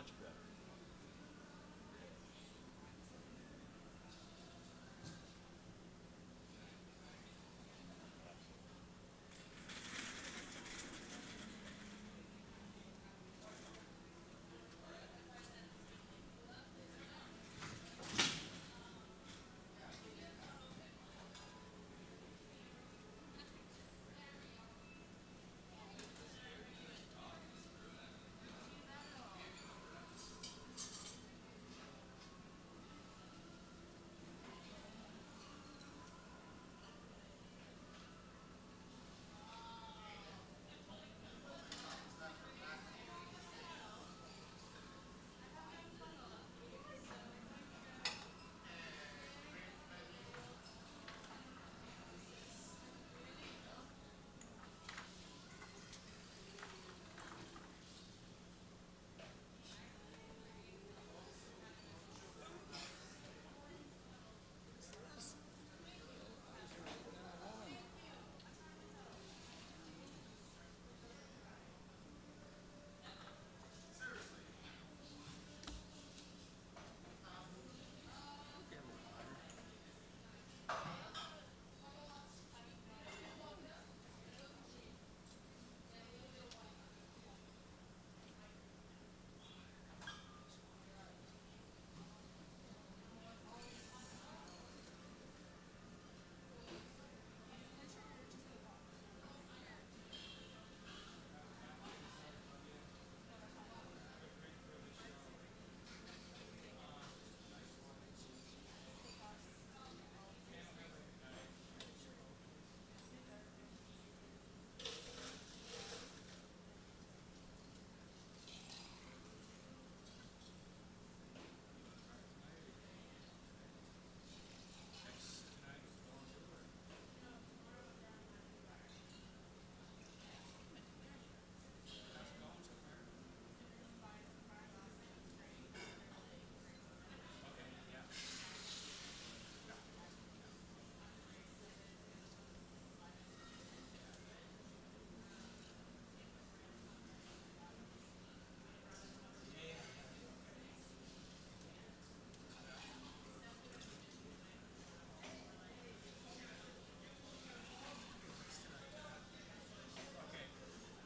much better.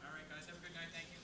All right, guys, have a good night. Thank you.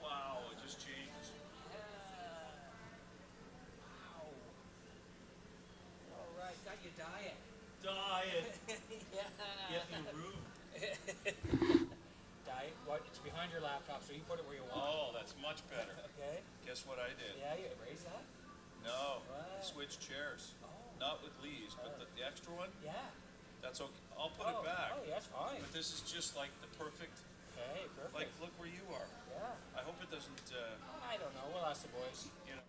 Wow, it just changed. All right, got your diet. Diet. Yeah. Get me rude. Diet. What? It's behind your laptop, so you put it where you want. Oh, that's much better. Okay. Guess what I did? Yeah, you raise that. No, What? switch chairs. Oh. Not with Lee's, but the extra one. Yeah. That's okay. I'll put Oh. it back. Oh, yeah, that's fine. But this is just like the perfect. Okay, perfect. Like, look where you are. Yeah. I hope it doesn't. I don't know. We'll ask the boys. You know.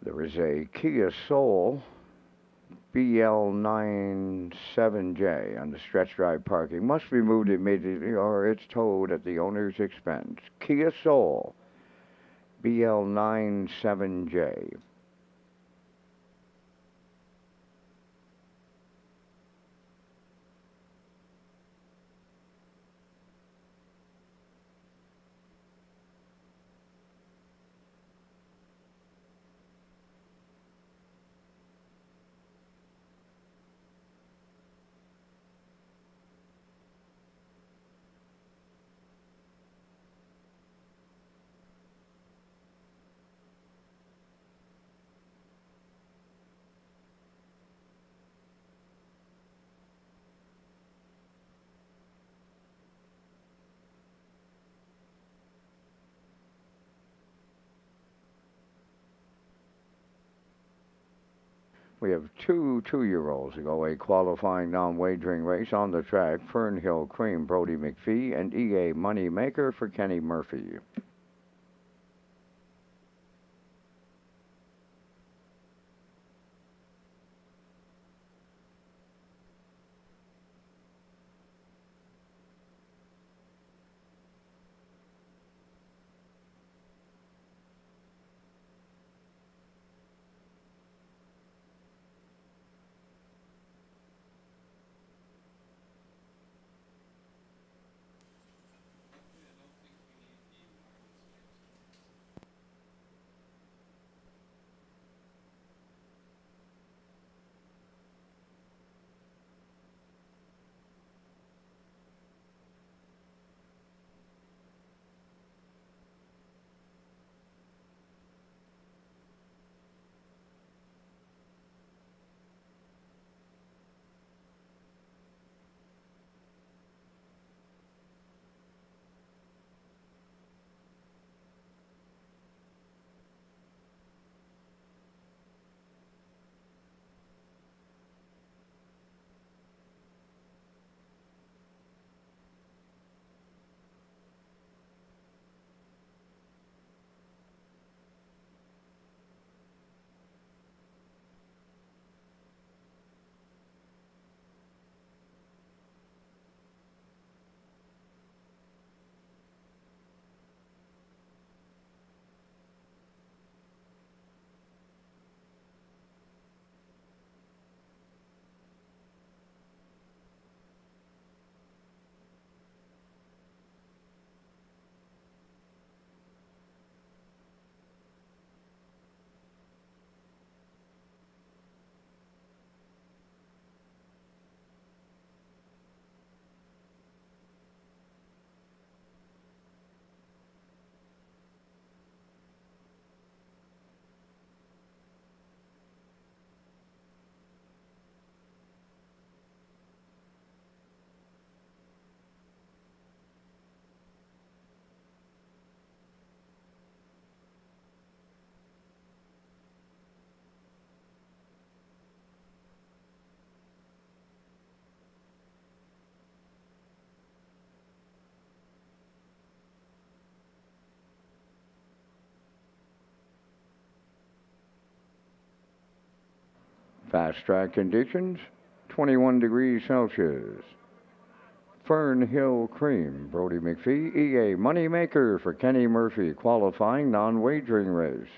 There is a Kia Soul BL97J on the stretch drive parking. Must be moved immediately or it's towed at the owner's expense. Kia Soul BL97J. We have two two-year-olds to go a qualifying non-wagering race on the track. Fernhill Cream, Brody McPhee, and EA Moneymaker for Kenny Murphy. Fast track conditions, 21 degrees Celsius. Fernhill Cream, Brody McPhee, EA Moneymaker for Kenny Murphy, qualifying non-wagering race.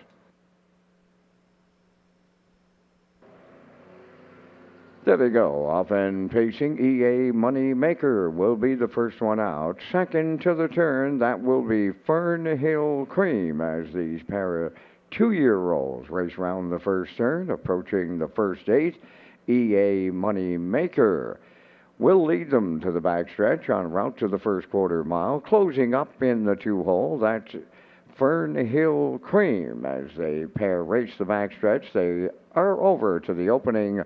There they go, off and pacing. EA Moneymaker will be the first one out. Second to the turn, that will be Fernhill Cream as these pair of two-year-olds race round the first turn, approaching the first eight. EA Moneymaker will lead them to the backstretch en route to the first quarter mile. Closing up in the two-hole, that's Fernhill Cream. As they pair race the backstretch, they are over to the opening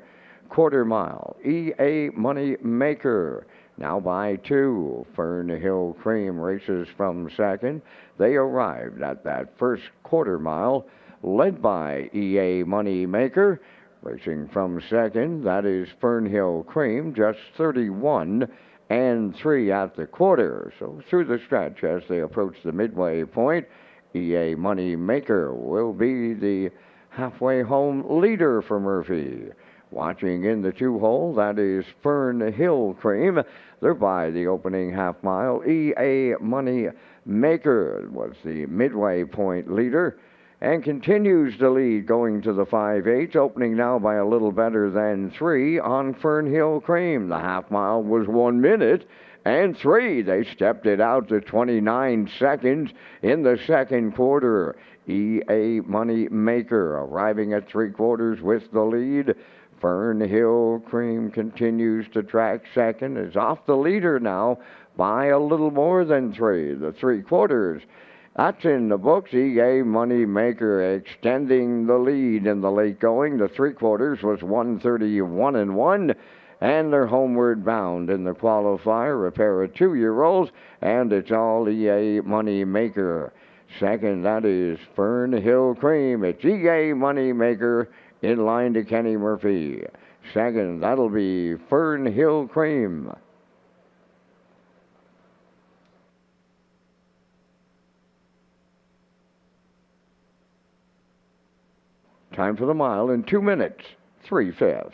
quarter mile. EA Moneymaker now by two. Fernhill Cream races from second. They arrived at that first quarter mile, led by EA Moneymaker. Racing from second, that is Fernhill Cream, just 31 and 3 at the quarter. So through the stretch as they approach the midway point, EA Moneymaker will be the halfway home leader for Murphy. Watching in the 2-hole, that is Fern Hill Cream. They're by the opening half mile. EA Money Maker was the midway point leader and continues to lead going to the 5/8, opening now by a little better than 3 on Fern Hill Cream. The half mile was 1 minute and 3. They stepped it out to 29 seconds in the second quarter. EA Money Maker arriving at 3/4 with the lead. Fern Hill Cream continues to track second, is off the leader now by a little more than 3. The 3/4. That's in the books. EA Money Maker extending the lead in the late going. The 3/4 was 1:31.1, and they're homeward bound in the qualifier. A pair of 2-year-olds, and it's all EA Money Maker. Second, that is Fern Hill Cream. It's EA Money Maker in line to Kenny Murphy. Second, that'll be Fern Hill Cream. Time for the mile in 2 minutes, 3/5.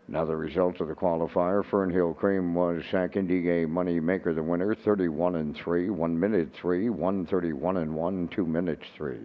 Now the results of the qualifier. Fern Hill Cream was second. EA Money Maker the winner. 31-3, 1 minute 3, 1:31.1, 2 minutes 3.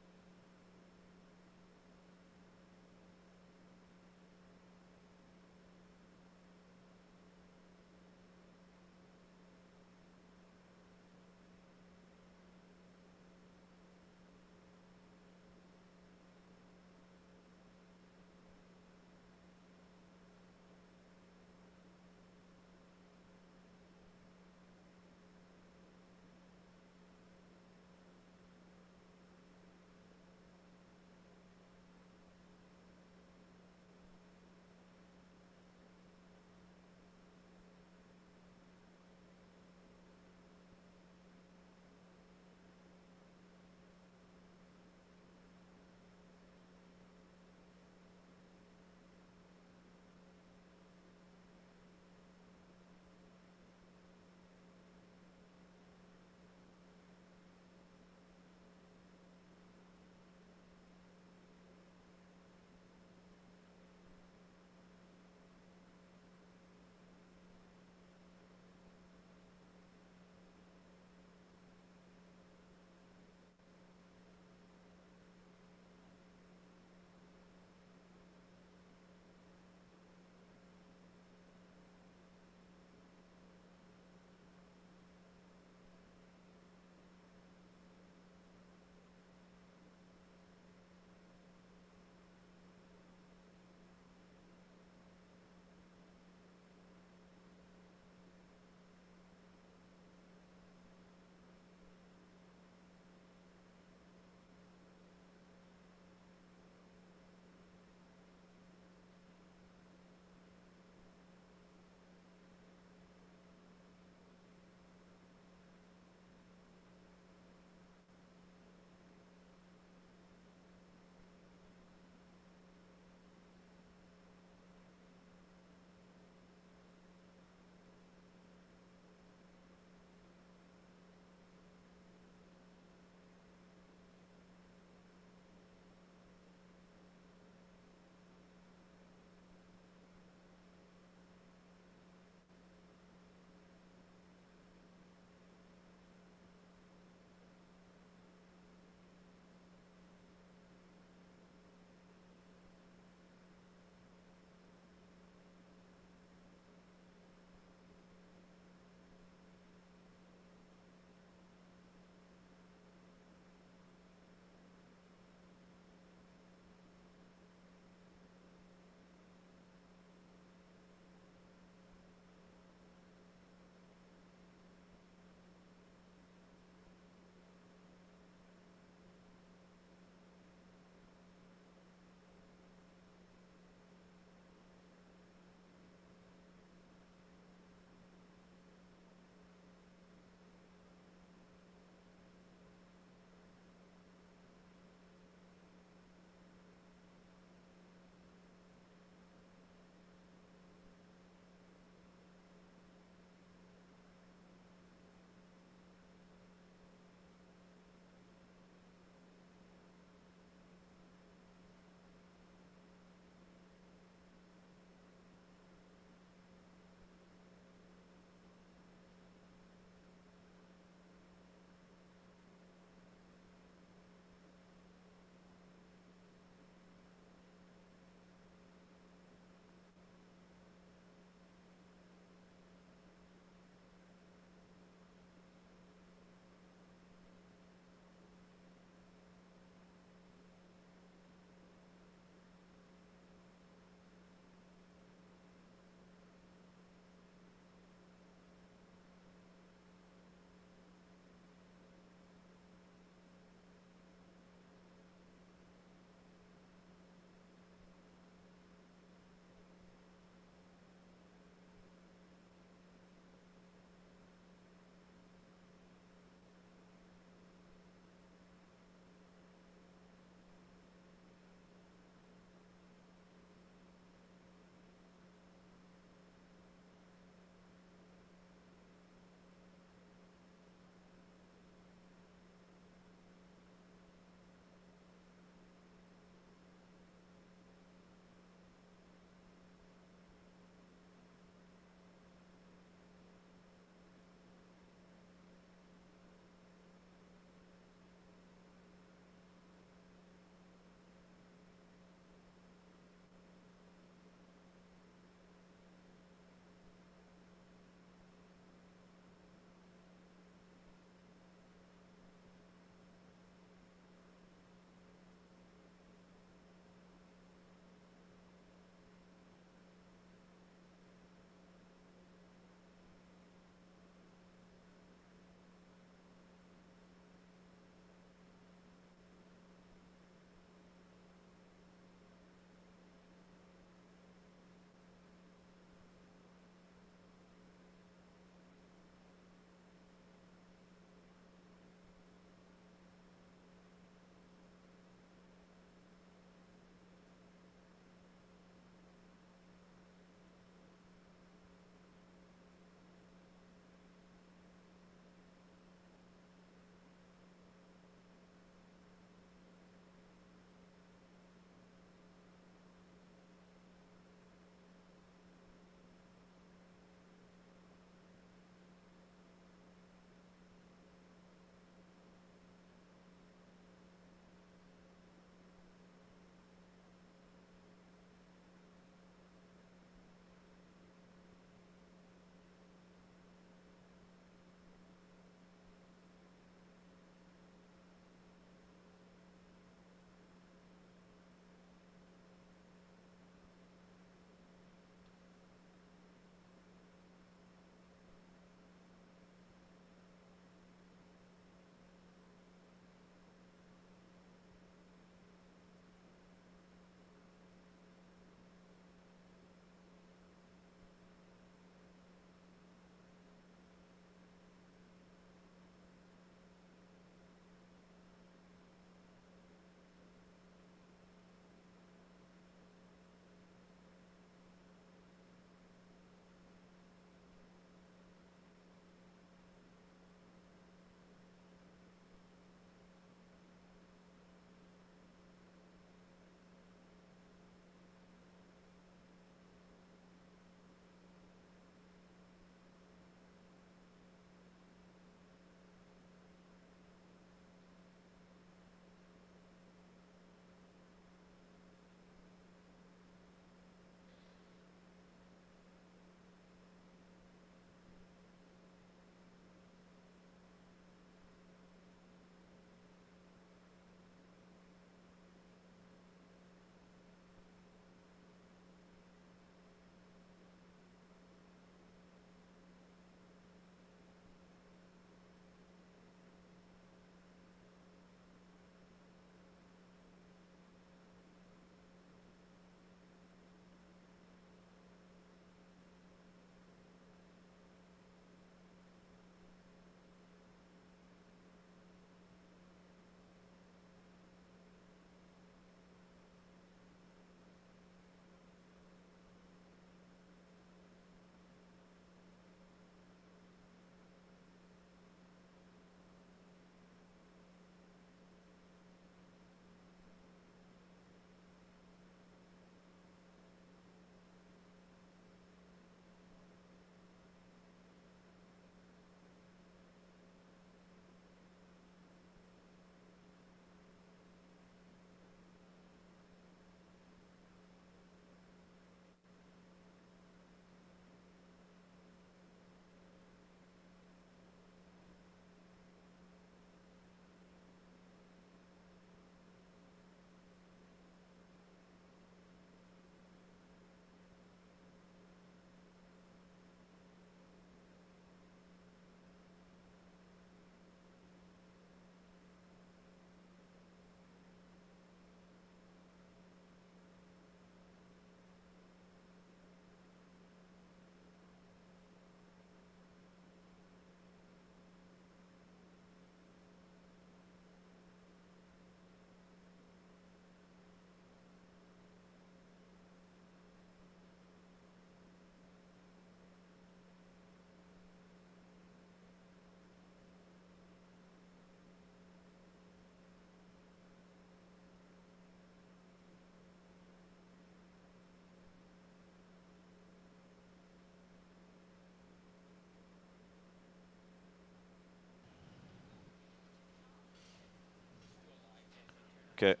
Okay.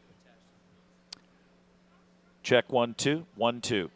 Check 1 2 1 2.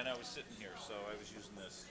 And I was sitting here, so I was using this.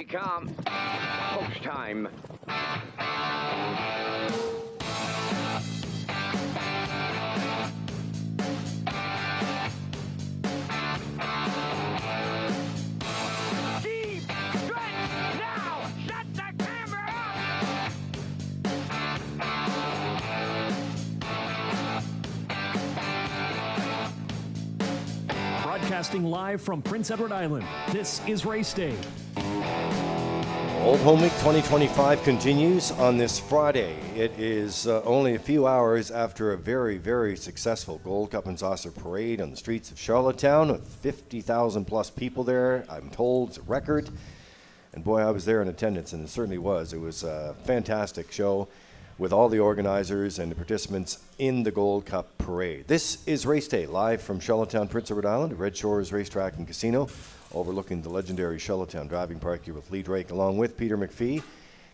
come. Post time. Deep stretch now. Shut the camera off. Broadcasting live from Prince Edward Island, this is Race Day. Old Home Week 2025 continues on this Friday. It is only a few hours after a very, very successful Gold Cup and Saucer parade on the streets of Charlottetown with 50,000 plus people there. I'm told it's a record. And boy, I was there in attendance, and it certainly was. It was a fantastic show with all the organizers and the participants in the Gold Cup parade. This is Race Day, live from Charlottetown, Prince Edward Island, at Redshores Racetrack and Casino, overlooking the legendary Charlottetown Driving Park here with Lee Drake, along with Peter McPhee,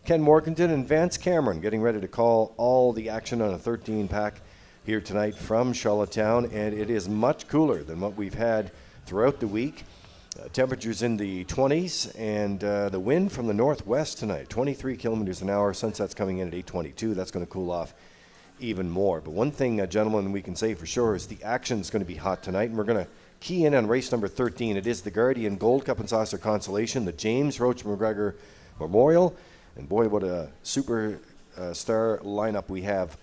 Ken Morganton, and Vance Cameron, getting ready to call all the action on a 13-pack here tonight from Charlottetown, and it is much cooler than what we've had throughout the week. Temperatures in the 20s, and the wind from the northwest tonight, 23 kilometers an hour. Sunset's coming in at 8:22. That's going to cool off even more. But one thing, gentlemen, we can say for sure is the action's going to be hot tonight, and we're going to key in on race number 13. It is the Guardian Gold Cup and Saucer Consolation, the James Roach McGregor Memorial. And boy, what a superstar lineup we have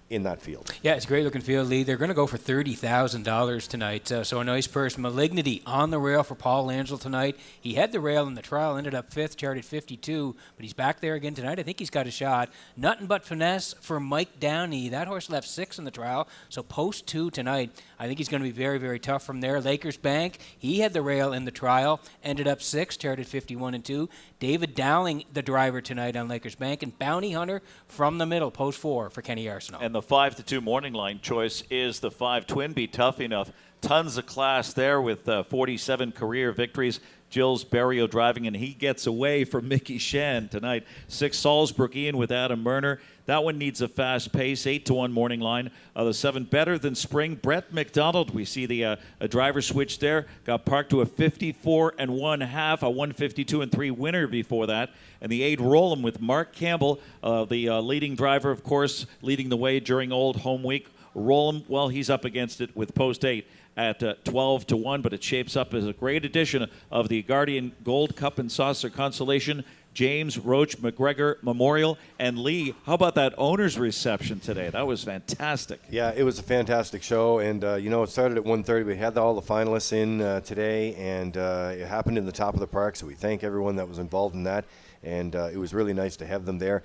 in that field. Yeah, it's a great looking field, Lee. They're going to go for $30,000 tonight. So a nice purse. Malignity on the rail for Paul Angel tonight. He had the rail in the trial, ended up fifth, charted 52, but he's back there again tonight. I think he's got a shot. Nothing but finesse for Mike Downey. That horse left sixth in the trial, so post 2 tonight. I think he's going to be very, very tough from there. Lakers Bank, he had the rail in the trial, ended up sixth, charted 51 and 2. David Dowling, the driver tonight on Lakers Bank, and Bounty Hunter from the middle, post 4 for Kenny Arsenault. And the 5-2 morning line choice is the 5 Twinbee. Tough enough. Tons of class there with 47 career victories. Jill's Barrio driving, and he gets away from Mickey Shan tonight. 6 Salzburg Ian with Adam Murner. That one needs a fast pace. 8-1 morning line. The 7 Better Than Spring. Brett McDonald. We see the a driver switch there. Got parked to a 54 1/2, a 152 3 winner before that. And the 8 Roll'em with Mark Campbell, the leading driver, of course, leading the way during Old Home Week. Roll'em, well, he's up against it with post 8 at 12-1, but it shapes up as a great edition of the Guardian Gold Cup and Saucer Consolation, James Roach McGregor Memorial. And Lee, how about that owner's reception today? That was fantastic. Yeah, it was a fantastic show, and it started at 1:30. We had all the finalists in today, and it happened in the top of the park, so we thank everyone that was involved in that, and it was really nice to have them there.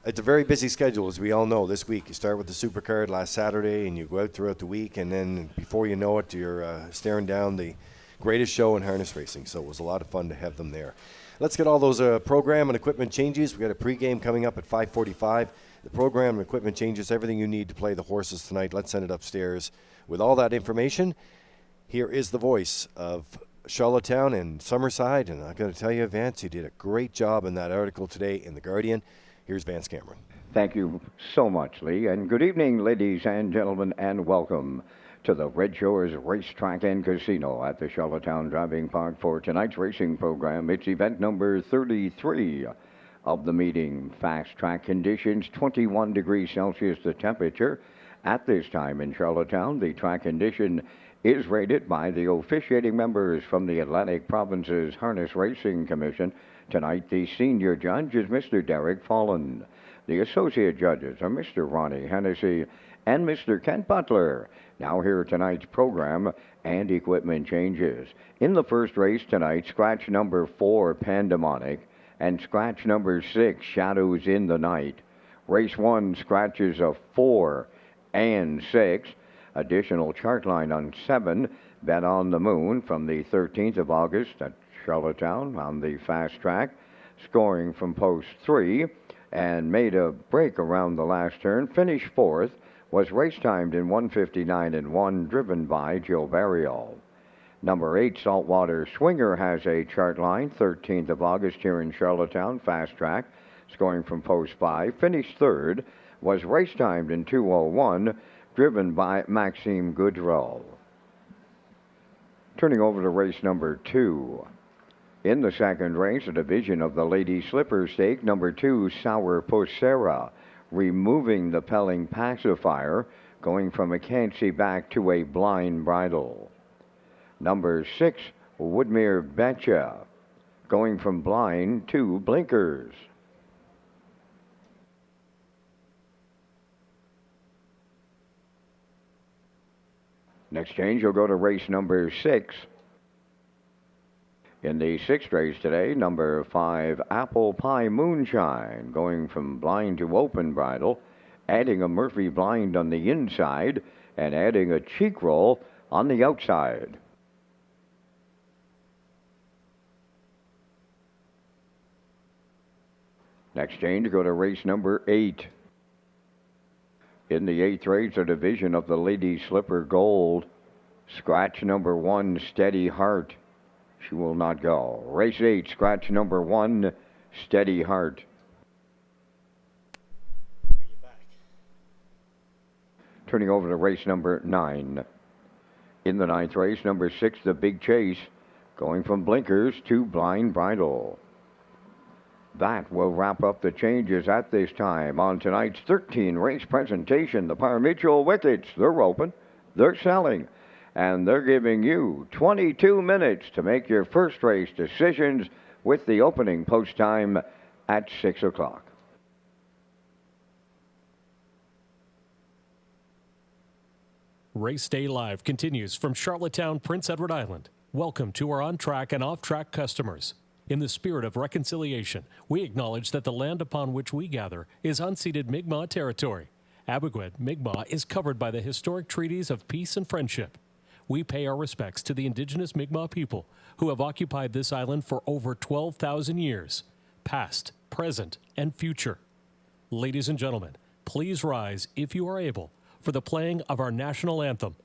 It's a very busy schedule, as we all know, this week. You start with the Supercard last Saturday, and you go out throughout the week, and then before you know it, you're staring down the greatest show in harness racing. So it was a lot of fun to have them there. Let's get all those program and equipment changes. We've got a pregame coming up at 5:45. The program and equipment changes, everything you need to play the horses tonight. Let's send it upstairs. With all that information, here is the voice of Charlottetown and Summerside. And I'm going to tell you, Vance, you did a great job in that article today in The Guardian. Here's Vance Cameron. Thank you so much, Lee, and good evening, ladies and gentlemen, and welcome to the Redshores Racetrack and Casino at the Charlottetown Driving Park for tonight's racing program. It's event number 33 of the meeting. Fast track conditions, 21 degrees Celsius the temperature. At this time in Charlottetown, the track condition is rated by the officiating members from the Atlantic Province's Harness Racing Commission. Tonight, the senior judge is Mr. Derek Follen. The associate judges are Mr. Ronnie Hennessy and Mr. Kent Butler. Now here tonight's program and equipment changes. In the first race tonight, scratch number 4, Pandemonic, and scratch number 6, Shadows in the Night. Race 1, scratches of 4 and 6. Additional chart line on 7, Bet on the Moon from the 13th of August at Charlottetown on the fast track, scoring from post 3 and made a break around the last turn. Finished 4th, was race timed in 1:59 1, driven by Joe Barrio. Number 8, Saltwater Swinger, has a chart line, 13th of August here in Charlottetown, fast track, scoring from post 5. Finished 3rd, was race timed in 2:01, driven by Maxime Goudreau. Turning over to race number 2. In the second race, a division of the Lady Slipper Stake, number 2, Sourpuss Sarah, removing the Pelling Pacifier, going from a can't see back to a blind bridle. Number 6, Woodmere Betcha, going from blind to blinkers. Next change, you'll go to race number 6. In the sixth race today, number 5, Apple Pie Moonshine, going from blind to open bridle, adding a Murphy blind on the inside, and adding a cheek roll on the outside. Next change, go to race number 8. In the eighth race, a division of the Lady Slipper Gold, scratch number 1, Steady Heart. She will not go. Race 8, scratch number 1, Steady Heart. Turning over to race number 9. In the ninth race, number 6, The Big Chase, going from blinkers to blind bridle. That will wrap up the changes at this time on tonight's 13 race presentation. The Parmutual Wickets, they're open, they're selling, and they're giving you 22 minutes to make your first race decisions with the opening post time at 6 o'clock. Race Day Live continues from Charlottetown, Prince Edward Island. Welcome to our on-track and off-track customers. In the spirit of reconciliation, we acknowledge that the land upon which we gather is unceded Mi'kmaq territory. Abogwed, Mi'kmaq is covered by the historic treaties of peace and friendship. We pay our respects to the indigenous Mi'kmaq people who have occupied this island for over 12,000 years, past, present, and future. Ladies and gentlemen, please rise, if you are able, for the playing of our national anthem.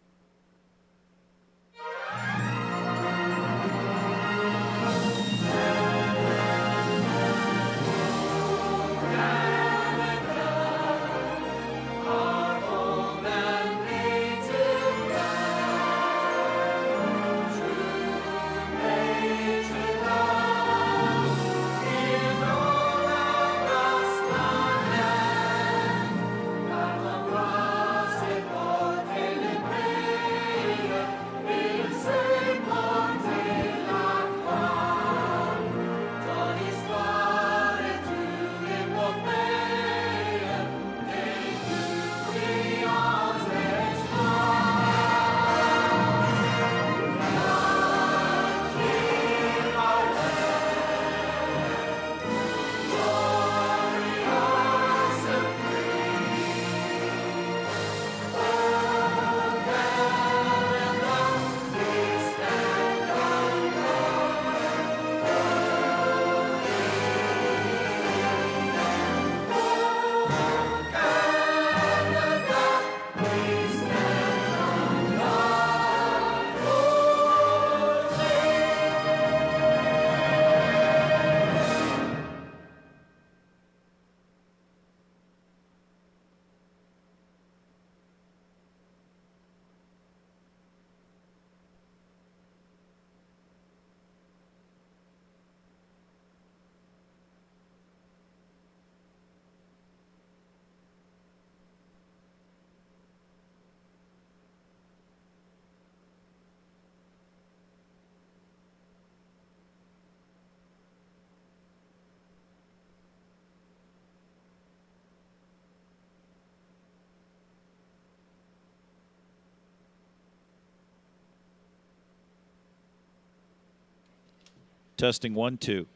Testing 1, 2.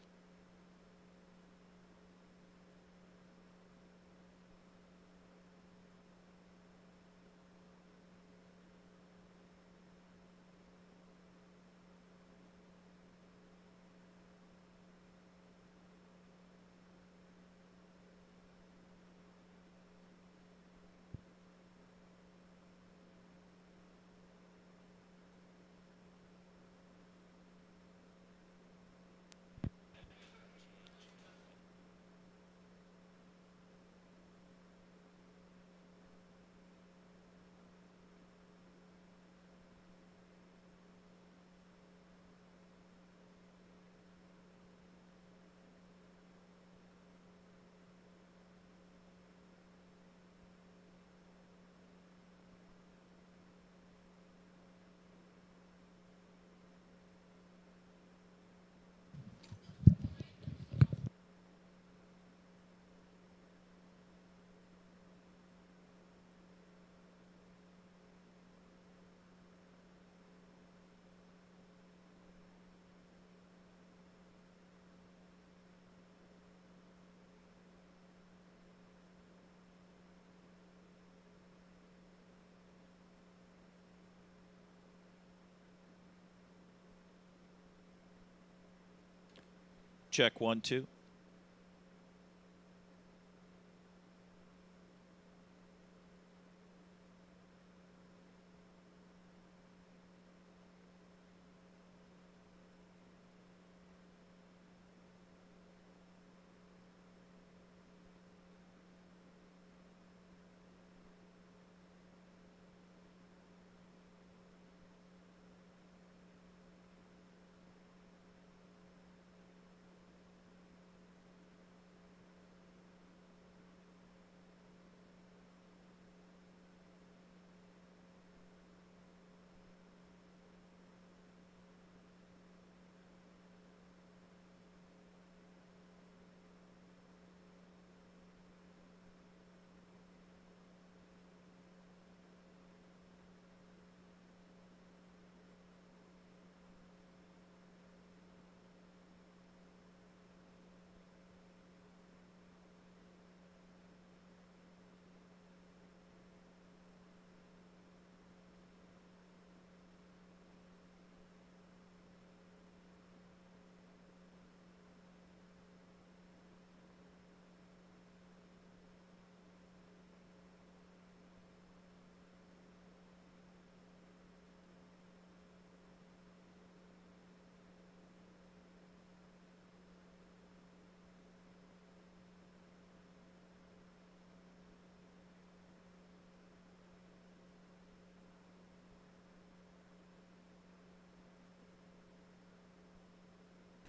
check 1, 2.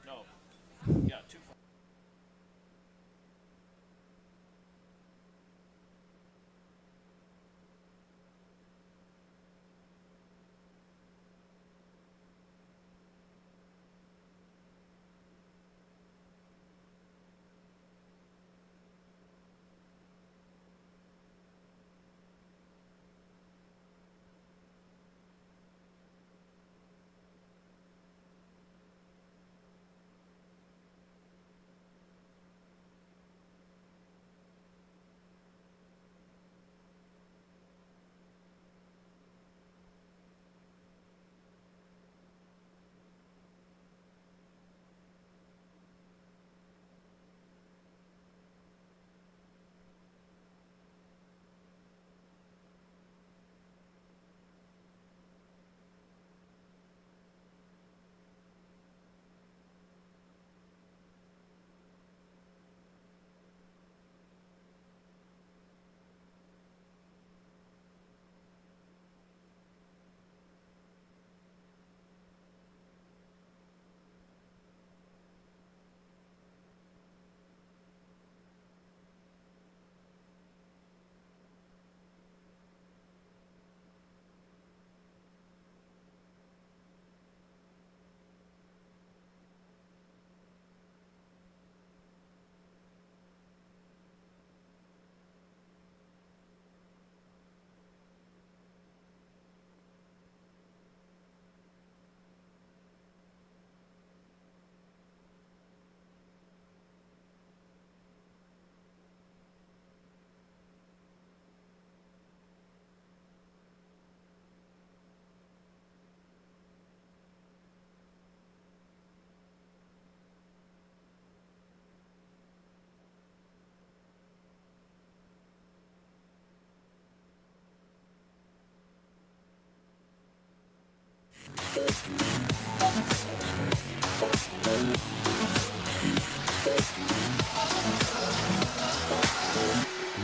No. Yeah, 2.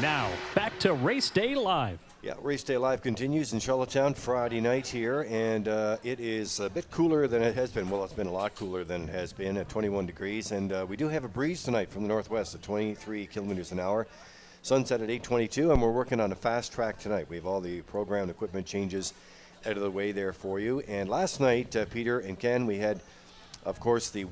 Now, back to Race Day Live. Yeah, Race Day Live continues in Charlottetown Friday night here, and it is a bit cooler than it has been. Well, it's been a lot cooler than it has been at 21 degrees, and we do have a breeze tonight from the northwest at 23 kilometers an hour. Sunset at 8:22, and we're working on a fast track tonight. We have all the program equipment changes out of the way there for you. And last night, Peter and Ken, we had, of course, the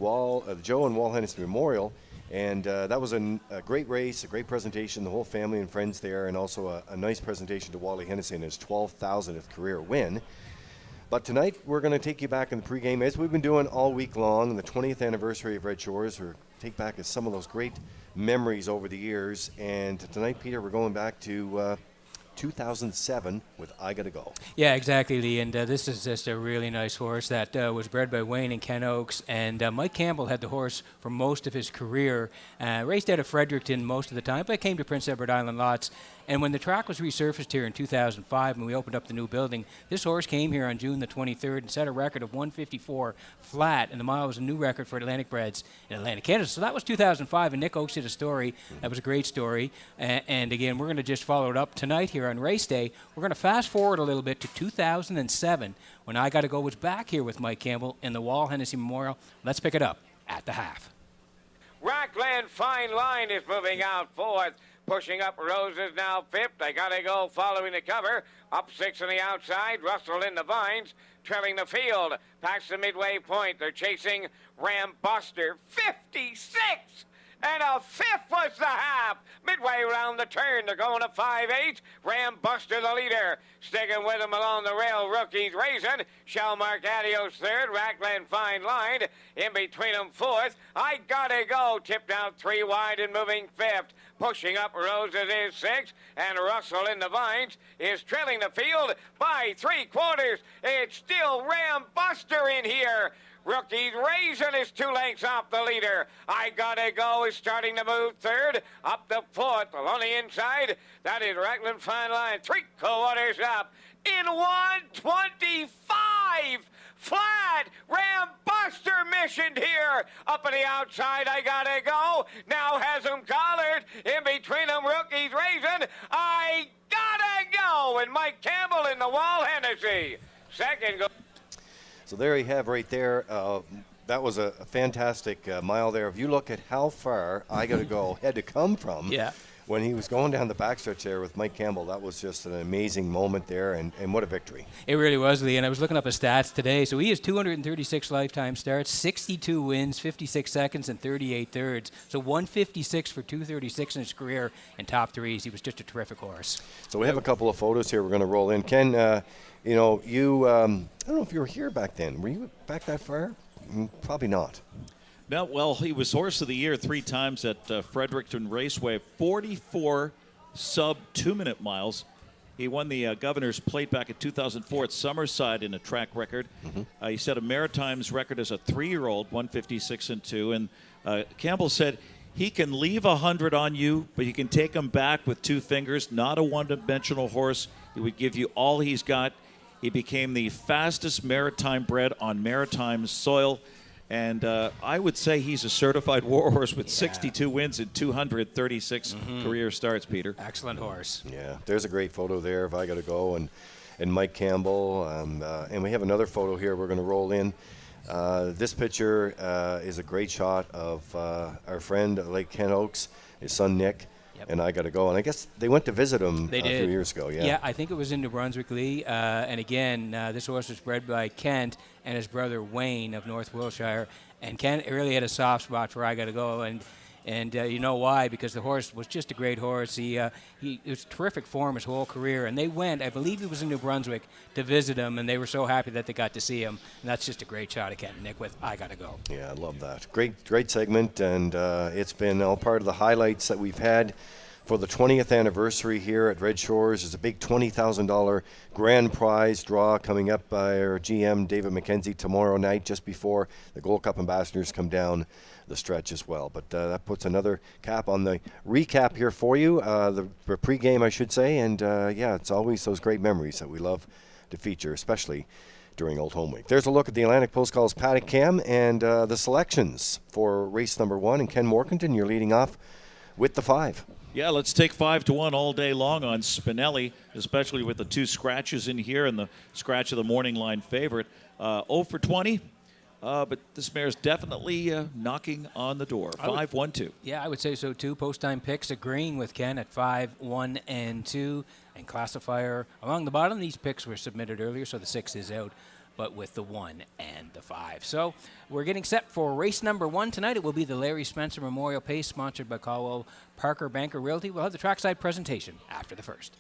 Joe and Wall Hennessy Memorial. And that was a great race, a great presentation, the whole family and friends there, and also a nice presentation to Wally Hennessy and his 12,000th career win. But tonight, we're going to take you back in the pregame, as we've been doing all week long, the 20th anniversary of Red Shores. We're take back some of those great memories over the years. And tonight, Peter, we're going back to 2007 with I Gotta Go. Yeah, exactly, Lee. And this is just a really nice horse that was bred by Wayne and Ken Oakes. And Mike Campbell had the horse for most of his career. Raced out of Fredericton most of the time, but came to Prince Edward Island lots. And when the track was resurfaced here in 2005 and we opened up the new building, this horse came here on June the 23rd and set a record of 154 flat. And the mile was a new record for Atlantic breds in Atlantic Canada. So that was 2005, and Nick Oakes did a story. That was a great story. And again, we're going to just follow it up tonight here on Race Day. We're going to fast forward a little bit to 2007 when I Gotta Go was back here with Mike Campbell in the Wall Hennessy Memorial. Let's pick it up at the half. Rockland Fine Line is moving out fourth. Pushing up Roses now fifth. They Gotta Go following the cover. Up six on the outside. Russell in the vines. Trailing the field. Past the midway point. They're chasing Ram Buster. 56! And a fifth was the half. Midway around the turn, they're going to 5-8. Ram Buster the leader. Sticking with him along the rail, Rookies Raisin. Shellmark Adios third. Rackland Fine Line. In between them fourth. I Gotta Go. Tipped out three wide and moving fifth. Pushing up Roses is sixth. And Russell in the vines is trailing the field by 3/4. It's still Ram Buster in here. Rookies Raisin is 2 lengths off the leader. I Gotta Go is starting to move third. Up the fourth. On the inside, that is Rackland Fine Line. 3/4 up. In 125. Flat. Ram Buster missioned here. Up on the outside, I Gotta Go. Now has them collared. In between them, Rookies Raisin. I Gotta Go. And Mike Campbell in the Wall Hennessy. Second go. So there you have right there. That was a fantastic mile there. If you look at how far I Gotta Go had to come from when he was going down the backstretch there with Mike Campbell, that was just an amazing moment there, and what a victory. It really was, Lee, and I was looking up his stats today. So he has 236 lifetime starts, 62 wins, 56 seconds, and 38 thirds. So 156 for 236 in his career in top threes. He was just a terrific horse. So we have a couple of photos here we're going to roll in. Ken, you know, you, I don't know if you were here back then. Were you back that far? Probably not. No, well, he was Horse of the Year 3 times at Fredericton Raceway, 44 sub 2-minute miles. He won the Governor's Plate back in 2004 at Summerside in a track record. He set a Maritimes record as a 3-year-old, 156 and 2. And Campbell said he can leave 100 on you, but you can take him back with 2 fingers. Not a one-dimensional horse. He would give you all he's got. He became the fastest maritime bred on maritime soil. And I would say he's a certified war horse with 62 wins and 236 career starts, Peter. Excellent horse. Yeah, there's a great photo there of I Gotta Go and Mike Campbell. And we have another photo here we're going to roll in. This picture is a great shot of our friend, Lake Ken Oakes, his son Nick, and I Gotta Go. And I guess they went to visit him a few years ago. Yeah, I think it was in New Brunswick, Lee. And again, this horse was bred by Kent and his brother Wayne of North Wiltshire. And Kent really had a soft spot for I Gotta Go. And you know why? Because the horse was just a great horse. He was terrific form his whole career. And they went, I believe he was in New Brunswick, to visit him. And they were so happy that they got to see him. And that's just a great shot of Kent and Nick with I Gotta Go. Yeah, I love that. Great segment. And it's been all part of the highlights that we've had for the 20th anniversary here at Red Shores. There's a big $20,000 grand prize draw coming up by our GM, David McKenzie, tomorrow night, just before the Gold Cup ambassadors come down the stretch as well. But that puts another cap on the recap here for you, the pregame, I should say. And, yeah, it's always those great memories that we love to feature, especially during Old Home Week. There's a look at the Atlantic Post Calls paddock cam and the selections for race number 1. And Ken Morkenton, you're leading off with the 5. Yeah, let's take 5-1 all day long on Spinelli, especially with the 2 scratches in here and the scratch of the morning line favorite. 0 for 20, but this mare's definitely knocking on the door. 5-1-2. Yeah, I would say so too. Post time picks agreeing with Ken at 5, 1, and 2. And classifier along the bottom. These picks were submitted earlier, so the 6 is out, but with the 1 and the 5. So we're getting set for race number 1 tonight. It will be the Larry Spencer Memorial Pace, sponsored by Caldwell Parker Banker Realty. We'll have the trackside presentation after the first.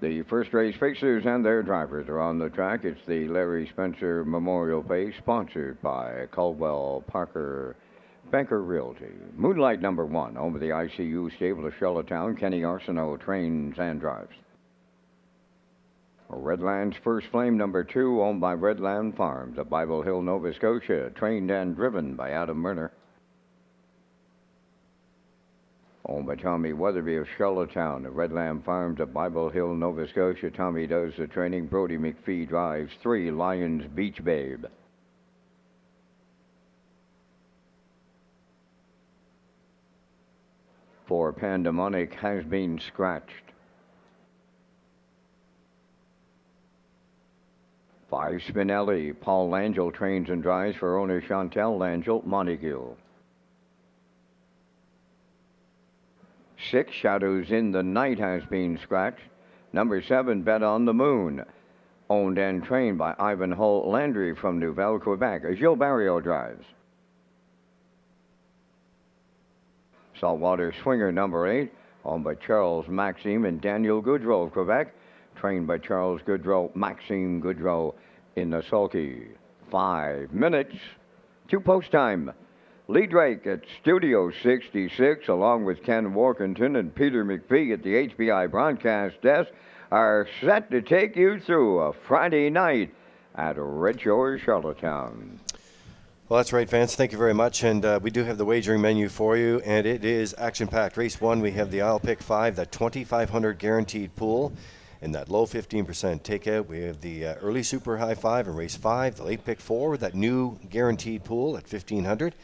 The first race fixers and their drivers are on the track. It's the Larry Spencer Memorial Pace, sponsored by Caldwell Parker Banker Realty. Moonlight number 1, owned by the ICU stable of Charlottetown. Kenny Arsenault trains and drives. Redland's First Flame number 2, owned by Redland Farms of Bible Hill, Nova Scotia, trained and driven by Adam Murner. Owned by Tommy Weatherby of Charlottetown, at Redland Farms of Bible Hill, Nova Scotia. Tommy does the training. Brody McPhee drives. 3, Lions Beach Babe. 4, Pandemonic has been scratched. 5, Spinelli. Paul Langell trains and drives for owner Chantel Langell, Montague. 6, Shadows in the Night has been scratched. Number 7, Bet on the Moon, owned and trained by Ivan Hull Landry from Nouvelle, Quebec. Gilles Barrio drives. Saltwater Swinger number 8, owned by Charles Maxime and Daniel Goodrow of Quebec, trained by Charles Goodrow, Maxime Goodrow in the sulky. 5 minutes to post time. Lee Drake at Studio 66, along with Ken Workington and Peter McPhee at the HBI broadcast desk, are set to take you through a Friday night at Redshores, Charlottetown. Well, that's right, Vance. Thank you very much. And we do have the wagering menu for you, and it is action-packed. Race 1, we have the I'll Pick 5, that 2,500 guaranteed pool. In that low 15% takeout, we have the early super high 5 in race 5, the late pick 4 with that new guaranteed pool at 1,500.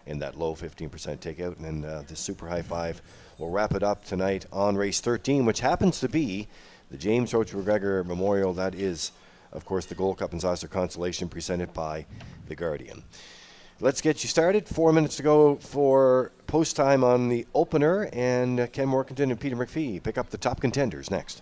In that low 15% takeout, and then the super high 5 will wrap it up tonight on race 13, which happens to be the James Roach McGregor Memorial. That is, of course, the Gold Cup and Saucer consolation presented by the Guardian. Let's get you started. 4 minutes to go for post time on the opener, and Ken Workington and Peter McPhee pick up the top contenders next.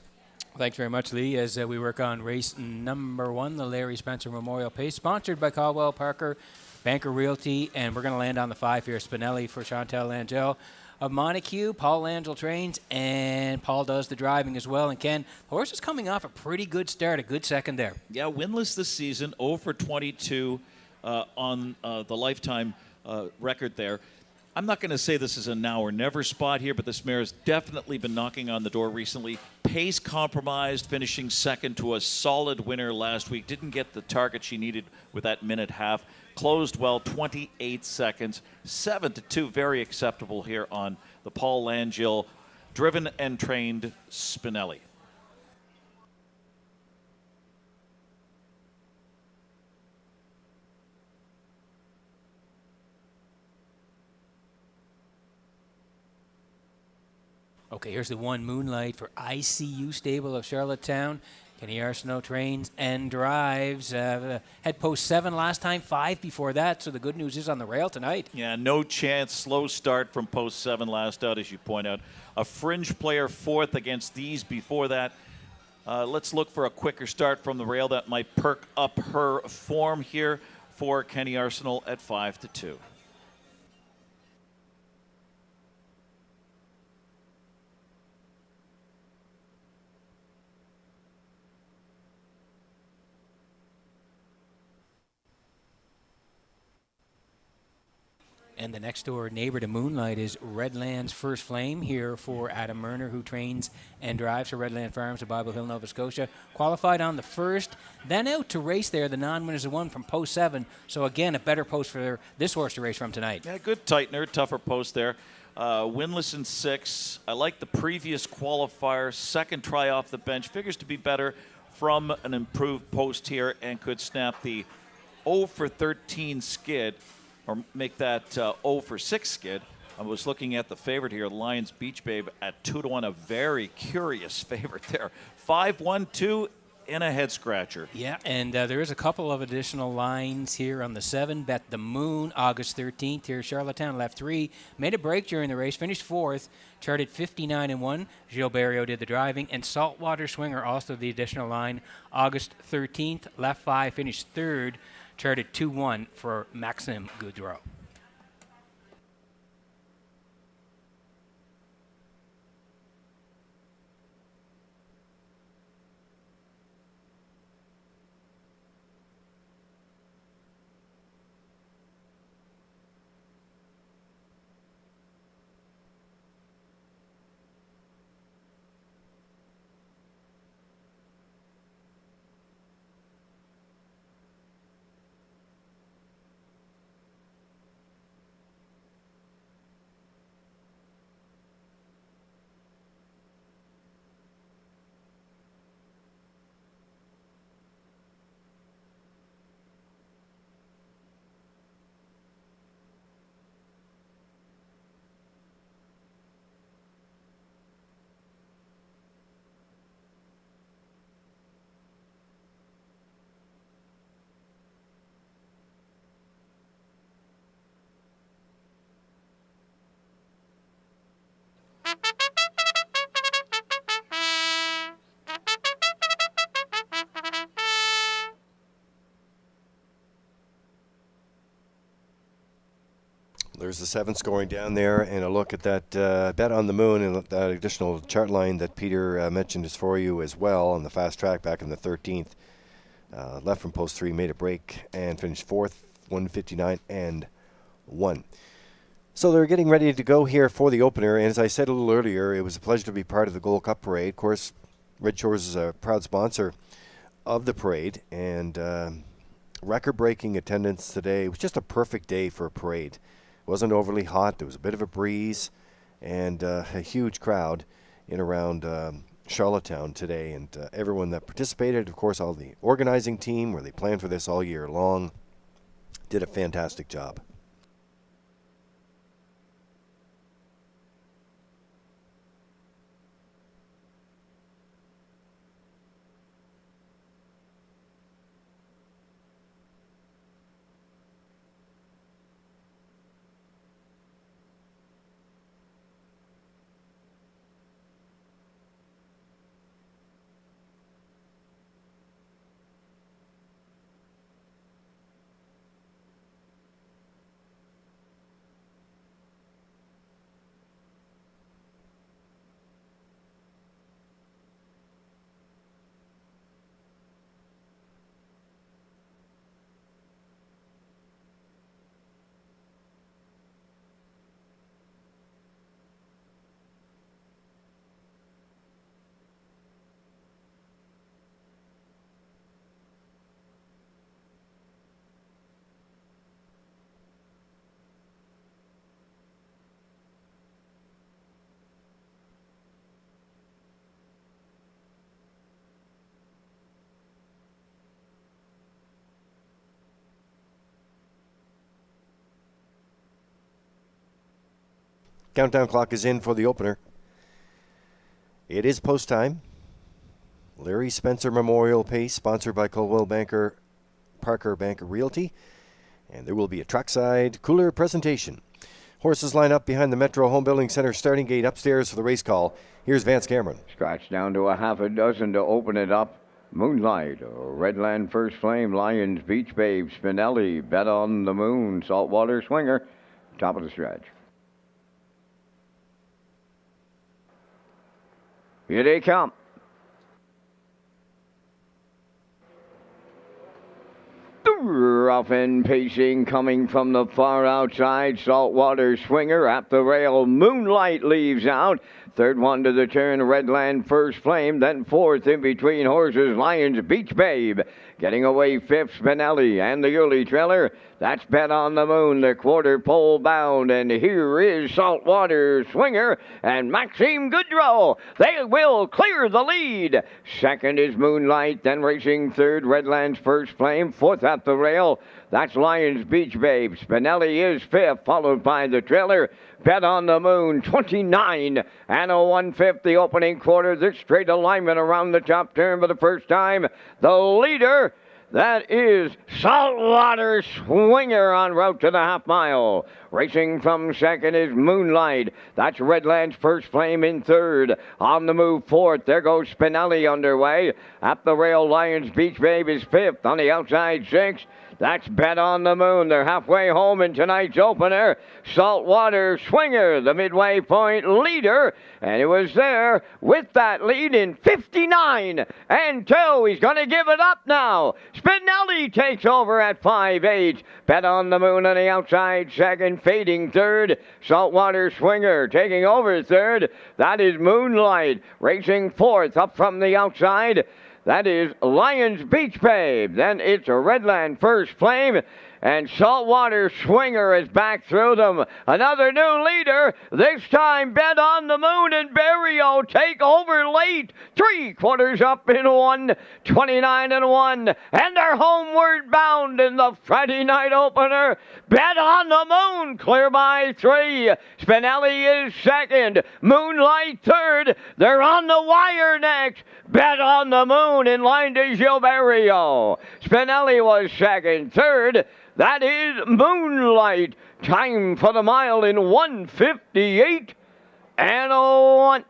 Thanks very much, Lee, as we work on race number 1, the Larry Spencer Memorial Pace, sponsored by Caldwell Parker Banker Realty, and we're going to land on the 5 here. Spinelli for Chantal Langell of Montague. Paul Langell trains, and Paul does the driving as well. And Ken, the horse is coming off a pretty good start, a good second there. Yeah, winless this season, 0 for 22 on the lifetime record there. I'm not going to say this is a now or never spot here, but this mare has definitely been knocking on the door recently. Pace compromised, finishing second to a solid winner last week. Didn't get the target she needed with that minute half. Closed well, 28 seconds. 7-2, very acceptable here on the Paul Langell, driven and trained Spinelli. Okay, here's the 1, Moonlight for ICU stable of Charlottetown. Kenny Arsenault trains and drives. Had post 7 last time, 5 before that, so the good news is on the rail tonight. Yeah, no chance. Slow start from post 7 last out, as you point out. A fringe player 4th against these before that. Let's look for a quicker start from the rail that might perk up her form here for Kenny Arsenault at 5-2. And the next door neighbor to Moonlight is Redland's First Flame here for Adam Murner, who trains and drives for Redland Farms at Bible Hill, Nova Scotia. Qualified on the first, then out to race there. The non-winners have won from post 7. So again, a better post for this horse to race from tonight. Yeah, good tightener, tougher post there. Winless in 6. I like the previous qualifier. Second try off the bench. Figures to be better from an improved post here and could snap the 0 for 13 skid, or make that 0 for 6 skid. I was looking at the favorite here, Lions Beach Babe, at 2-1, a very curious favorite there. 5-1-2 in a head scratcher. Yeah, and there is a couple of additional lines here on the 7. Bet the Moon, August 13th here. Charlottetown left 3, made a break during the race, finished 4th, charted 59-1. Gilles Barrio did the driving, and Saltwater Swinger also the additional line. August 13th, left 5, finished 3rd, charted 2-1 for Maxime Goudreau. There's the 7 scoring down there, and a look at that bet on the moon and that additional chart line that Peter mentioned is for you as well on the fast track back in the 13th. Left from post 3, made a break, and finished 4th, 159 and 1. So they're getting ready to go here for the opener, and as I said a little earlier, it was a pleasure to be part of the Gold Cup parade. Of course, Red Shores is a proud sponsor of the parade, and record-breaking attendance today. It was just a perfect day for a parade. It wasn't overly hot. There was a bit of a breeze, and a huge crowd in around Charlottetown today. And everyone that participated, of course, all the organizing team, where they planned for this all year long, did a fantastic job. Countdown clock is in for the opener. It is post time. Larry Spencer Memorial Pace, sponsored by Coldwell Banker, Parker Banker Realty. And there will be a trackside cooler presentation. Horses line up behind the Metro Home Building Center starting gate upstairs for the race call. Here's Vance Cameron. Scratch down to a half a dozen to open it up. Moonlight, Redland First Flame, Lions, Beach Babe, Spinelli, Bet on the Moon, Saltwater Swinger, top of the stretch. Here they come. Rough and pacing coming from the far outside. Saltwater Swinger at the rail. Moonlight leaves out. Third one to the turn, Redland First Flame. Then fourth in between horses, Lions, Beach Babe. Getting away fifth, Spinelli. And the early trailer, that's Bet on the Moon, the quarter pole bound. And here is Saltwater Swinger and Maxime Goodrow. They will clear the lead. Second is Moonlight. Then racing third, Redland's First Flame. Fourth at the rail, that's Lions, Beach Babe. Spinelli is fifth, followed by the trailer, Bet on the Moon, 29 and a 1/5 the opening quarter. This straight alignment around the top turn for the first time. The leader, that is Saltwater Swinger en route to the half mile. Racing from second is Moonlight. That's Redland's First Flame in third. On the move fourth. There goes Spinelli underway. At the rail, Lions, Beach Babe is fifth. On the outside, sixth. That's Bet on the Moon. They're halfway home in tonight's opener. Saltwater Swinger, the midway point leader. And it was there with that lead in 59 and 2. He's going to give it up now. Spinelli takes over at 5-8. Bet on the Moon on the outside second, fading third. Saltwater Swinger taking over third. That is Moonlight racing fourth up from the outside. That is Lions, Beach Babe. Then it's a Redland First Flame. And Saltwater Swinger is back through them. Another new leader. This time Bet on the Moon and Barrio take over late. 3/4 up in 1. 29 and 1. And they're homeward bound in the Friday night opener. Bet on the Moon clear by 3. Spinelli is second. Moonlight third. They're on the wire next. Bet on the Moon in line to Gilberto. Spinelli was second. Third, that is Moonlight. Time for the mile in 1:58 and a 1.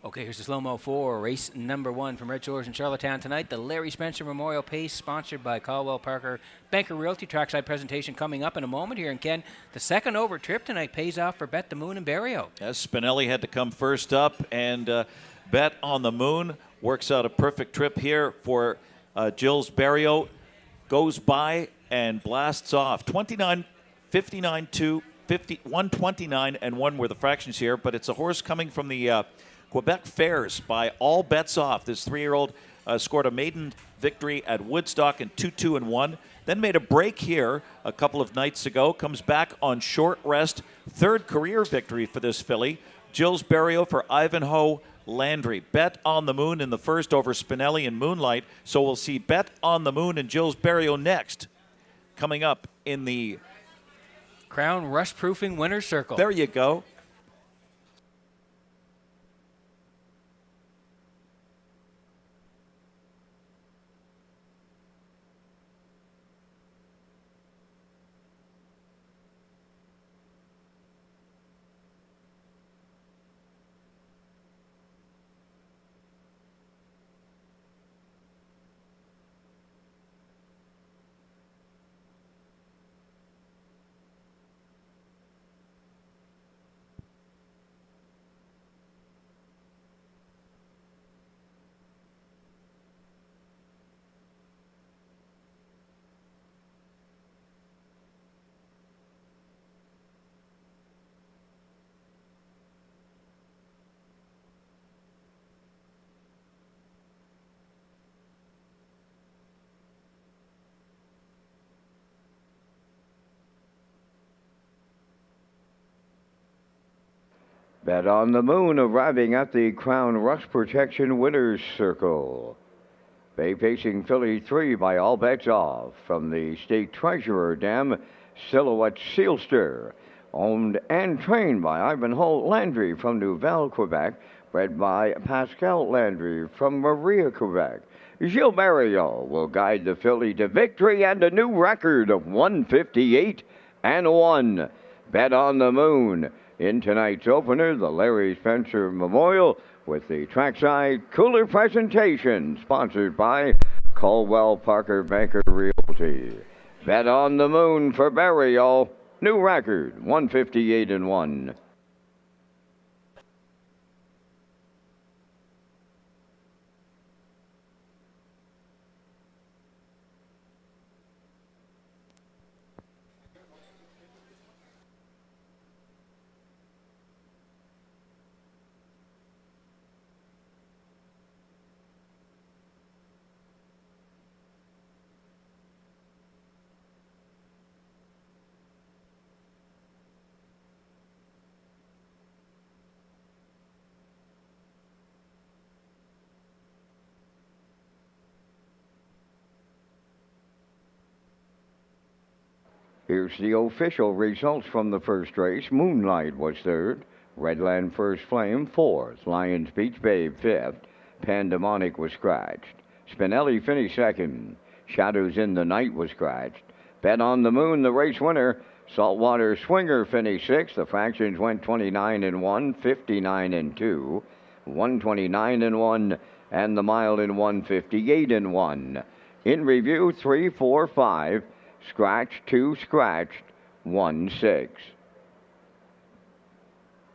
Okay, here's the slow-mo for race number 1 from Red Shores in Charlottetown tonight. The Larry Spencer Memorial Pace, sponsored by Caldwell Parker Banker Realty. Trackside presentation coming up in a moment here. And Ken, the second over trip tonight pays off for Bet the Moon and Barrio. Yes, Spinelli had to come first up, and Bet on the Moon works out a perfect trip here for Gilles Barrio. Goes by and blasts off. 29, 59, 2, 50, 129, and 1 were the fractions here, but it's a horse coming from the Quebec Fairs by All Bets Off. This 3-year-old scored a maiden victory at Woodstock in 2-2 and 1. Then made a break here a couple of nights ago. Comes back on short rest. Third career victory for this filly. Gilles Barrio for Ivanhoe Landry. Bet on the Moon in the first over Spinelli and Moonlight. So we'll see Bet on the Moon and Gilles Barrio next. Coming up in the Crown Rust-Proofing Winner's Circle. There you go. Bet on the Moon arriving at the Crown Rust Protection Winners Circle. Bay Pacing Filly 3 by All Bets Off from the State Treasurer Dam Silhouette Sealster. Owned and trained by Ivanhoe Landry from Nouvelle, Quebec. Bred by Pascal Landry from Maria, Quebec. Gilles Barrio will guide the filly to victory and a new record of 158 and 1. Bet on the Moon. In tonight's opener, the Larry Spencer Memorial with the trackside cooler presentation sponsored by Caldwell Parker Banker Realty. Bet on the Moon for Barrio. New record, 158 and 1. Here's the official results from the first race. Moonlight was third. Redland First Flame fourth. Lions Beach Babe fifth. Pandemonic was scratched. Spinelli finished second. Shadows in the Night was scratched. Bet on the Moon, the race winner. Saltwater Swinger finished sixth. The fractions went 29 and 1, 59 and 2, 129 and 1, and the mile in 158 and 1. In review, 3, 4, 5. Scratched, 2 scratched, 1 6.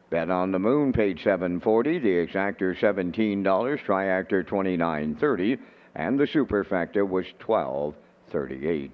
Bet on the Moon paid $7.40, the exactor $17, triactor $29.30, and the superfecta was $12.38.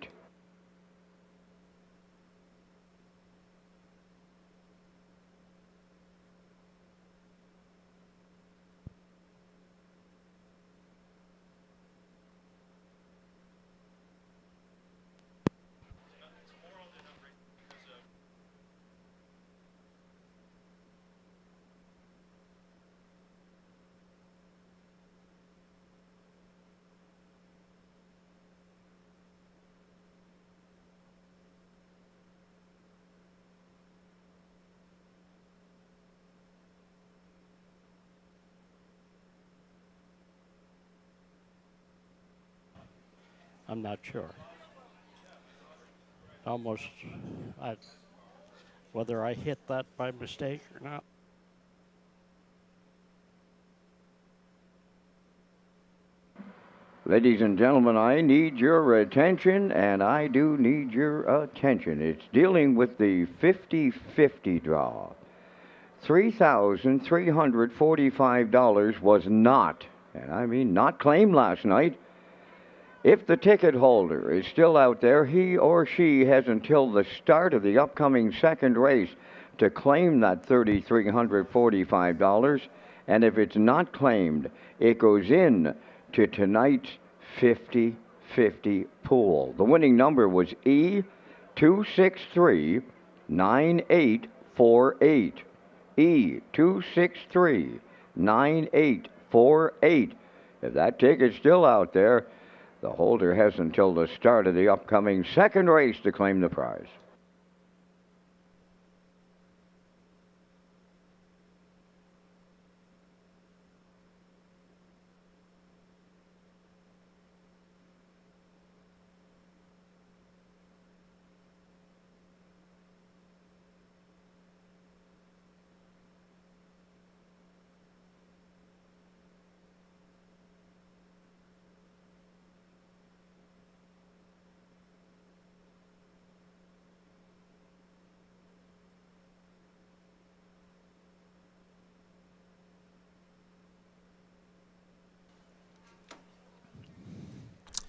I'm not sure. Almost, whether I hit that by mistake or not. Ladies and gentlemen, I need your attention, and I do need your attention. It's dealing with the 50-50 draw. $3,345 was not, and I mean not claimed last night. If the ticket holder is still out there, he or she has until the start of the upcoming second race to claim that $3,345. And if it's not claimed, it goes in to tonight's 50-50 pool. The winning number was E2639848. E2639848. If that ticket's still out there, the holder has until the start of the upcoming second race to claim the prize.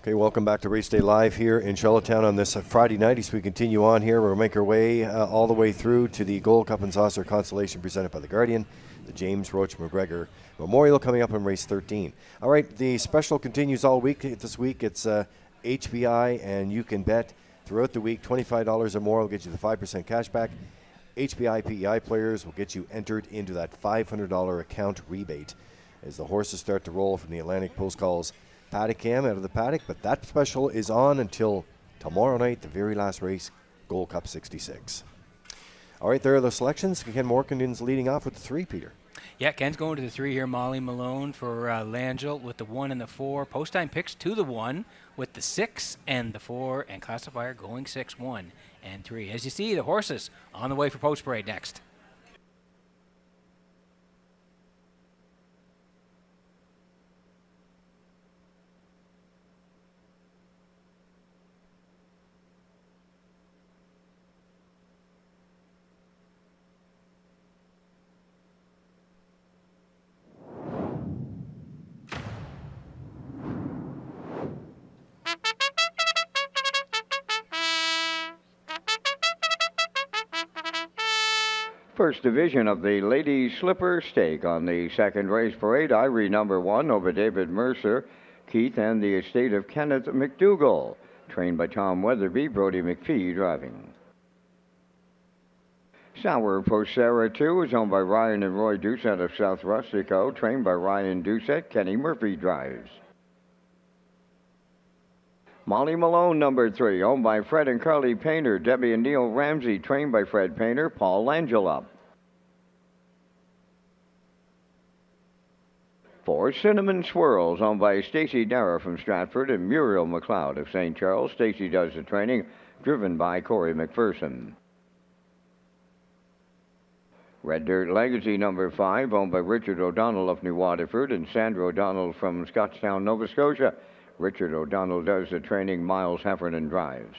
Okay, welcome back to Race Day Live here in Charlottetown on this Friday night. As we continue on here, we'll make our way all the way through to the Gold Cup and Saucer Constellation presented by the Guardian, the James Roach McGregor Memorial coming up in race 13. All right, the special continues all week. This week it's HBI, and you can bet throughout the week $25 or more will get you the 5% cash back. HBI PEI players will get you entered into that $500 account rebate as the horses start to roll from the Atlantic Post Calls paddock cam out of the paddock, but that special is on until tomorrow night, the very last race, Gold Cup 66. All right, there are the selections. Ken Morkin's leading off with the 3, Peter. Yeah, Ken's going to the 3 here. Molly Malone for Langell with the 1 and the 4. Post time picks to the 1 with the 6 and the 4, and classifier going 6, 1, and 3. As you see, the horses on the way for post parade next. First division of the Ladies Slipper Stake on the second race parade. Ivory number 1 over David Mercer, Keith, and the estate of Kenneth McDougall. Trained by Tom Weatherby, Brody McPhee driving. Sour Posera 2 is owned by Ryan and Roy Doucette of South Rustico. Trained by Ryan Doucette, Kenny Murphy drives. Molly Malone, number 3, owned by Fred and Carly Painter, Debbie and Neil Ramsey, trained by Fred Painter, Paul Langella. 4, Cinnamon Swirls, owned by Stacy Dara from Stratford and Muriel McLeod of St. Charles. Stacy does the training, driven by Corey McPherson. Red Dirt Legacy, number 5, owned by Richard O'Donnell of New Waterford and Sandra O'Donnell from Scottstown, Nova Scotia. Richard O'Donnell does the training, Miles Heffernan drives.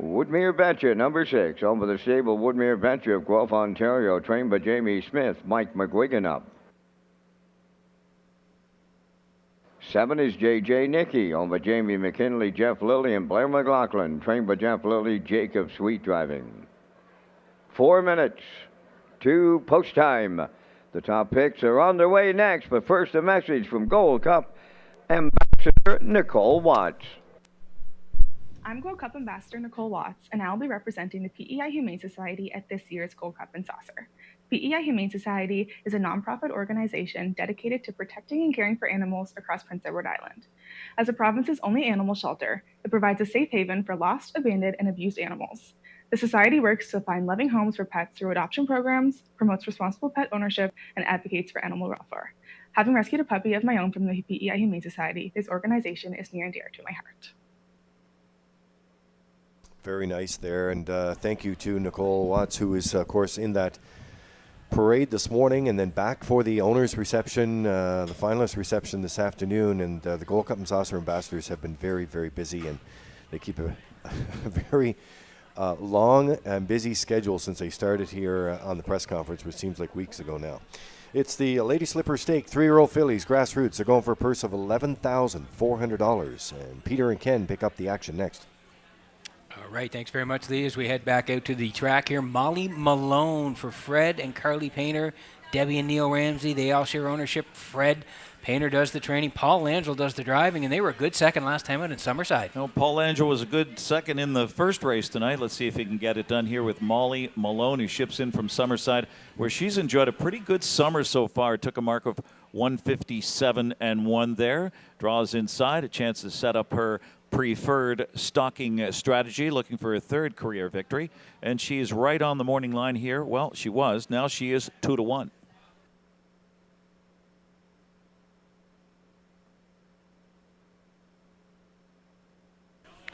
Woodmere Betcha, number 6, owned by the stable Woodmere Betcha of Guelph, Ontario, trained by Jamie Smith, Mike McGuigan up. 7 is J.J. Nicky, owned by Jamie McKinley, Jeff Lilly, and Blair McLaughlin, trained by Jeff Lilly, Jacob Sweet driving. 4 minutes to post time. The top picks are on their way next, but first a message from Gold Cup Ambassador Nicole Watts. I'm Gold Cup Ambassador Nicole Watts, and I'll be representing the PEI Humane Society at this year's Gold Cup and Saucer. PEI Humane Society is a nonprofit organization dedicated to protecting and caring for animals across Prince Edward Island. As the province's only animal shelter, it provides a safe haven for lost, abandoned, and abused animals. The Society works to find loving homes for pets through adoption programs, promotes responsible pet ownership, and advocates for animal welfare. Having rescued a puppy of my own from the PEI Humane Society, this organization is near and dear to my heart. Very nice there, and thank you to Nicole Watts, who is, of course, in that parade this morning and then back for the owner's reception, the finalist reception this afternoon. And the Gold Cup and Saucer ambassadors have been very, very busy, and they keep a very long and busy schedule since they started here on the press conference, which seems like weeks ago now. It's the Lady Slipper Stake 3-year-old fillies, grassroots. They're going for a purse of $11,400. And Peter and Ken pick up the action next. All right, thanks very much, Lee. As we head back out to the track here, Molly Malone for Fred and Carly Painter, Debbie and Neil Ramsey. They all share ownership. Fred Painter does the training. Paul Angel does the driving, and they were a good second last time out in Summerside. No, Paul Angel was a good second in the first race tonight. Let's see if he can get it done here with Molly Malone, who ships in from Summerside, where she's enjoyed a pretty good summer so far. Took a mark of 157-1 there. Draws inside, a chance to set up her preferred stalking strategy, looking for a third career victory. And she's right on the morning line here. Well, she was. Now she is 2-1.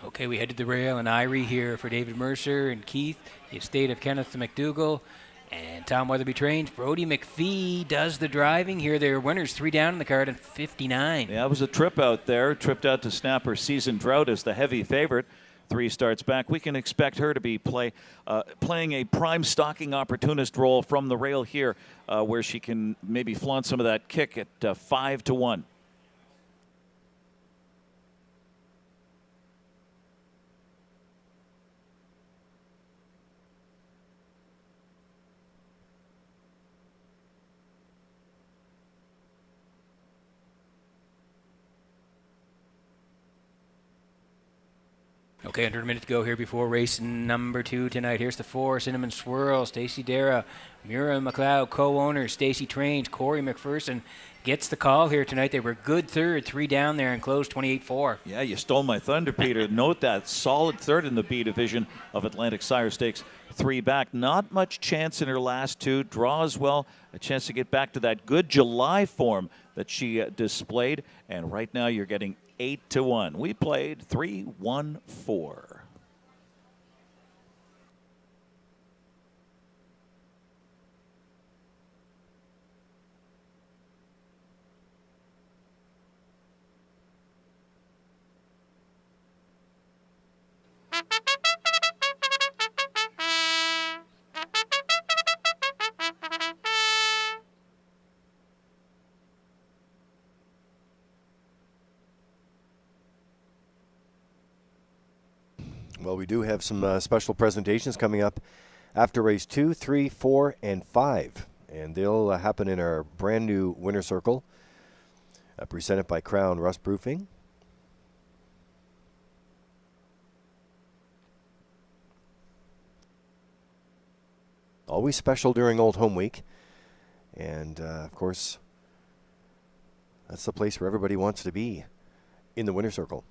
Okay, we head to the rail, and Irie here for David Mercer and Keith, the estate of Kenneth McDougall, and Tom Weatherby trains. Brody McPhee does the driving here. They're winners, 3 down in the card and 59. Yeah, it was a trip out there. Tripped out to snap her season drought as the heavy favorite. 3 starts back. We can expect her to be playing a prime stalking opportunist role from the rail here, where she can maybe flaunt some of that kick at 5-1. Okay, under a minute to go here before race number 2 tonight. Here's the 4, Cinnamon Swirl, Stacey Dara, Mira McLeod, co-owners, Stacey Trains, Corey McPherson gets the call here tonight. They were good third, 3 down there and closed 28-4. Yeah, you stole my thunder, Peter. Note that solid third in the B division of Atlantic Sire Stakes. 3 back. Not much chance in her last 2. Draws well. A chance to get back to that good July form that she displayed. And right now you're getting 8-1. We played 3-1-4. Well, we do have some special presentations coming up after race 2, 3, 4, and 5. And they'll happen in our brand new winner circle, presented by Crown Rust Proofing. Always special during Old Home Week. And, of course, that's the place where everybody wants to be, in the winner circle.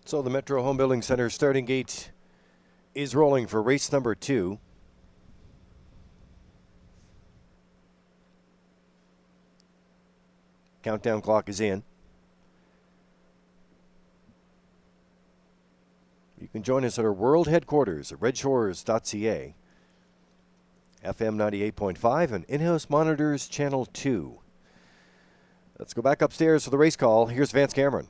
So the Metro Home Building Center starting gate is rolling for race number 2. Countdown clock is in. You can join us at our world headquarters at Redshores.ca, FM 98.5 and in-house monitors channel 2. Let's go back upstairs for the race call. Here's Vance Cameron.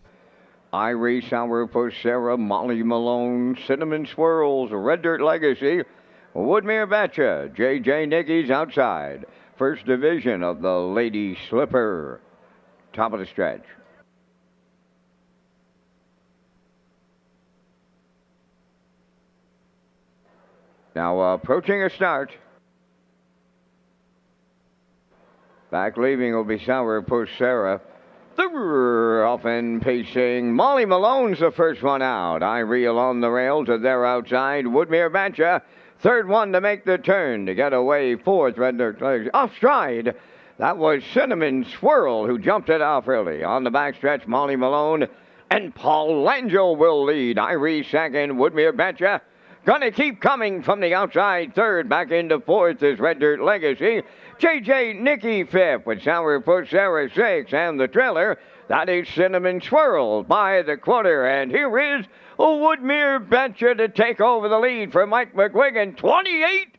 Irie Sourpuss Sarah, Molly Malone, Cinnamon Swirls, Red Dirt Legacy, Woodmere Betcha, JJ Nicky's outside. First division of the Lady Slipper. Top of the stretch. Now approaching a start. Back leaving will be Sourpuss Sarah. Off and pacing. Molly Malone's the first one out. Irie along the rail to their outside. Woodmere Betcha. Third one to make the turn to get away. Fourth, Red Dirt Legacy. Off stride. That was Cinnamon Swirl who jumped it off early. On the backstretch, Molly Malone and Paul Langell will lead. Irie second. Woodmere Betcha. Gonna keep coming from the outside. Third, back into fourth is Red Dirt Legacy. JJ Nicky fifth with Sourpuss Sarah sixth. And the trailer, that is Cinnamon Swirl by the quarter. And here is Woodmere Betcha to take over the lead for Mike McGuigan. 28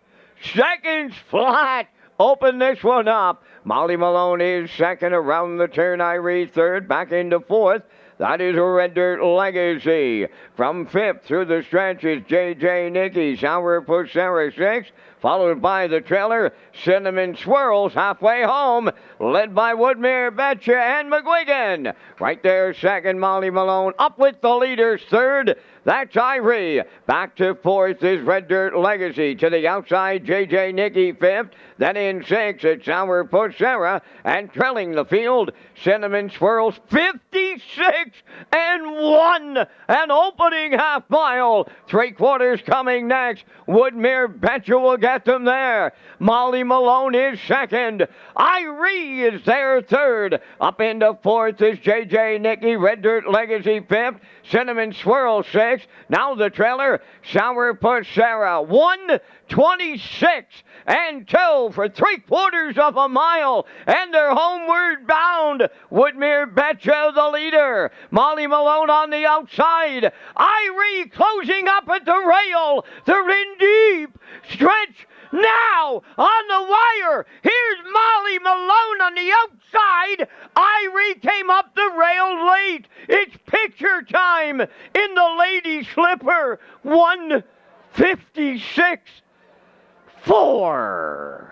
seconds flat. Open this one up. Molly Malone is second around the turn. Irie third, back into fourth. That is Red Dirt Legacy. From fifth through the stretch is JJ Nicky. Sourpuss Sarah sixth, followed by the trailer, Cinnamon Swirls halfway home, led by Woodmere Betcha and McGuigan. Right there, second, Molly Malone. Up with the leaders, third. That's Irie. Back to fourth is Red Dirt Legacy. To the outside, JJ Nicky fifth. Then in sixth, it's Sourpuss Sarah. And trailing the field, Cinnamon Swirls 56 and 1. An opening half mile. Three quarters coming next. Woodmere Betcha will get them there. Molly Malone is second. Irie is there third. Up into fourth is JJ Nicky. Red Dirt Legacy fifth. Cinnamon Swirl sixth. Now the trailer, Sourpuss Sarah 1:26 and 2 for three quarters of a mile, and they're homeward bound. Woodmere Betcha the leader. Molly Malone on the outside. Irie closing up at the rail. They're in deep stretch now on the wire. Here's Molly Malone on the outside. Irie came up the rail late. It's picture time in the Lady Slipper. 1:56.4.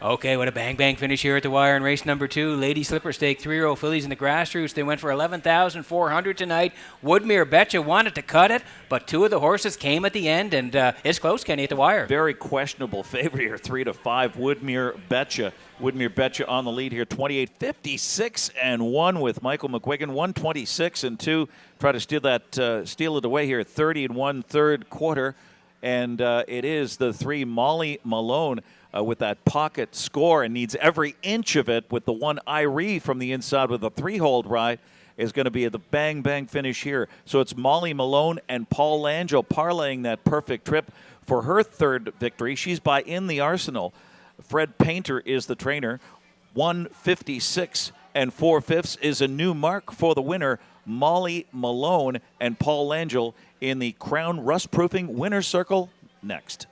Okay, what a bang-bang finish here at the wire in race number 2. Lady Slipper Stake 3-year-old fillies in the grassroots. They went for 11,400 tonight. Woodmere Betcha wanted to cut it, but two of the horses came at the end, and it's close, Kenny, at the wire. Very questionable favorite here, 3-5, Woodmere Betcha. Woodmere Betcha on the lead here, 28.56 and 1 with Michael McGuigan, 126 and 2. Try to steal it away here, 30 and 1 third quarter, and it is the 3 Molly Malone. With that pocket score and needs every inch of it with the 1 Irie from the inside with a 3-hold ride is going to be the bang-bang finish here. So it's Molly Malone and Paul Langell parlaying that perfect trip for her third victory. She's by In the Arsenal. Fred Painter is the trainer. 1:56 and 4/5 is a new mark for the winner, Molly Malone and Paul Langell in the Crown Rust-Proofing Winner's Circle next.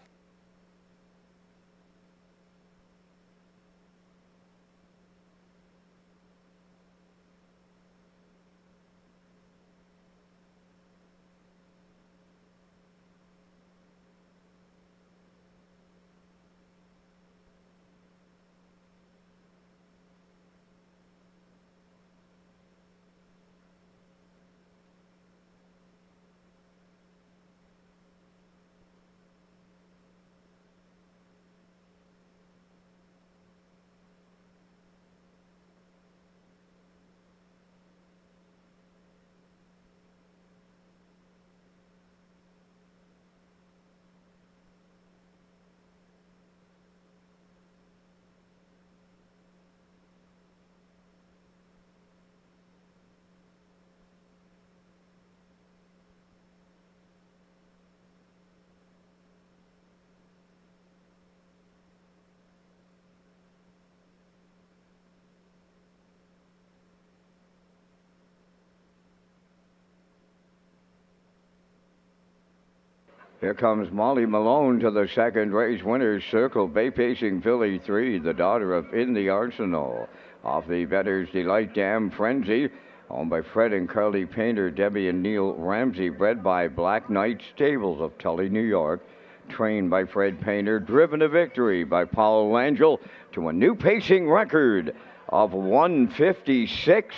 Here comes Molly Malone to the second race winner's circle. Bay Pacing Filly 3, the daughter of In the Arsenal. Off the Bettor's Delight Dam Frenzy, owned by Fred and Carly Painter, Debbie and Neil Ramsey, bred by Black Knight Stables of Tully, New York. Trained by Fred Painter, driven to victory by Paul Langell to a new pacing record of 156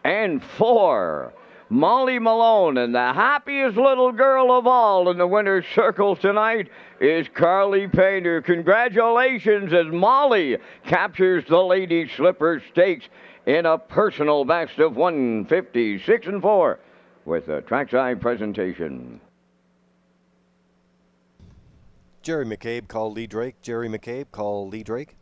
and 4. Molly Malone, and the happiest little girl of all in the winner's circle tonight is Carly Painter. Congratulations as Molly captures the Lady Slipper Stakes in a personal best of 156 and 4 with a trackside presentation. Jerry McCabe, call Lee Drake. Jerry McCabe, call Lee Drake.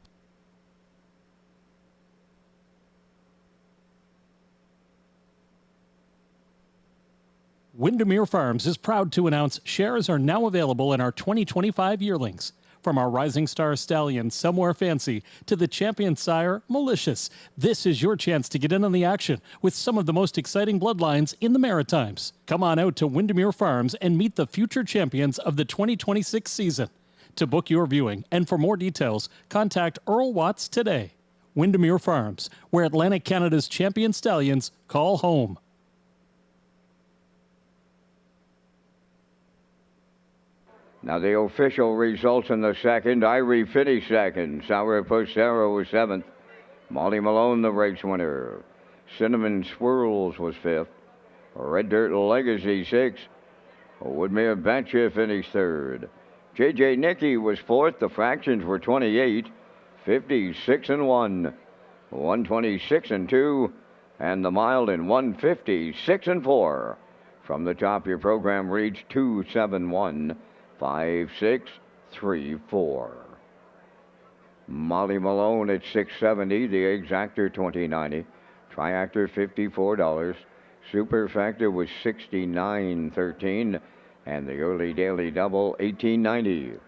Windermere Farms is proud to announce shares are now available in our 2025 yearlings. From our Rising Star Stallion, Somewhere Fancy, to the champion sire, Malicious. This is your chance to get in on the action with some of the most exciting bloodlines in the Maritimes. Come on out to Windermere Farms and meet the future champions of the 2026 season. To book your viewing and for more details, contact Earl Watts today. Windermere Farms, where Atlantic Canada's champion stallions call home. Now the official results in the second. Irie finished second. Sourpuss Sarah was seventh. Molly Malone, the race winner. Cinnamon Swirls was fifth. Red Dirt Legacy sixth. Woodmere Batcha finished third. J.J. Nicky was fourth. The fractions were 28, 56 and 1, 126 and 2, and the mile in 156 and 4. From the top, your program reads 271-5634. Molly Malone at $670, the Exactor $20.90, Triactor $54, Superfactor was $69.13, and the early daily double $18.90.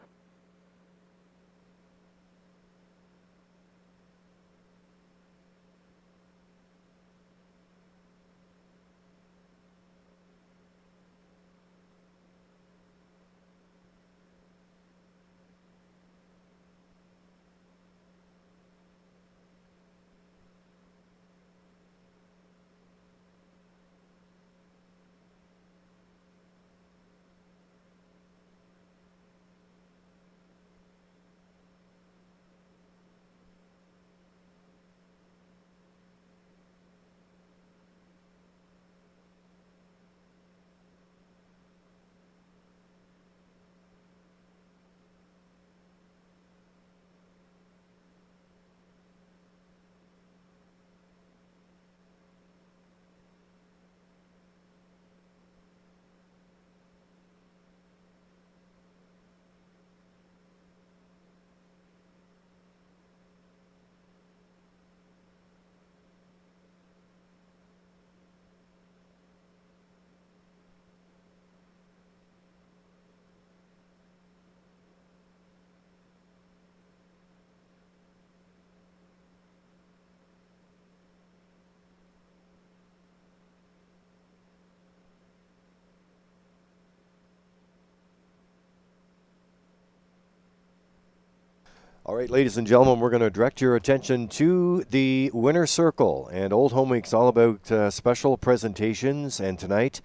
All right, ladies and gentlemen, we're going to direct your attention to the winner's circle. And Old Home Week's all about special presentations. And tonight,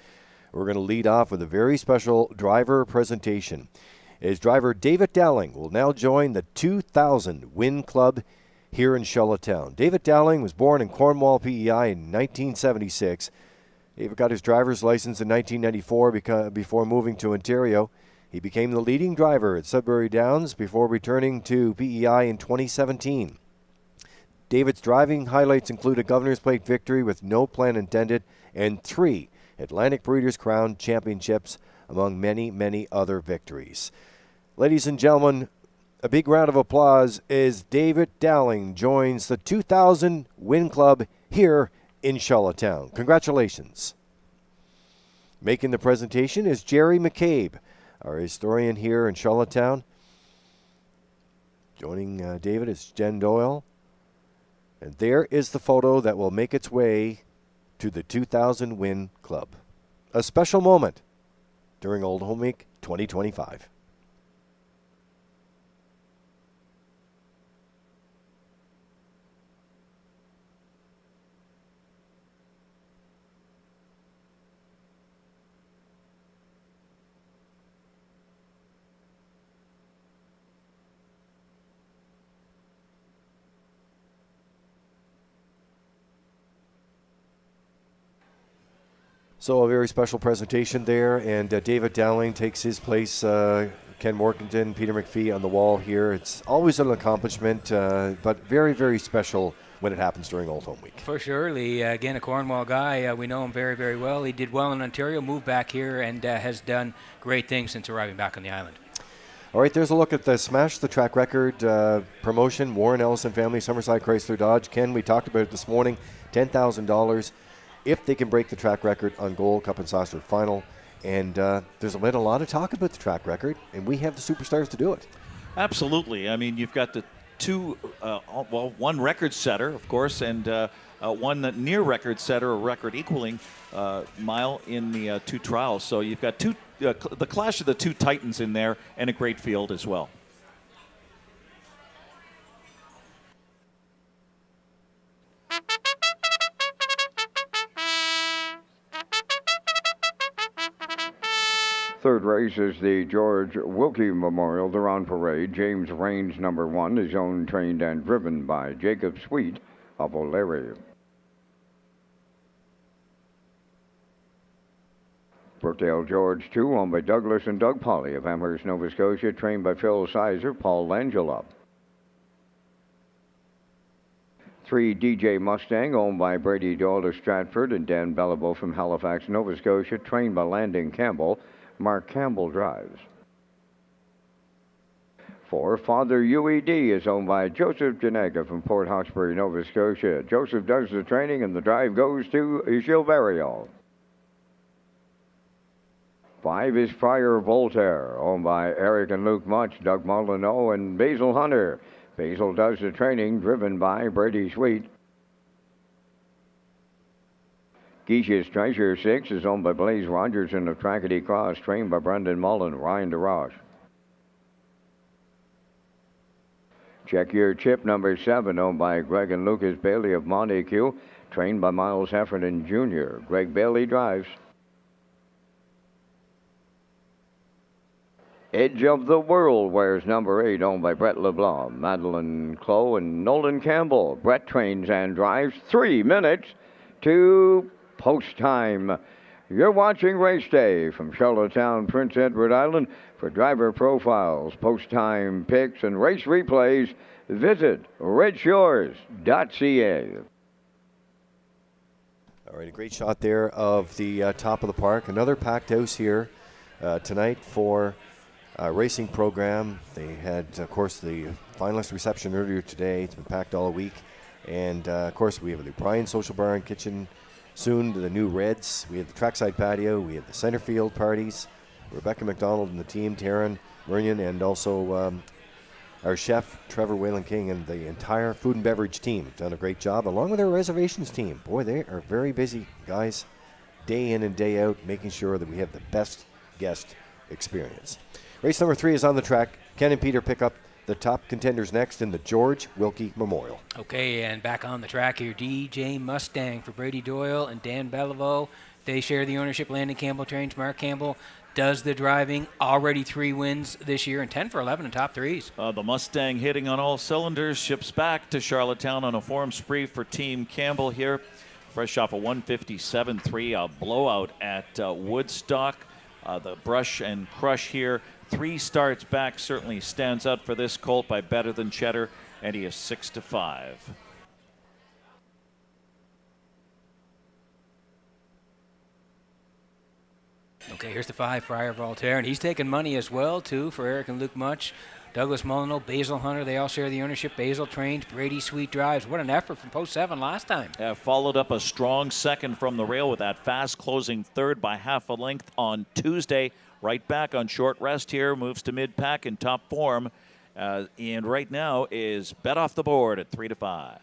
we're going to lead off with a very special driver presentation. As driver David Dowling will now join the 2000 Win Club here in Charlottetown. David Dowling was born in Cornwall, PEI in 1976. David got his driver's license in 1994 before moving to Ontario. He became the leading driver at Sudbury Downs before returning to PEI in 2017. David's driving highlights include a Governor's Plate victory with no plan intended and 3 Atlantic Breeders' Crown Championships, among many, many other victories. Ladies and gentlemen, a big round of applause as David Dowling joins the 2000 Win Club here in Charlottetown. Congratulations. Making the presentation is Jerry McCabe, our historian here in Charlottetown. Joining David is Jen Doyle. And there is the photo that will make its way to the 2000 Win Club. A special moment during Old Home Week 2025. So a very special presentation there, and David Dowling takes his place. Ken Morganton, Peter McPhee on the wall here. It's always an accomplishment, but very, very special when it happens during Old Home Week. For sure, Lee. Again, a Cornwall guy. We know him very, very well. He did well in Ontario, moved back here, and has done great things since arriving back on the island. All right, there's a look at the Smash the Track Record promotion. Warren Ellison family, Summerside Chrysler Dodge. Ken, we talked about it this morning, $10,000 if they can break the track record on Gold Cup and Saucer Final. And there's been a lot of talk about the track record, and we have the superstars to do it. Absolutely. I mean, you've got the one record setter, of course, and one near record setter, a record equaling mile in the two trials. So you've got the clash of the two titans in there, and a great field as well. Third race is the George Wilkie Memorial. They're on parade. James Raines, number 1, is owned, trained, and driven by Jacob Sweet of O'Leary. Brookdale George 2, owned by Douglas and Doug Polly of Amherst, Nova Scotia, trained by Phil Sizer, Paul Langella. 3 DJ Mustang, owned by Brady Doyle of Stratford and Dan Bellabo from Halifax, Nova Scotia, trained by Landon Campbell. Mark Campbell drives. 4 Father UED is owned by Joseph Janega from Port Hawkesbury, Nova Scotia. Joseph does the training and the drive goes to Gilberto. 5 is Friar Voltaire, owned by Eric and Luke Much, Doug Molyneux, and Basil Hunter. Basil does the training, driven by Brady Sweet. Geisha's Treasure 6 is owned by Blaze Rogers and of Trackety Cross, trained by Brendan Mullen, Ryan DeRoche. Check Your Chip number 7, owned by Greg and Lucas Bailey of Montague, trained by Miles Heffernan Jr. Greg Bailey drives. Edge of the World wears number 8, owned by Brett LeBlanc, Madeline Clough, and Nolan Campbell. Brett trains and drives 3 minutes to post time. You're watching Race Day from Charlottetown, Prince Edward Island. For driver profiles, post time picks, and race replays, visit Redshores.ca. All right, a great shot there of the top of the park. Another packed house here tonight for racing program. They had, of course, the finalist reception earlier today. It's been packed all week. And, of course, we have the Brian Social Bar and Kitchen soon to the new Reds. We have the trackside patio. We have the center field parties. Rebecca McDonald and the team, Taryn Murnion, and also our chef, Trevor Whalen King, and the entire food and beverage team have done a great job, along with our reservations team. Boy, they are very busy, guys, day in and day out, making sure that we have the best guest experience. Race number 3 is on the track. Ken and Peter pick up the top contenders next in the George Wilkie Memorial. Okay, and back on the track here, DJ Mustang for Brady Doyle and Dan Bellavo. They share the ownership. Landon Campbell trains. Mark Campbell does the driving. Already 3 wins this year and 10 for 11 in top threes. The Mustang hitting on all cylinders, ships back to Charlottetown on a form spree for Team Campbell here. Fresh off a 157.3, a blowout at Woodstock. The brush and crush here. 3 starts back certainly stands out for this colt by Better Than Cheddar, and he is 6-5. Okay, here's the 5, Friar Voltaire, and he's taking money as well, too, for Eric and Luke Much. Douglas Molyneux, Basil Hunter, they all share the ownership. Basil trains, Brady Sweet drives. What an effort from post 7 last time. Followed up a strong second from the rail with that fast closing third by half a length on Tuesday. Right back on short rest here, moves to mid-pack in top form, and right now is bet off the board at 3-5.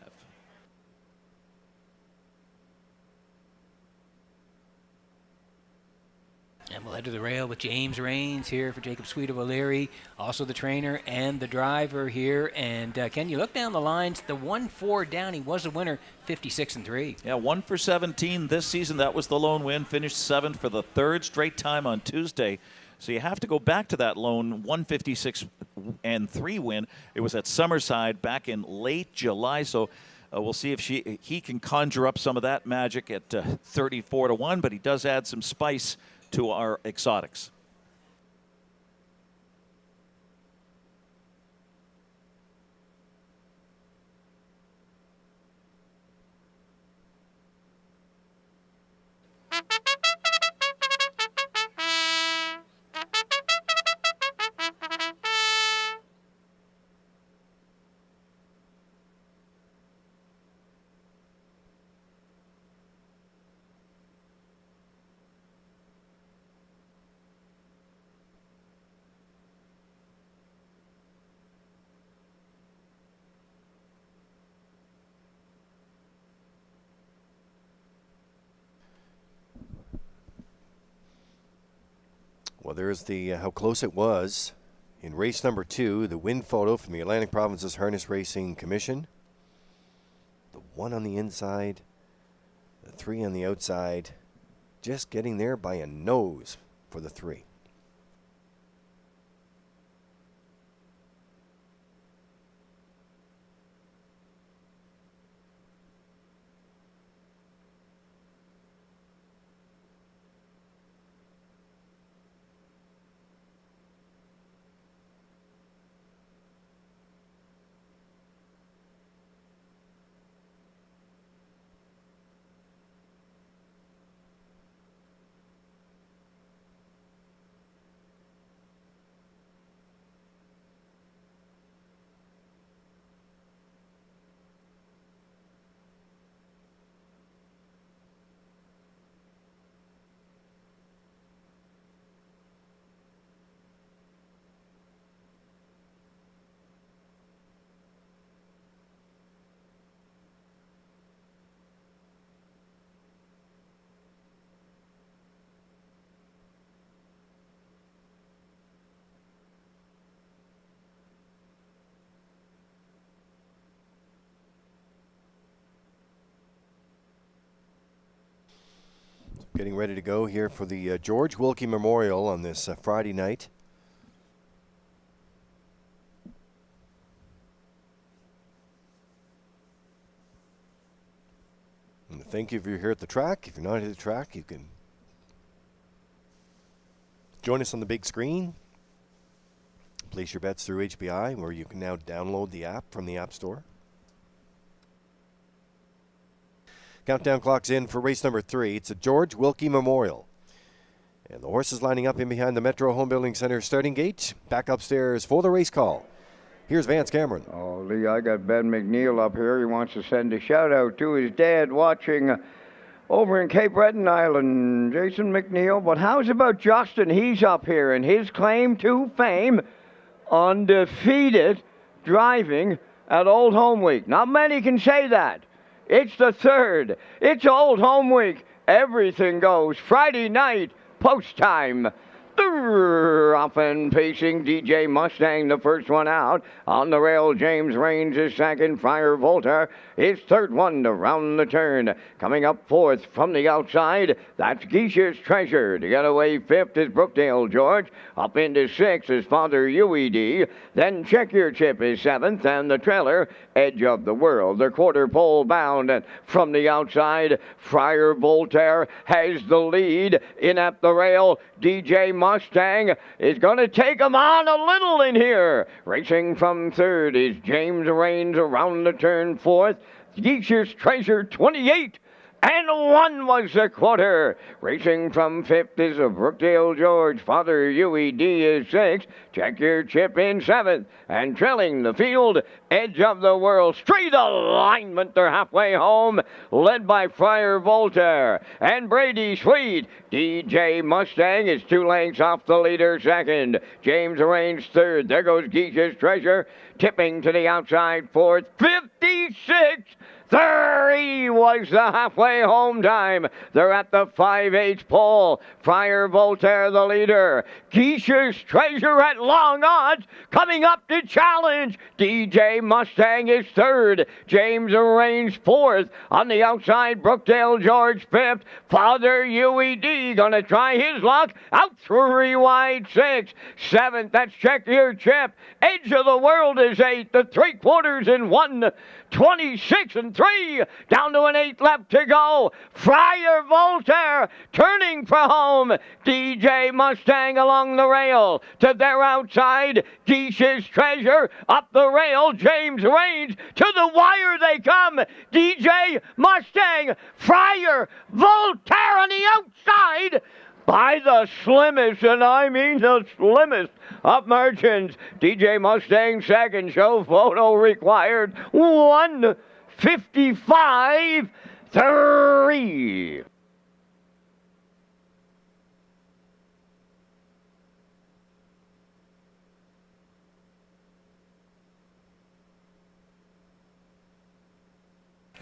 And we'll head to the rail with James Rains here for Jacob Sweet of O'Leary, also the trainer and the driver here. And Ken, you look down the lines, the 1-4 down, he was a winner, 56-3. Yeah, 1 for 17 this season. That was the lone win. Finished 7th for the third straight time on Tuesday. So you have to go back to that lone 156-3 win. It was at Summerside back in late July. So we'll see if he can conjure up some of that magic at 34-1. But he does add some spice to our exotics. Well, there's the how close it was in race number 2, the win photo from the Atlantic Provinces Harness Racing Commission. The 1 on the inside, the 3 on the outside, just getting there by a nose for the 3. Getting ready to go here for the George Wilkie Memorial on this Friday night. And thank you if you're here at the track. If you're not at the track, you can join us on the big screen. Place your bets through HBI, where you can now download the app from the App Store. Countdown clock's in for race number 3. It's a George Wilkie Memorial. And the horses lining up in behind the Metro Home Building Center starting gate. Back upstairs for the race call. Here's Vance Cameron. Oh, Lee, I got Ben McNeil up here. He wants to send a shout out to his dad watching over in Cape Breton Island, Jason McNeil. But how's about Justin? He's up here, and his claim to fame, undefeated driving at Old Home Week. Not many can say that. It's the 3rd. It's Old Home Week. Everything goes. Friday night, post time. Off and pacing, DJ Mustang, the first one out. On the rail, James Rains is second. Friar Volta is third one to round the turn. Coming up 4th from the outside, that's Geisha's Treasure. To get away 5th is Brookdale George. Up into 6th is Father UED. Then Check Your Chip is 7th, and the trailer, Edge of the World. They're quarter pole bound, and from the outside, Friar Voltaire has the lead. In at the rail, DJ Mustang is going to take him on a little in here. Racing from 3rd is James Rains around the turn 4th. Geisha's Treasure 28. And 1 was the quarter. Racing from 5th is a Brookdale George. Father UED is 6th. Check Your Chip in 7th. And trailing the field, Edge of the World. Straight alignment, they're halfway home. Led by Friar Voltaire and Brady Sweet. DJ Mustang is 2 lengths off the leader 2nd. James Rains 3rd. There goes Geisha's Treasure. Tipping to the outside 4th. 56. 30 was the halfway home time. They're at the 5/8 pole. Friar Voltaire the leader. Geisha's Treasure at long odds coming up to challenge. DJ Mustang is third. James Range fourth. On the outside, Brookdale George fifth. Father UED gonna try his luck. Out 3 wide 6. Seventh, that's Check Your Chip. Edge of the World is 8. The 3/4 in 1. 26 and 3, down to an 8 left to go. Friar Voltaire turning for home. DJ Mustang along the rail. To their outside, Geisha's Treasure up the rail. James Range to the wire they come. DJ Mustang, Friar Voltaire on the outside. By the slimmest, and I mean the slimmest of margins. DJ Mustang second, show photo required. 1:55.3.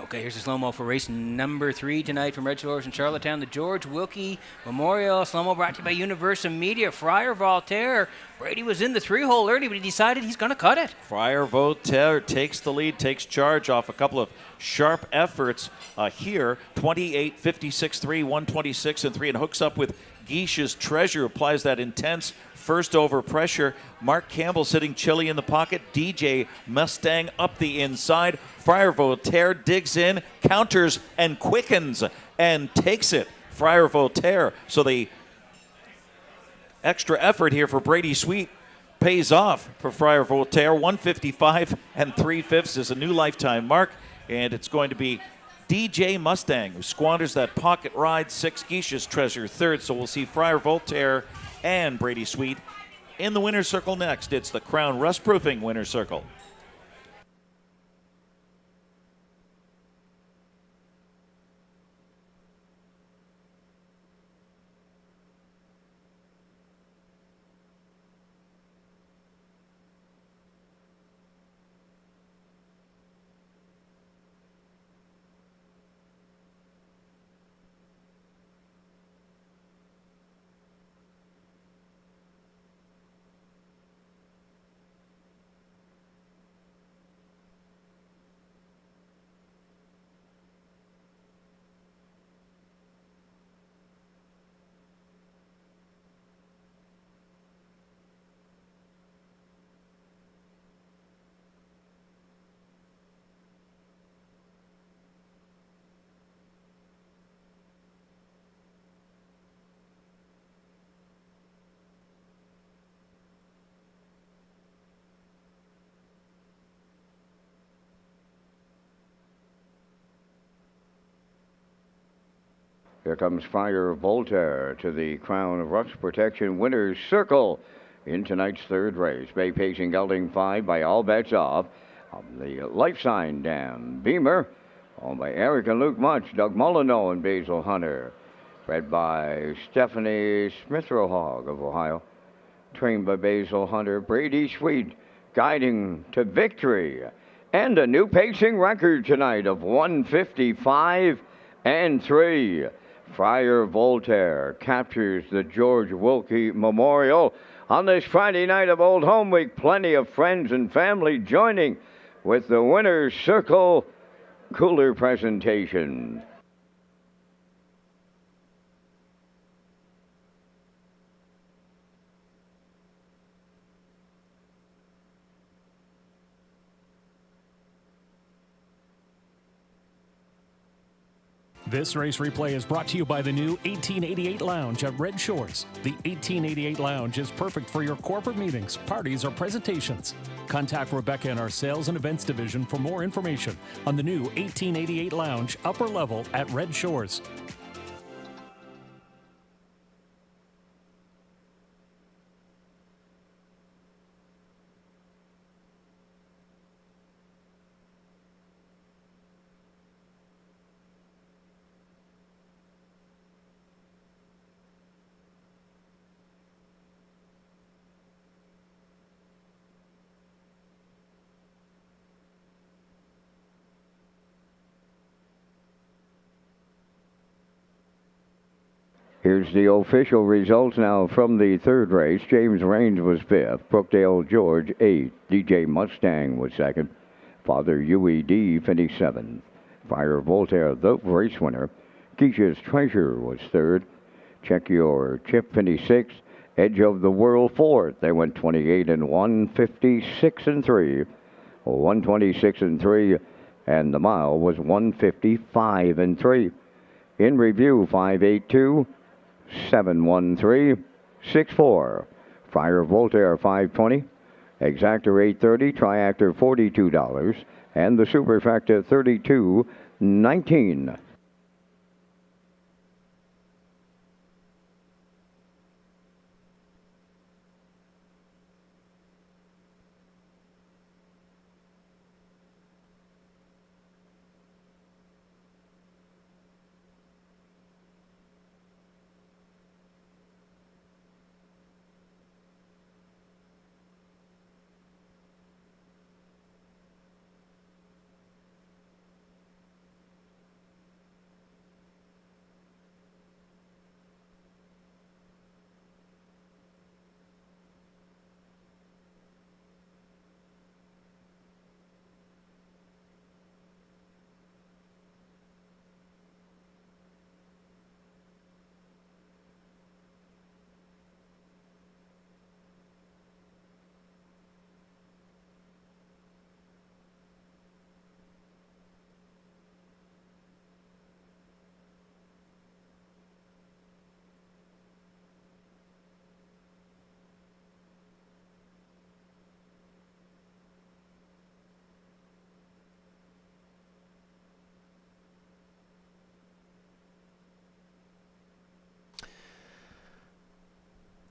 Okay, here's a slow-mo for race number 3 tonight from Redshores in Charlottetown. The George Wilkie Memorial slow-mo brought to you by Universal Media. Friar Voltaire. Brady was in the 3-hole early, but he decided he's going to cut it. Friar Voltaire takes the lead, takes charge off a couple of sharp efforts here. 28, 56, 3, 126 and 3, and hooks up with Geisha's Treasure, applies that intense first over pressure. Mark Campbell sitting chilly in the pocket. DJ Mustang up the inside. Friar Voltaire digs in, counters, and quickens, and takes it. Friar Voltaire. So the extra effort here for Brady Sweet pays off for Friar Voltaire. 155 and 3/5 is a new lifetime mark, and it's going to be DJ Mustang who squanders that pocket ride. 6, Geisha's Treasure third. So we'll see Friar Voltaire and Brady Sweet in the winner's circle next. It's the Crown Rust Proofing winner's circle. Here comes Friar Voltaire to the Crown Rust Protection Winners Circle in tonight's third race. Bay Pacing Gelding 5 by All Bets Off. The Life Sign Dam Beamer, owned by Eric and Luke Much, Doug Molyneux and Basil Hunter. Bred by Stephanie Smithrohog of Ohio. Trained by Basil Hunter. Brady Sweet guiding to victory. And a new pacing record tonight of 155 and 3. Friar Voltaire captures the George Wilkie Memorial on this Friday night of Old Home Week. Plenty of friends and family joining with the Winner's Circle cooler presentation. This race replay is brought to you by the new 1888 Lounge at Red Shores. The 1888 Lounge is perfect for your corporate meetings, parties, or presentations. Contact Rebecca in our Sales and Events Division for more information on the new 1888 Lounge upper level at Red Shores. Here's the official results now from the third race. James Raines was fifth. Brookdale George eighth. DJ Mustang was second. Father UED finished seventh. Fire Voltaire, the race winner. Keisha's Treasure was third. Check Your Chip finished sixth. Edge of the World fourth. They went 28 and 156 and 3. 126 and 3. And the mile was 155 and 3. In review, 582. 713 64. Fire Voltaire 520. Exactor 830. Triactor $42. And the Superfactor 32.19.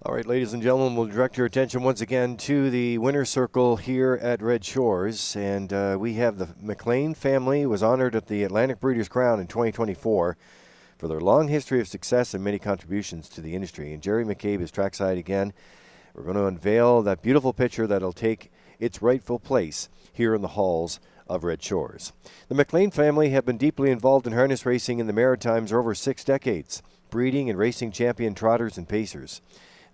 All right, ladies and gentlemen, we'll direct your attention once again to the winner's circle here at Red Shores. And we have the McLean family was honored at the Atlantic Breeders' Crown in 2024 for their long history of success and many contributions to the industry. And Jerry McCabe is trackside again. We're going to unveil that beautiful picture that'll take its rightful place here in the halls of Red Shores. The McLean family have been deeply involved in harness racing in the Maritimes for over 6 decades, breeding and racing champion trotters and pacers.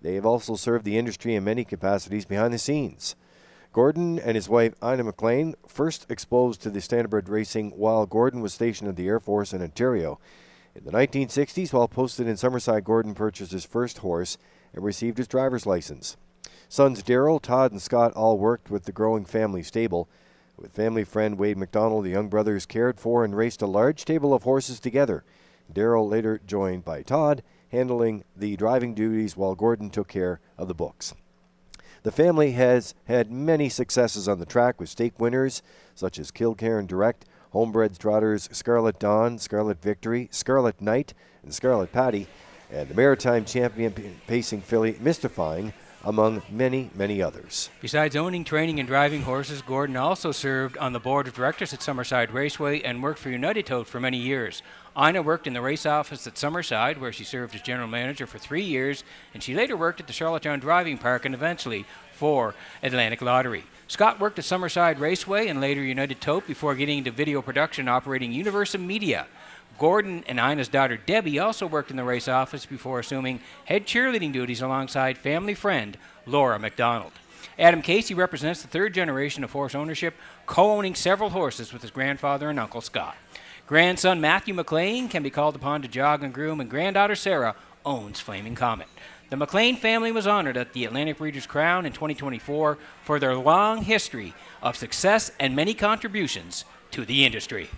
They have also served the industry in many capacities behind the scenes. Gordon and his wife, Ina McLean, first exposed to the standardbred racing while Gordon was stationed at the Air Force in Ontario. In the 1960s, while posted in Summerside, Gordon purchased his first horse and received his driver's license. Sons Daryl, Todd, and Scott all worked with the growing family stable. With family friend Wade McDonald, the young brothers cared for and raced a large stable of horses together. Daryl later joined by Todd, handling the driving duties while Gordon took care of the books. The family has had many successes on the track with stake winners such as Kilcairn Direct, Homebred Trotters Scarlet Dawn, Scarlet Victory, Scarlet Knight, and Scarlet Patty, and the Maritime Champion Pacing filly Mystifying, among many, many others. Besides owning, training, and driving horses, Gordon also served on the board of directors at Summerside Raceway and worked for United Tote for many years. Ina worked in the race office at Summerside, where she served as general manager for 3 years, and she later worked at the Charlottetown Driving Park and eventually for Atlantic Lottery. Scott worked at Summerside Raceway and later United Tote before getting into video production operating Universum Media. Gordon and Ina's daughter Debbie also worked in the race office before assuming head cheerleading duties alongside family friend Laura McDonald. Adam Casey represents the third generation of horse ownership, co-owning several horses with his grandfather and Uncle Scott. Grandson Matthew McLean can be called upon to jog and groom, and granddaughter Sarah owns Flaming Comet. The McLean family was honored at the Atlantic Breeders' Crown in 2024 for their long history of success and many contributions to the industry.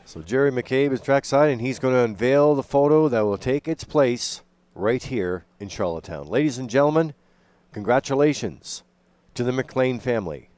So Jerry McCabe is trackside, and he's going to unveil the photo that will take its place right here in Charlottetown. Ladies and gentlemen, congratulations to the McLean family.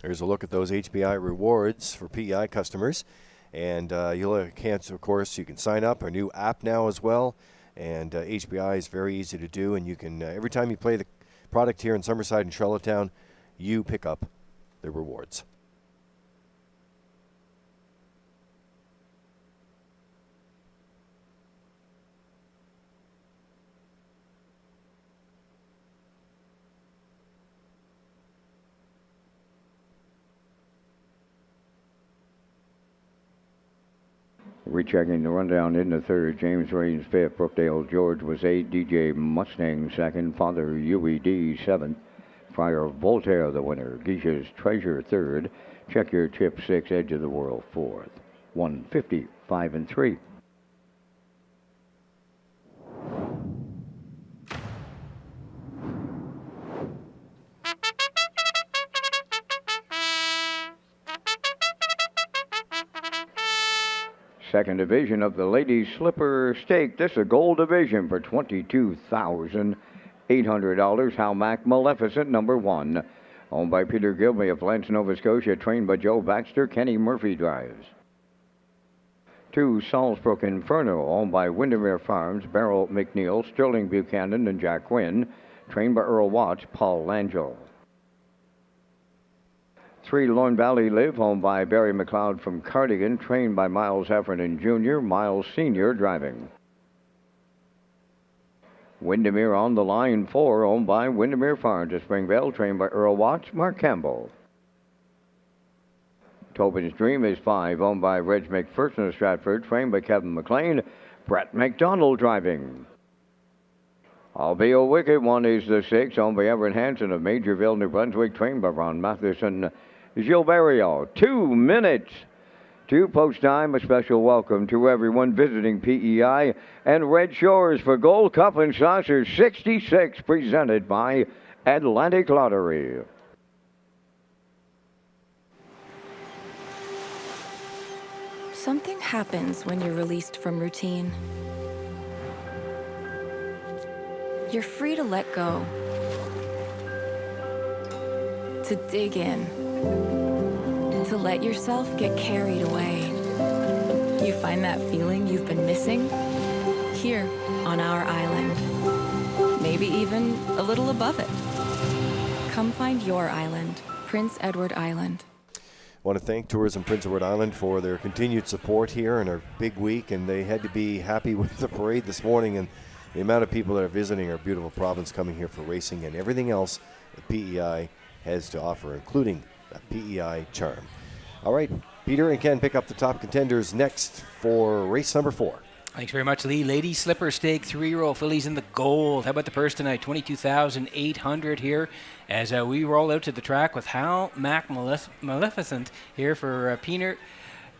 Here's a look at those HBI rewards for PEI customers. And you'll have a chance, of course, you can sign up. Our new app now as well. And HBI is very easy to do. And you can, every time you play the product here in Summerside and Charlottetown, you pick up the rewards. Rechecking the rundown in the third. James Raines fifth. Brookdale George was eighth. DJ Mustang second. Father UED seventh. Friar Voltaire the winner. Geisha's Treasure third. Check Your Chip sixth. Edge of the World fourth. 150, 5 and 3. Second division of the Ladies Slipper Stake. This is a gold division for $22,800. Hal Mac Maleficent, number 1. Owned by Peter Gilby of Lance, Nova Scotia. Trained by Joe Baxter. Kenny Murphy drives. 2, Salisbrook Inferno. Owned by Windermere Farms. Beryl McNeil, Sterling Buchanan, and Jack Quinn. Trained by Earl Watts, Paul Langell. 3, Lorne Valley Live, owned by Barry McLeod from Cardigan, trained by Miles Heffernan Jr., Miles Sr. driving. Windermere on the Line 4, owned by Windermere Farms at Springvale, trained by Earl Watts, Mark Campbell. Tobin's Dream is 5, owned by Reg McPherson of Stratford, trained by Kevin McLean, Brett McDonald driving. I'll Be a Wicked One is the 6, owned by Everett Hansen of Majorville, New Brunswick, trained by Ron Matheson. Gilberto, 2 minutes to post time. A special welcome to everyone visiting PEI and Red Shores for Gold Cup and Saucer 66, presented by Atlantic Lottery. Something happens when you're released from routine. You're free to let go, to dig in, to let yourself get carried away. You find that feeling you've been missing here on our island, maybe even a little above it. Come find your island, Prince Edward Island. I want to thank Tourism Prince Edward Island for their continued support here in our big week, and they had to be happy with the parade this morning and the amount of people that are visiting our beautiful province, coming here for racing and everything else that PEI has to offer, including that PEI charm. All right, Peter and Ken pick up the top contenders next for race number 4. Thanks very much, Lee. Lady Slipper Stake, 3-year-old fillies in the gold. How about the purse tonight? $22,800 here as we roll out to the track with Hal Mac Maleficent here for Peter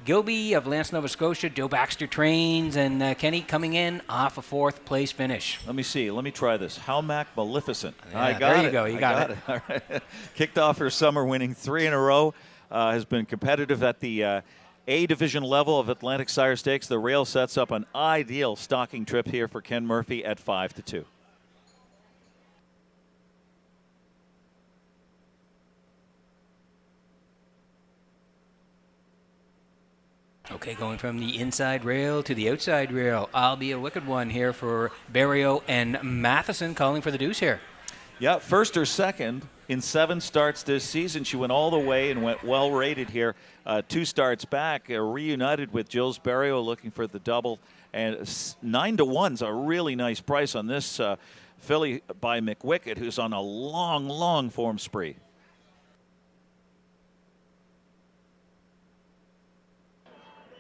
Gilby of Lance, Nova Scotia. Joe Baxter trains, and Kenny coming in off a 4th place finish. Let me see. Let me try this. Hal Mac Maleficent. Yeah, I got there it. you go. You got it. All right. Kicked off her summer winning 3 in a row. Has been competitive at the A division level of Atlantic Sire Stakes. The rail sets up an ideal stocking trip here for Ken Murphy at 5-2. Okay, going from the inside rail to the outside rail. I'll Be a Wicked One here for Barrio and Matheson, calling for the deuce here. Yeah, first or second in 7 starts this season. She went all the way and went well rated here. 2 starts back, reunited with Jules Barrio, looking for the double. And 9-1's a really nice price on this filly by McWicked, who's on a long, long form spree.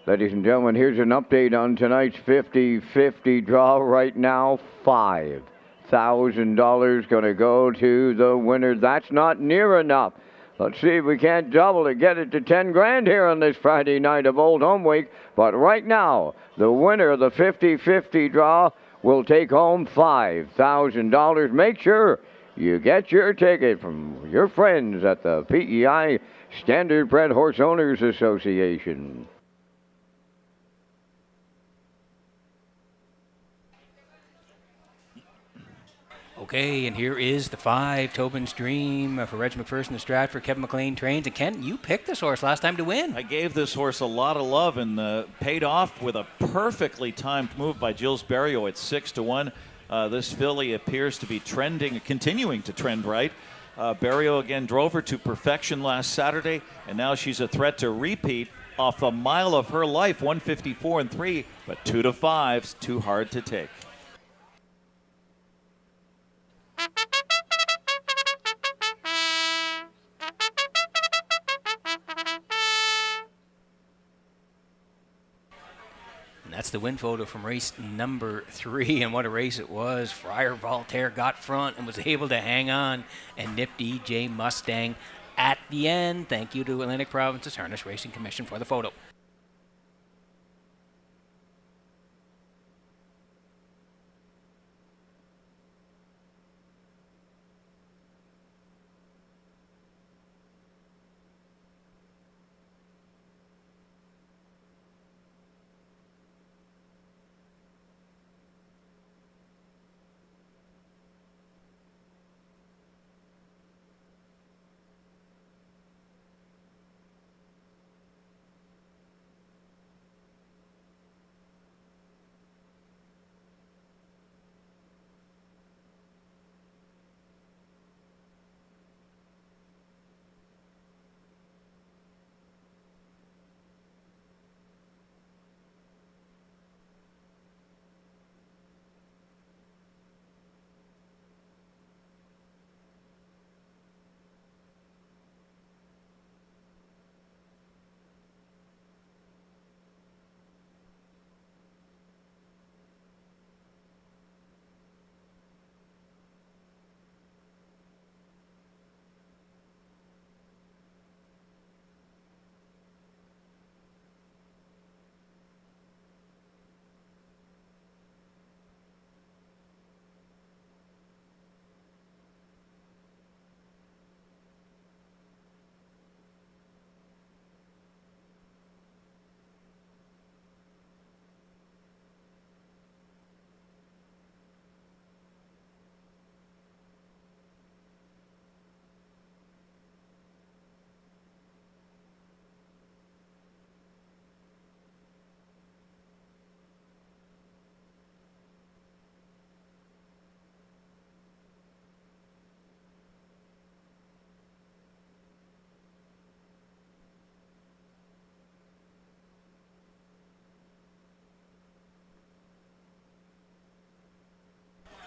Ladies and gentlemen, here's an update on tonight's 50-50 draw. Right now, $5,000 going to go to the winner. That's not near enough. Let's see if we can't double it, get it to 10 grand here on this Friday night of Old Home Week. But right now, the winner of the 50-50 draw will take home $5,000. Make sure you get your ticket from your friends at the PEI Standardbred Horse Owners Association. Okay, and here is the 5, Tobin's Dream for Reg McPherson and Stratford, Kevin McLean trains. And Ken, you picked this horse last time to win. I gave this horse a lot of love and paid off with a perfectly timed move by Gilles Berriot at 6-1. This filly appears to be continuing to trend right. Berriot again drove her to perfection last Saturday, and now she's a threat to repeat off a mile of her life, 154 and 3, but 2 to 5's too hard to take. And that's the win photo from race number 3, and what a race it was. Friar Voltaire got front and was able to hang on and nipped EJ Mustang at the end. Thank you to Atlantic Province's Harness Racing Commission for the photo.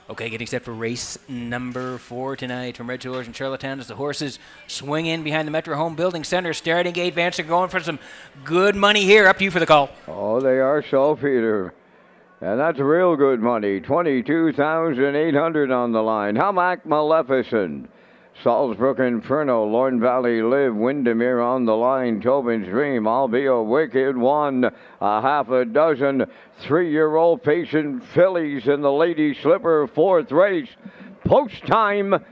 Okay, getting set for race number 4 tonight from Redshores and Charlottetown as the horses swing in behind the Metro Home Building Center. Starting gate, Vance are going for some good money here. Up to you for the call. Oh, they are so, Peter. And that's real good money. 22,800 on the line. Hamac Maleficent. Salzbrook Inferno, Lorne Valley Live, Windermere on the line, Tobin's Dream, I'll Be a Wicked One, a half a dozen 3-year-old patient fillies in the Lady Slipper 4th race. Post time.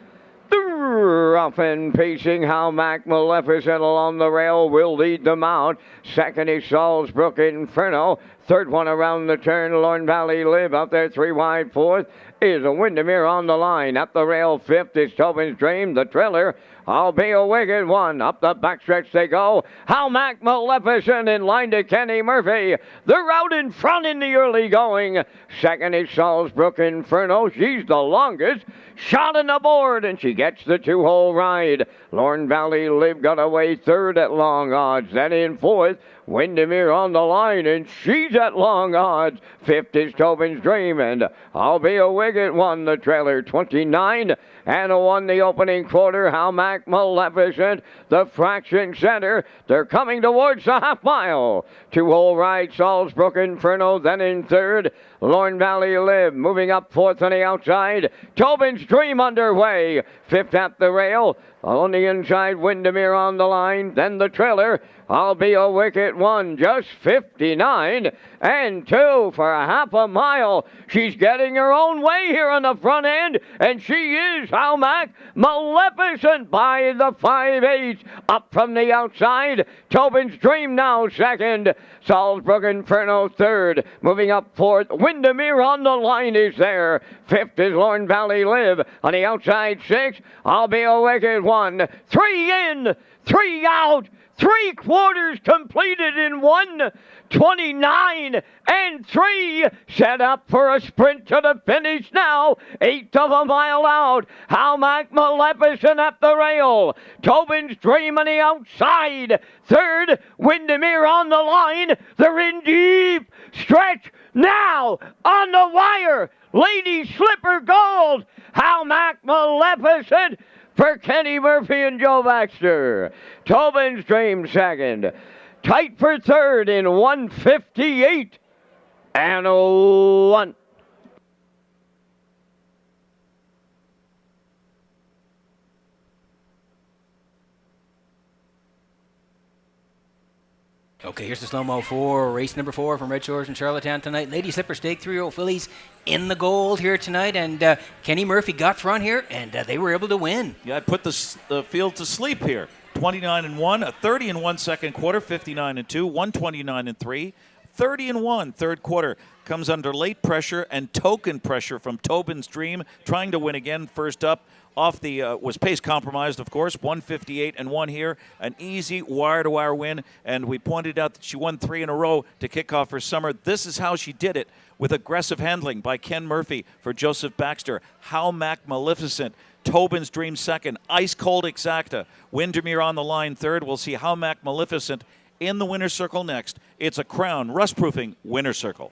Rough and pacing, Hamac Maleficent along the rail will lead them out. Second is Salzbrook Inferno. Third one around the turn, Lorne Valley Live out there 3 wide. Fourth is a Windermere on the line. Up the rail, 5th is Tobin's Dream. The Triller, I'll Be a Wicked One. Up the backstretch they go. Hamac Maleficent in line to Kenny Murphy. They're out in front in the early going. Second is Salzbrook Inferno. She's the longest shot on the board, and she gets the 2-hole ride. Lorne Valley Live got away 3rd at long odds. Then in 4th, Windermere on the line, and she's at long odds. 5th is Tobin's Dream, and I'll Be a Wicked One. The trailer 29 and 1 the opening quarter. Hamac Maleficent, the fraction center. They're coming towards the half mile. 2-hole ride, Salzbrook Inferno. Then in 3rd, Lorne Valley Live. Moving up 4th on the outside. Tobin's Dream underway. 5th at the rail. On the inside, Windermere on the line. Then the trailer, I'll Be a Wicked One. Just 59 and 2 for a half a mile. She's getting her own way here on the front end, and she is Hamac Maleficent by the 5/8. Up from the outside, Tobin's Dream now second. Salzbrook Inferno third. Moving up fourth, Windermere on the line is there. Fifth is Lorne Valley Live. On the outside, 6. I'll Be a Wicked One. 3 in, 3 out. 3 quarters completed in 1:29 and 3. Set up for a sprint to the finish now. 1/8 of a mile out. Halmack Maleficent at the rail. Tobin's Dream on the outside. Third, Windermere on the line. They're in deep stretch now on the wire. Lady Slipper Gold. Halmack Maleficent for Kenny Murphy and Joe Baxter. Tobin's Dream second. Tight for third in 1:58 and 1. Okay, here's the slow-mo for race number 4 from Red Shores in Charlottetown tonight. Lady Slipper Stake 3-year-old fillies in the gold here tonight, and Kenny Murphy got front here, and they were able to win. Yeah, I put the field to sleep here. 29-1, a 30-1 second quarter, 59-2, 129-3, 30-1 third quarter. Comes under late pressure and token pressure from Tobin's Dream, trying to win again. First up, off the was pace compromised, of course. 158-1 here, an easy wire-to-wire win, and we pointed out that she won 3 in a row to kick off her summer. This is how she did it, with aggressive handling by Ken Murphy for Joseph Baxter. Halmack Maleficent, Tobin's Dream second, Ice Cold Exacta, Windermere on the line third. We'll see Halmack Maleficent in the winner's circle next. It's a Crown rust-proofing winner's circle.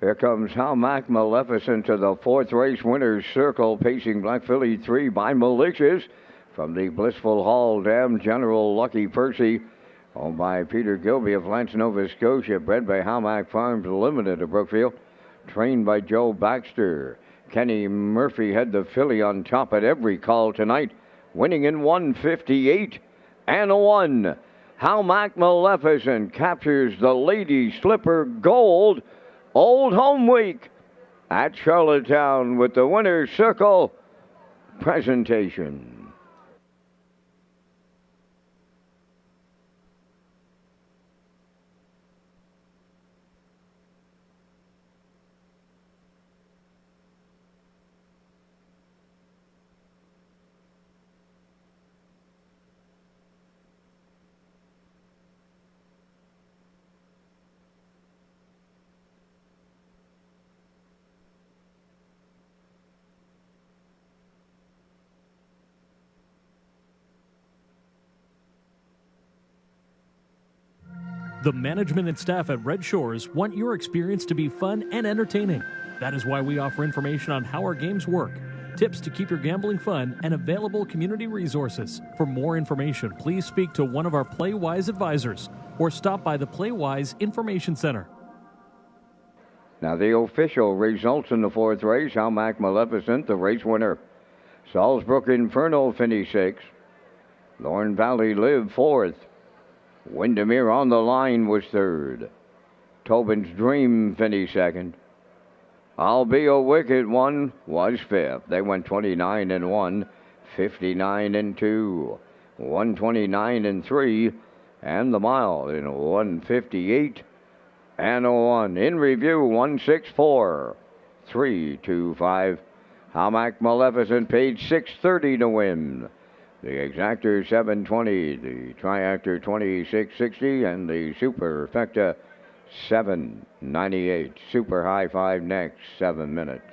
Here comes Halmack Maleficent to the 4th race winner's circle, pacing Black Philly 3 by Malicious. From the Blissful Hall Dam, General Lucky Percy, owned by Peter Gilby of Lance, Nova Scotia, bred by Halmack Farms Limited of Brookfield, trained by Joe Baxter. Kenny Murphy had the filly on top at every call tonight, winning in 1:58 and 1. Halmack Maleficent captures the Lady Slipper Gold Old Home Week at Charlottetown with the winner's circle presentation. The management and staff at Red Shores want your experience to be fun and entertaining. That is why we offer information on how our games work, tips to keep your gambling fun, and available community resources. For more information, please speak to one of our PlayWise advisors or stop by the PlayWise Information Center. Now the official results in the fourth race, Almac Maleficent, the race winner. Salzbrook Inferno finished sixth. Lorne Valley Live fourth. Windermere on the Line was third. Tobin's Dream finished second. I'll Be a Wicked One was fifth. They went 29-1, 59-2, 129-3, and the mile in 158-1. In review, 164, 325. Hamac Maleficent paid $630 to win. The Exactor 720, the Triactor 2660, and the Superfecta 798. Super High Five next, 7 minutes.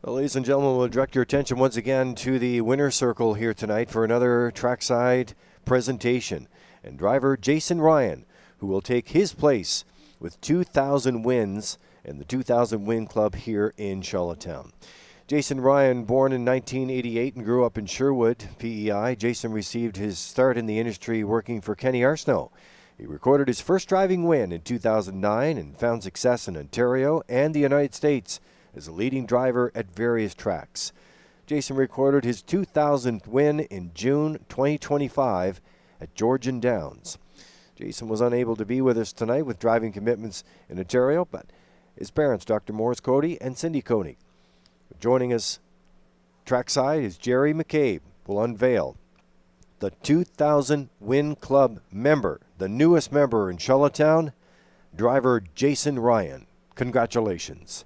Well, ladies and gentlemen, we'll direct your attention once again to the winner's circle here tonight for another trackside presentation. And driver Jason Ryan, who will take his place with 2,000 wins in the 2,000 Win Club here in Charlottetown. Jason Ryan, born in 1988 and grew up in Sherwood, PEI. Jason received his start in the industry working for Kenny Arsenault. He recorded his first driving win in 2009 and found success in Ontario and the United States as a leading driver at various tracks. Jason recorded his 2,000th win in June 2025 at Georgian Downs. Jason was unable to be with us tonight with driving commitments in Ontario, but his parents, Dr. Morris Cody and Cindy Cody. Joining us trackside is Jerry McCabe, who will unveil the 2,000 Win Club member, the newest member in Charlottetown, driver Jason Ryan. Congratulations.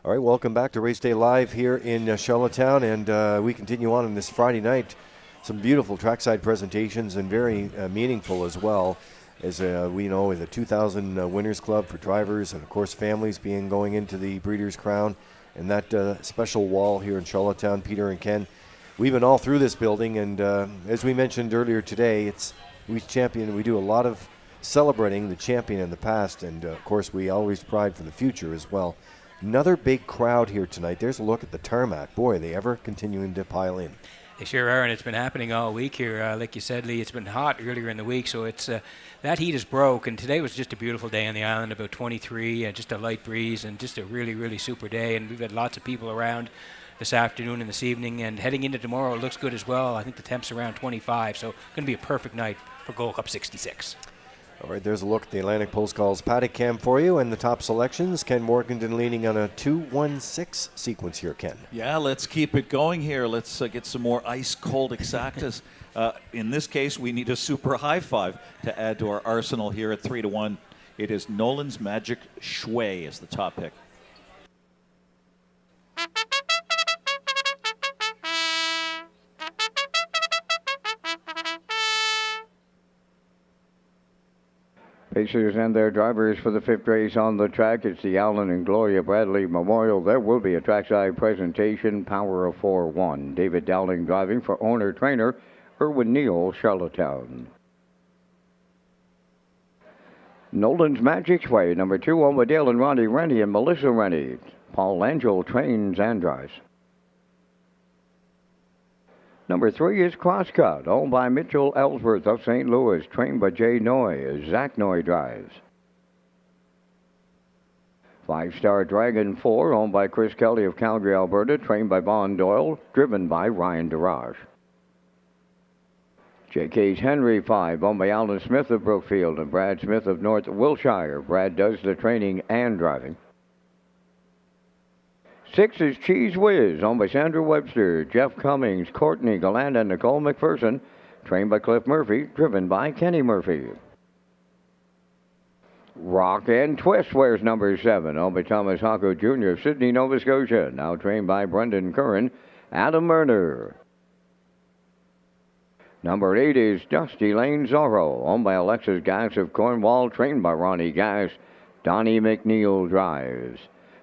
All right, welcome back to Race Day Live here in Charlottetown, and we continue on this Friday night. Some beautiful trackside presentations and very meaningful as well, as we know, with the 2,000 Winners Club for drivers and, of course, families going into the Breeders' Crown and that special wall here in Charlottetown. Peter and Ken, we've been all through this building, and as we mentioned earlier today, we do a lot of celebrating the champion in the past, and, of course, we always pride for the future as well. Another big crowd here tonight. There's a look at the tarmac. Boy, are they ever continuing to pile in. They sure are, and it's been happening all week here. Like you said, Lee, it's been hot earlier in the week, so it's that heat is broke, and today was just a beautiful day on the island, about 23, and just a light breeze, and just a really, really super day, and we've had lots of people around this afternoon and this evening, and heading into tomorrow, it looks good as well. I think the temp's around 25, so going to be a perfect night for Gold Cup 66. All right, there's a look at the Atlantic Post Calls paddock cam for you, and the top selections. Ken Morganton leaning on a 2-1-6 sequence here, Ken. Yeah, let's keep it going here. Let's get some more ice-cold exactas. In this case, we need a super high five to add to our arsenal here at 3-1. It is Nolan's Magic Shui as the top pick. Pacers and their drivers for the fifth race on the track. It's the Alan and Gloria Bradley Memorial. There will be a trackside presentation, Power of 4-1. David Dowling driving for owner-trainer Erwin Neal, Charlottetown. Nolan's Magic Way, number 2, owned by Dale and Ronnie Rennie and Melissa Rennie. Paul Angel trains and drives. Number 3 is Crosscut, owned by Mitchell Ellsworth of St. Louis, trained by Jay Noy. Zach Noy drives. 5-star Dragon 4, owned by Chris Kelly of Calgary, Alberta, trained by Vaughn Doyle, driven by Ryan Darage. JK's Henry 5, owned by Alan Smith of Brookfield and Brad Smith of North Wilshire. Brad does the training and driving. 6 is Cheese Whiz, owned by Sandra Webster, Jeff Cummings, Courtney Galland, and Nicole McPherson, trained by Cliff Murphy, driven by Kenny Murphy. Rock and Twist wears number 7, owned by Thomas Hocko Jr. of Sydney, Nova Scotia, now trained by Brendan Curran, Adam Murner. Number 8 is Dusty Lane Zorro, owned by Alexis Gass of Cornwall, trained by Ronnie Gass. Donnie McNeil drives.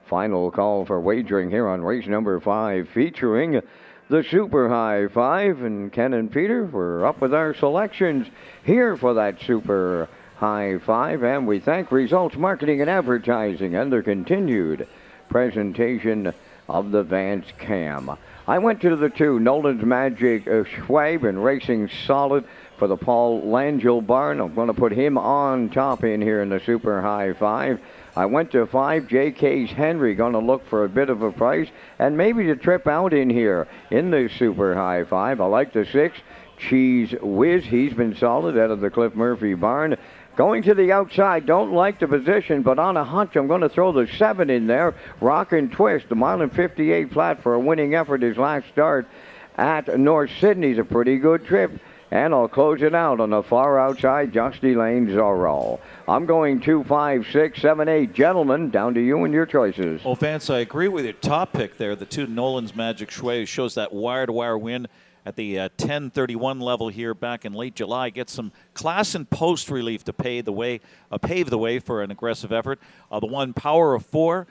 Final call for wagering here on race number 5, featuring the Super High 5. And Ken and Peter, we're up with our selections here for that Super High 5. And we thank Results Marketing and Advertising and their continued presentation of the Vance Cam. I went to the 2, Nolan's Magic Schwab, and racing solid for the Paul Langell barn. I'm going to put him on top in here in the Super High 5. I went to 5, JK's Henry, going to look for a bit of a price and maybe to trip out in here in the Super High 5. I like the 6, Cheese Whiz. He's been solid out of the Cliff Murphy barn. Going to the outside, don't like the position, but on a hunch, I'm going to throw the 7 in there. Rock and Twist, the mile and 58 flat for a winning effort his last start at North Sydney's a pretty good trip. And I'll close it out on the far outside, Dusty Lane Zorro. I'm going 2, 5, 6, 7, 8. Gentlemen, down to you and your choices. Well, Vance, I agree with your top pick there. The 2, Nolan's Magic Shui, shows that wire-to-wire win at the 10:31 level here back in late July. Gets some class and post relief to pave the way for an aggressive effort. The 1, Power of 4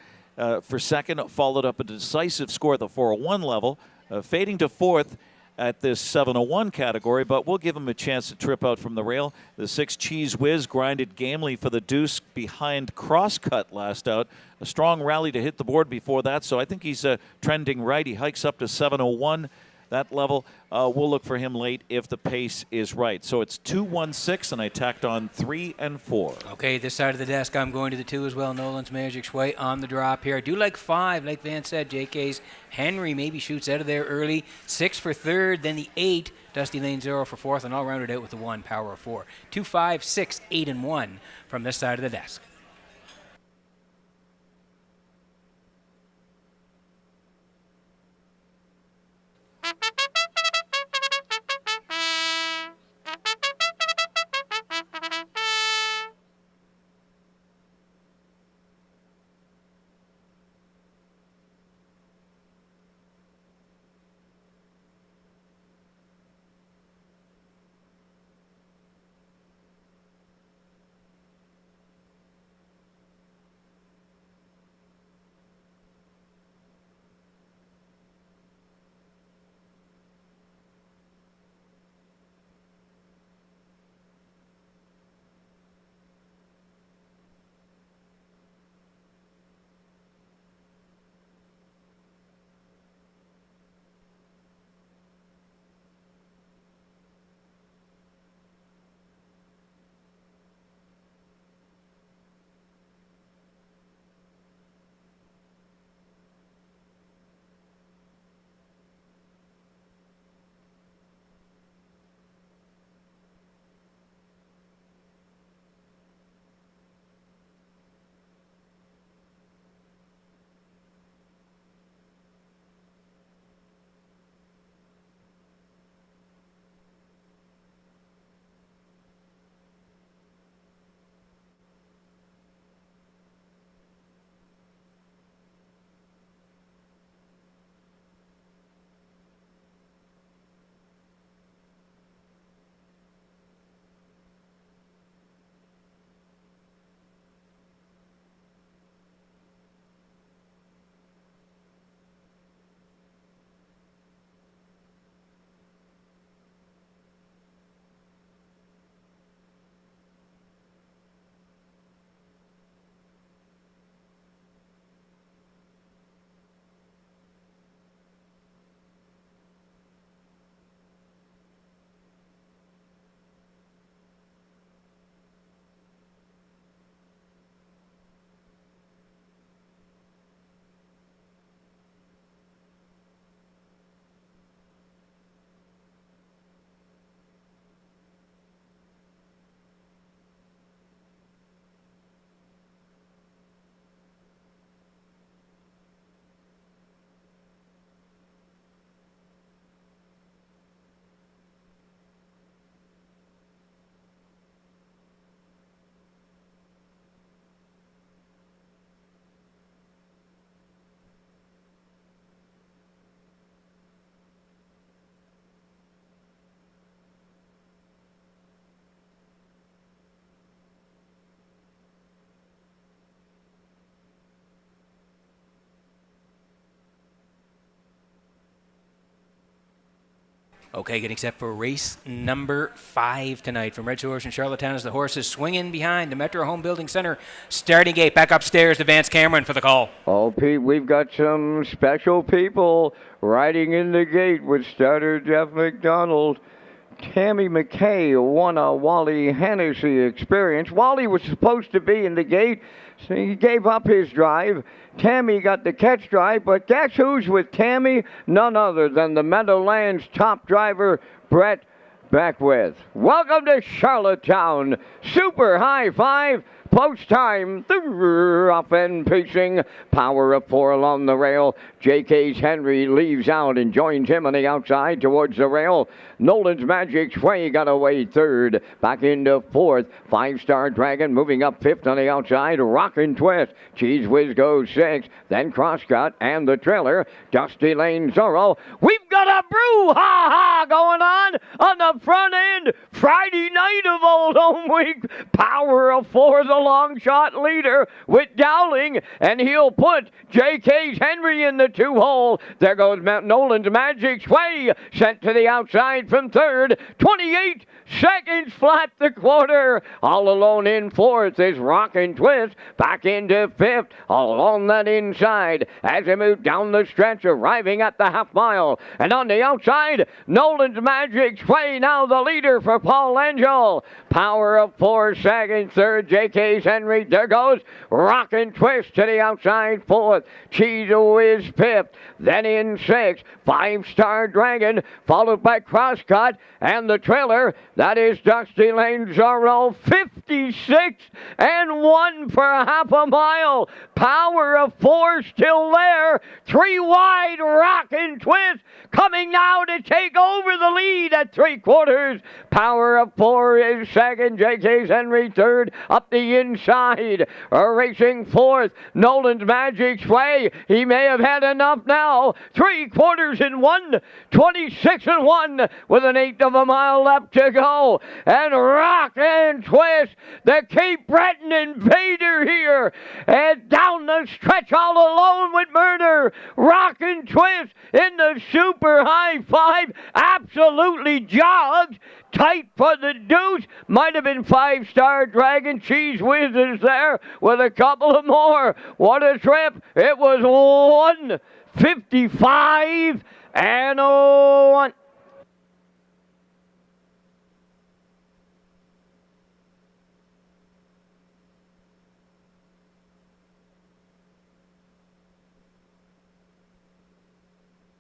for second, followed up a decisive score at the 401 level, fading to 4th at this 701 category, but we'll give him a chance to trip out from the rail. The 6, Cheese Whiz, grinded gamely for the deuce behind Crosscut last out. A strong rally to hit the board before that, so I think he's trending right. He hikes up to 701. That level, we'll look for him late if the pace is right. So it's 2, 1, 6, and I tacked on 3 and 4. Okay, this side of the desk, I'm going to the 2 as well. Nolan's Magic Sway on the drop here. I do like 5, like Van said. JK's Henry maybe shoots out of there early. 6 for 3rd, then the 8. Dusty Lane 0 for 4th, and I'll round it out with the 1, Power of 4. 2, 5, 6, 8, and 1 from this side of the desk. Okay, getting set for race number 5 tonight from Redshores in Charlottetown as the horses swing in behind the Metro Home Building Center starting gate. Back upstairs to Vance Cameron for the call. Oh, Pete, we've got some special people riding in the gate with starter Jeff McDonald. Tammy McKay won a Wally Hennessy experience. Wally was supposed to be in the gate, so he gave up his drive. Tammy got the catch drive, but guess who's with Tammy? None other than the Meadowlands top driver, Brett Beckwith. Welcome to Charlottetown. Super high five. Post time, up and pacing, power of 4 along the rail. J.K.'s Henry leaves out and joins him on the outside towards the rail. Nolan's Magic Sway got away 3rd, back into 4th. 5-Star Dragon moving up 5th on the outside. Rockin' Twist, Cheese Whiz goes 6th, then Crosscut and the trailer. Dusty Lane Zorro. We've got a brouhaha going on the front end. Friday night of Old Home Week. Power of 4, the long shot leader with Dowling, and he'll put J.K.'s Henry in the 2-hole. There goes Nolan's Magic Sway, sent to the outside from 3rd. 28 seconds flat the quarter. All alone in 4th is Rockin' Twist, back into 5th, along that inside as they move down the stretch, arriving at the half mile. And on the outside, Nolan's Magic Sway, now the leader for Paul Angel. Power of 4 seconds, 3rd, J.K.'s Henry. There goes Rockin' Twist to the outside, 4th. Cheese Whiz 5th, then in 6th, 5-Star Dragon, followed by Crosscut and the trailer. That is Dusty Lane Zorro, 56 and 1 for half a mile. Power of 4 still there. 3 wide, Rockin' Twist coming now to take over the lead at 3/4. Power of 4 is 2nd, J.K.'s Henry 3rd, up the inside. Racing 4th, Nolan's Magic Sway. He may have had enough now. 3/4 in 1, 26 and 1 with an 1/8 of a mile left to go. And Rockin' Twist, the Cape Breton invader here. And down the stretch all alone with Murder. Rockin' Twist in the super high 5. Absolutely jogged. Tight for the deuce. Might have been 5-Star Dragon. Cheese Whiz is there with a couple of more. What a trip. It was 1:55 and 1.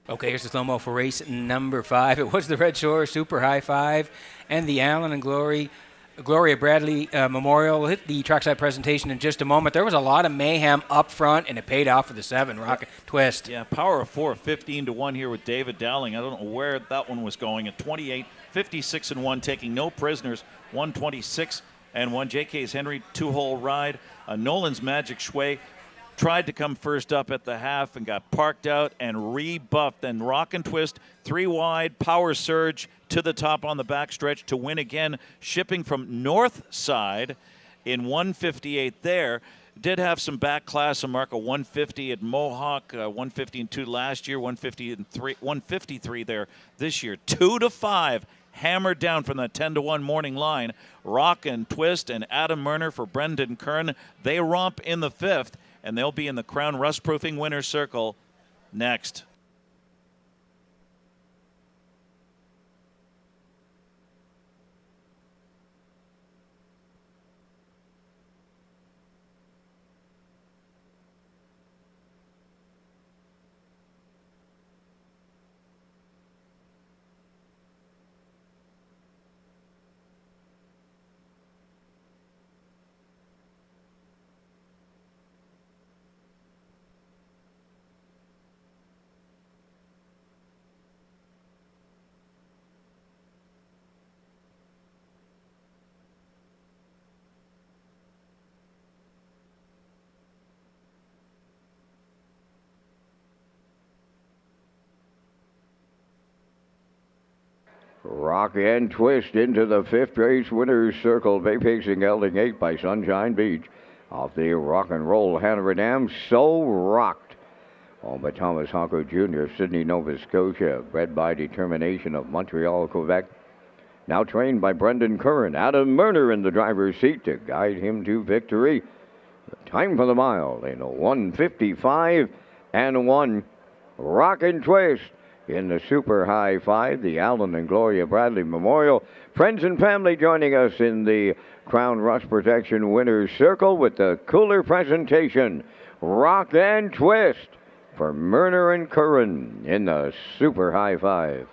Okay, here's the slow-mo for race number 5. It was the Red Shore Super High 5 and the Allen and Gloria Bradley Memorial. We'll hit the trackside presentation in just a moment. There was a lot of mayhem up front, and it paid off for the 7, Rocket Twist. Yeah, power of 4, 15 to 1 here with David Dowling. I don't know where that one was going. At 28, 56 and 1, taking no prisoners. 126 and 1. J.K.'s Henry 2-hole ride. Nolan's Magic Sway tried to come first up at the half and got parked out and rebuffed. Then Rockin' Twist, 3 wide, power surge to the top on the backstretch to win again, shipping from north side in 158 there. Did have some back class, a mark of 150 at Mohawk, 150 and 2 last year, 150 and 3, 153 there this year. 2 to 5. Hammered down from the 10 to 1 morning line. Rockin' Twist and Adam Murner for Brendan Kern. They romp in the 5th, and they'll be in the Crown Rust Proofing Winner's Circle next. Rockin' Twist into the 5th race winner's circle. Bay pacing gelding 8 by Sunshine Beach. Off the rock and roll Hanover Dam. So rocked. Owned by Thomas Hawker Jr., Sydney, Nova Scotia. Bred by Determination of Montreal, Quebec. Now trained by Brendan Curran. Adam Murner in the driver's seat to guide him to victory. Time for the mile in 1:55 and 1. Rock and Twist in the Super High 5, the Alan and Gloria Bradley Memorial. Friends and family joining us in the Crown Rust Protection Winners Circle with the cooler presentation. Rock and Twist for Murner and Curran in the Super High 5.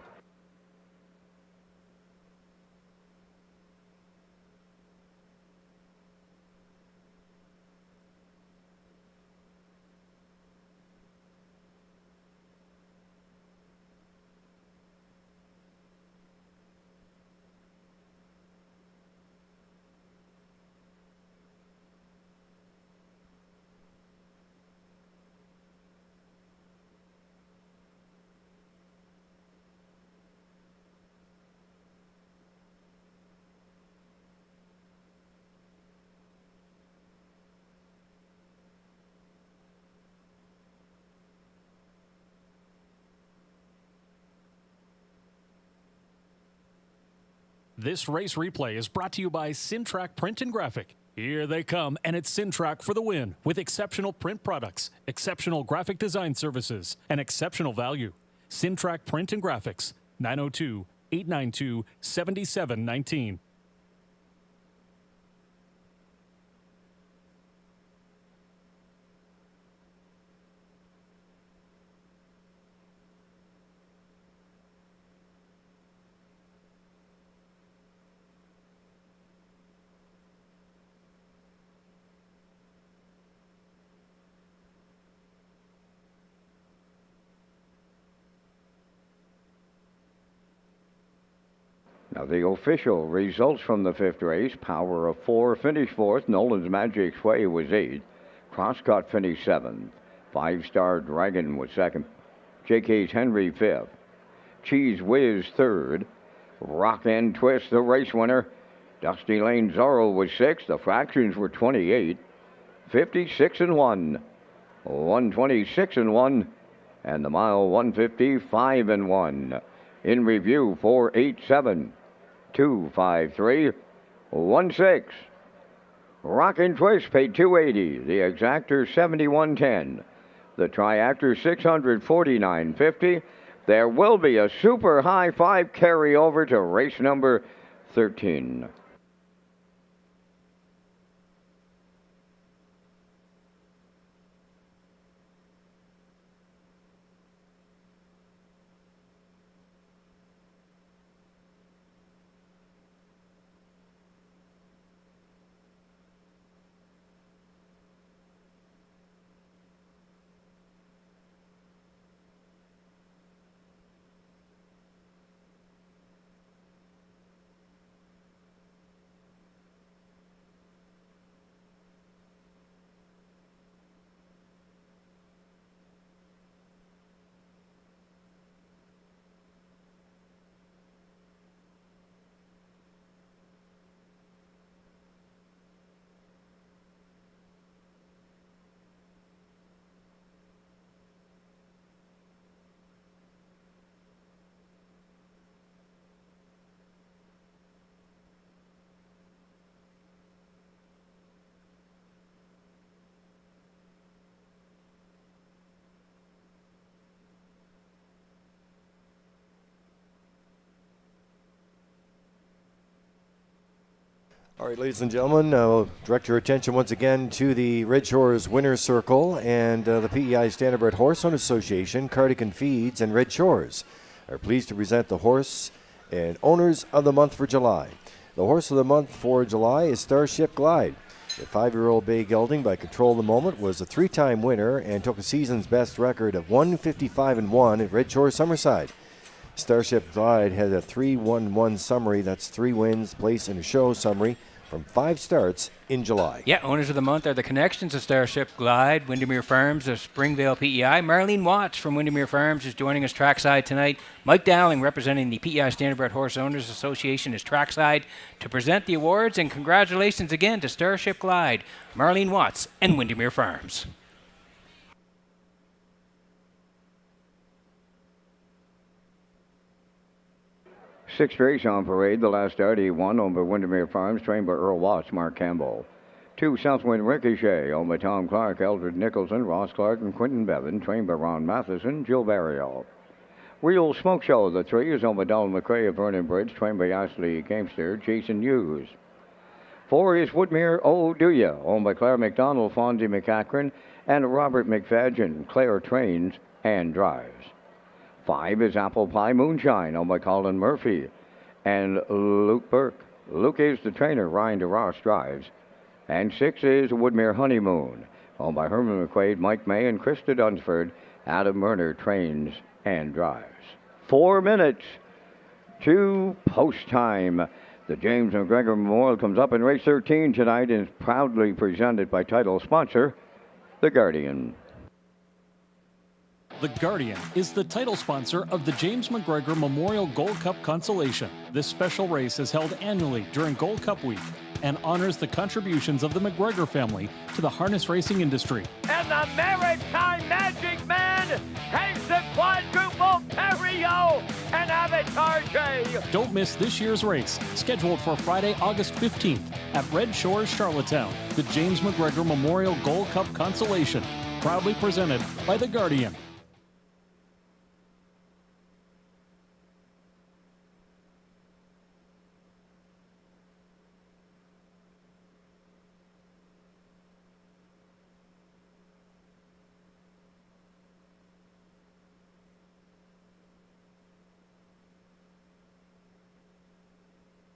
This race replay is brought to you by Sintrack Print and Graphic. Here they come, and it's Sintrack for the win with exceptional print products, exceptional graphic design services, and exceptional value. Sintrack Print and Graphics, 902-892-7719. Now the official results from the fifth race. Power of 4 finished fourth. Nolan's Magic Sway was 8th. Crosscut finished 7th. 5-Star Dragon was 2nd. JK's Henry 5th. Cheese Whiz 3rd. Rock and Twist, the race winner. Dusty Lane Zorro was 6th. The fractions were 28. 56 and 1. 126 and 1. And the mile 155 and 1. In review, 487. 253 16. Rock and Twist paid $280. The Exactor $71.10. The Triactor $649.50. There will be a Super High 5 carryover to race number 13. All right, ladies and gentlemen, direct your attention once again to the Redshores Winners Circle and the PEI Standardbred Horse Owners Association, Cardigan Feeds, and Redshores are pleased to present the Horse and Owners of the Month for July. The Horse of the Month for July is Starship Glide. The 5-year-old bay gelding by Control the Moment was a 3-time winner and took a season's best record of 155 and 1 at Redshore Summerside. Starship Glide had a 3-1-1 summary. That's 3 wins, place, and a show summary from 5 starts in July. Yeah, owners of the month are the connections of Starship Glide, Windermere Farms of Springvale PEI. Marlene Watts from Windermere Farms is joining us trackside tonight. Mike Dowling, representing the PEI Standardbred Horse Owners Association, is trackside to present the awards. And congratulations again to Starship Glide, Marlene Watts, and Windermere Farms. Sixth race on parade, the last start, E1, owned by Windermere Farms, trained by Earl Watts, Mark Campbell. 2, Southwind Ricochet, owned by Tom Clark, Eldred Nicholson, Ross Clark, and Quentin Bevan, trained by Ron Matheson, Jill Barrio. Wheel Smoke Show, the 3, is owned by Donald McRae of Vernon Bridge, trained by Ashley Gamester, Jason Hughes. 4 is Woodmere Oh Do Ya, owned by Claire McDonald, Fonzie McAkron, and Robert McFadgen. Claire trains and drives. 5 is Apple Pie Moonshine, owned by Colin Murphy and Luke Burke. Luke is the trainer, Ryan DeRoss drives. And 6 is Woodmere Honeymoon, owned by Herman McQuaid, Mike May, and Krista Dunsford. Adam Murner trains and drives. 4 minutes to post time. The James McGregor Memorial comes up in race 13 tonight and is proudly presented by title sponsor, The Guardian. The Guardian is the title sponsor of the James McGregor Memorial Gold Cup Consolation. This special race is held annually during Gold Cup Week and honors the contributions of the McGregor family to the harness racing industry. And the Maritime Magic Man takes the quadruple Perio and Avatar J. Don't miss this year's race, scheduled for Friday, August 15th at Red Shores, Charlottetown. The James McGregor Memorial Gold Cup Consolation, proudly presented by The Guardian.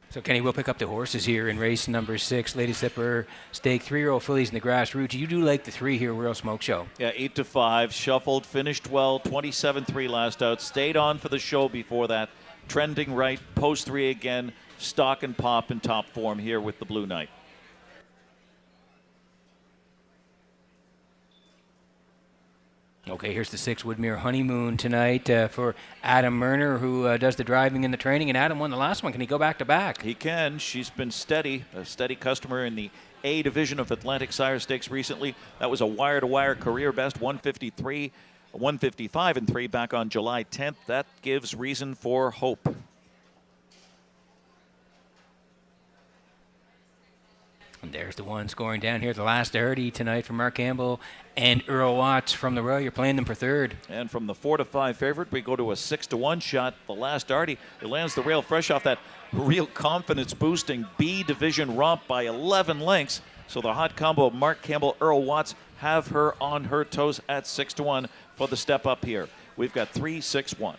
So, Kenny, we'll pick up the horses here in race number 6. Lady Slipper Stake, 3-year-old fillies in the grassroots. You do like the 3 here, Real Smoke Show. Yeah, 8-5, shuffled, finished well, 27-3 last out, stayed on for the show before that, trending right, post 3 again, stock and pop in top form here with the Blue Knight. Okay, here's the 6 Woodmere Honeymoon tonight for Adam Murner, who does the driving and the training. And Adam won the last one. Can he go back-to-back? He can. She's been steady, a steady customer in the A division of Atlantic Sire Stakes recently. That was a wire-to-wire career best, 153, 155 and 3 back on July 10th. That gives reason for hope. And there's the one scoring down here, the last Artie tonight from Mark Campbell and Earl Watts from the Royal. You're playing them for third. And from the 4-5 favorite, we go to a 6-1 shot. The last Artie, it lands the rail fresh off that real confidence-boosting B division romp by 11 lengths. So the hot combo of Mark Campbell, Earl Watts have her on her toes at 6-1 for the step up here. We've got 3-6-1.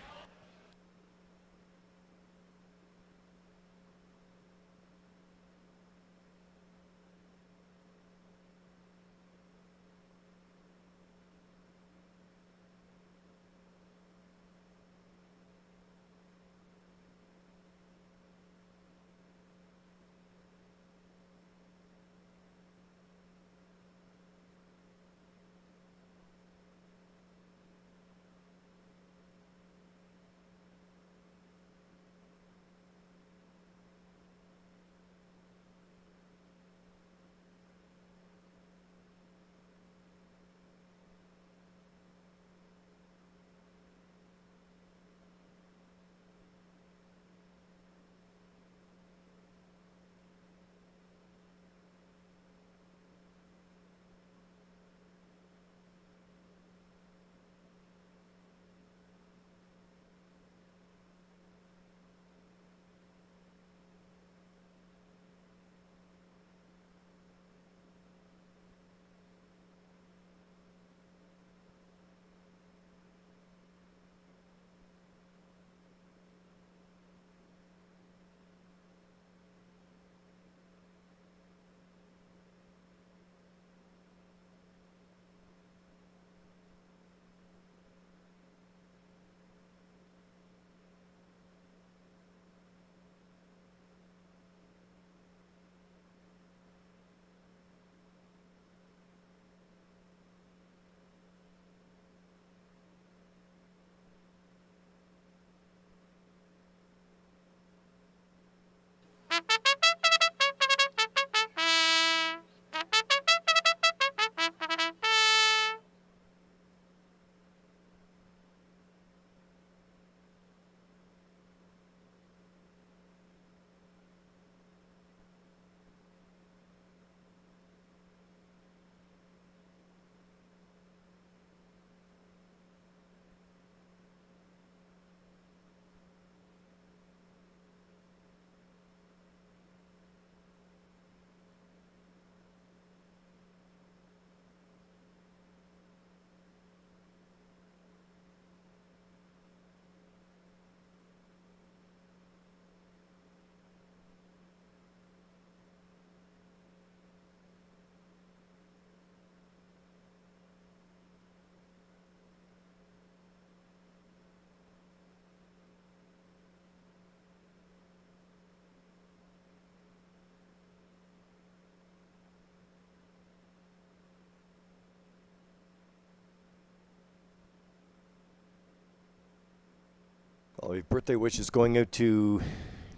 Well, a birthday wish is going out to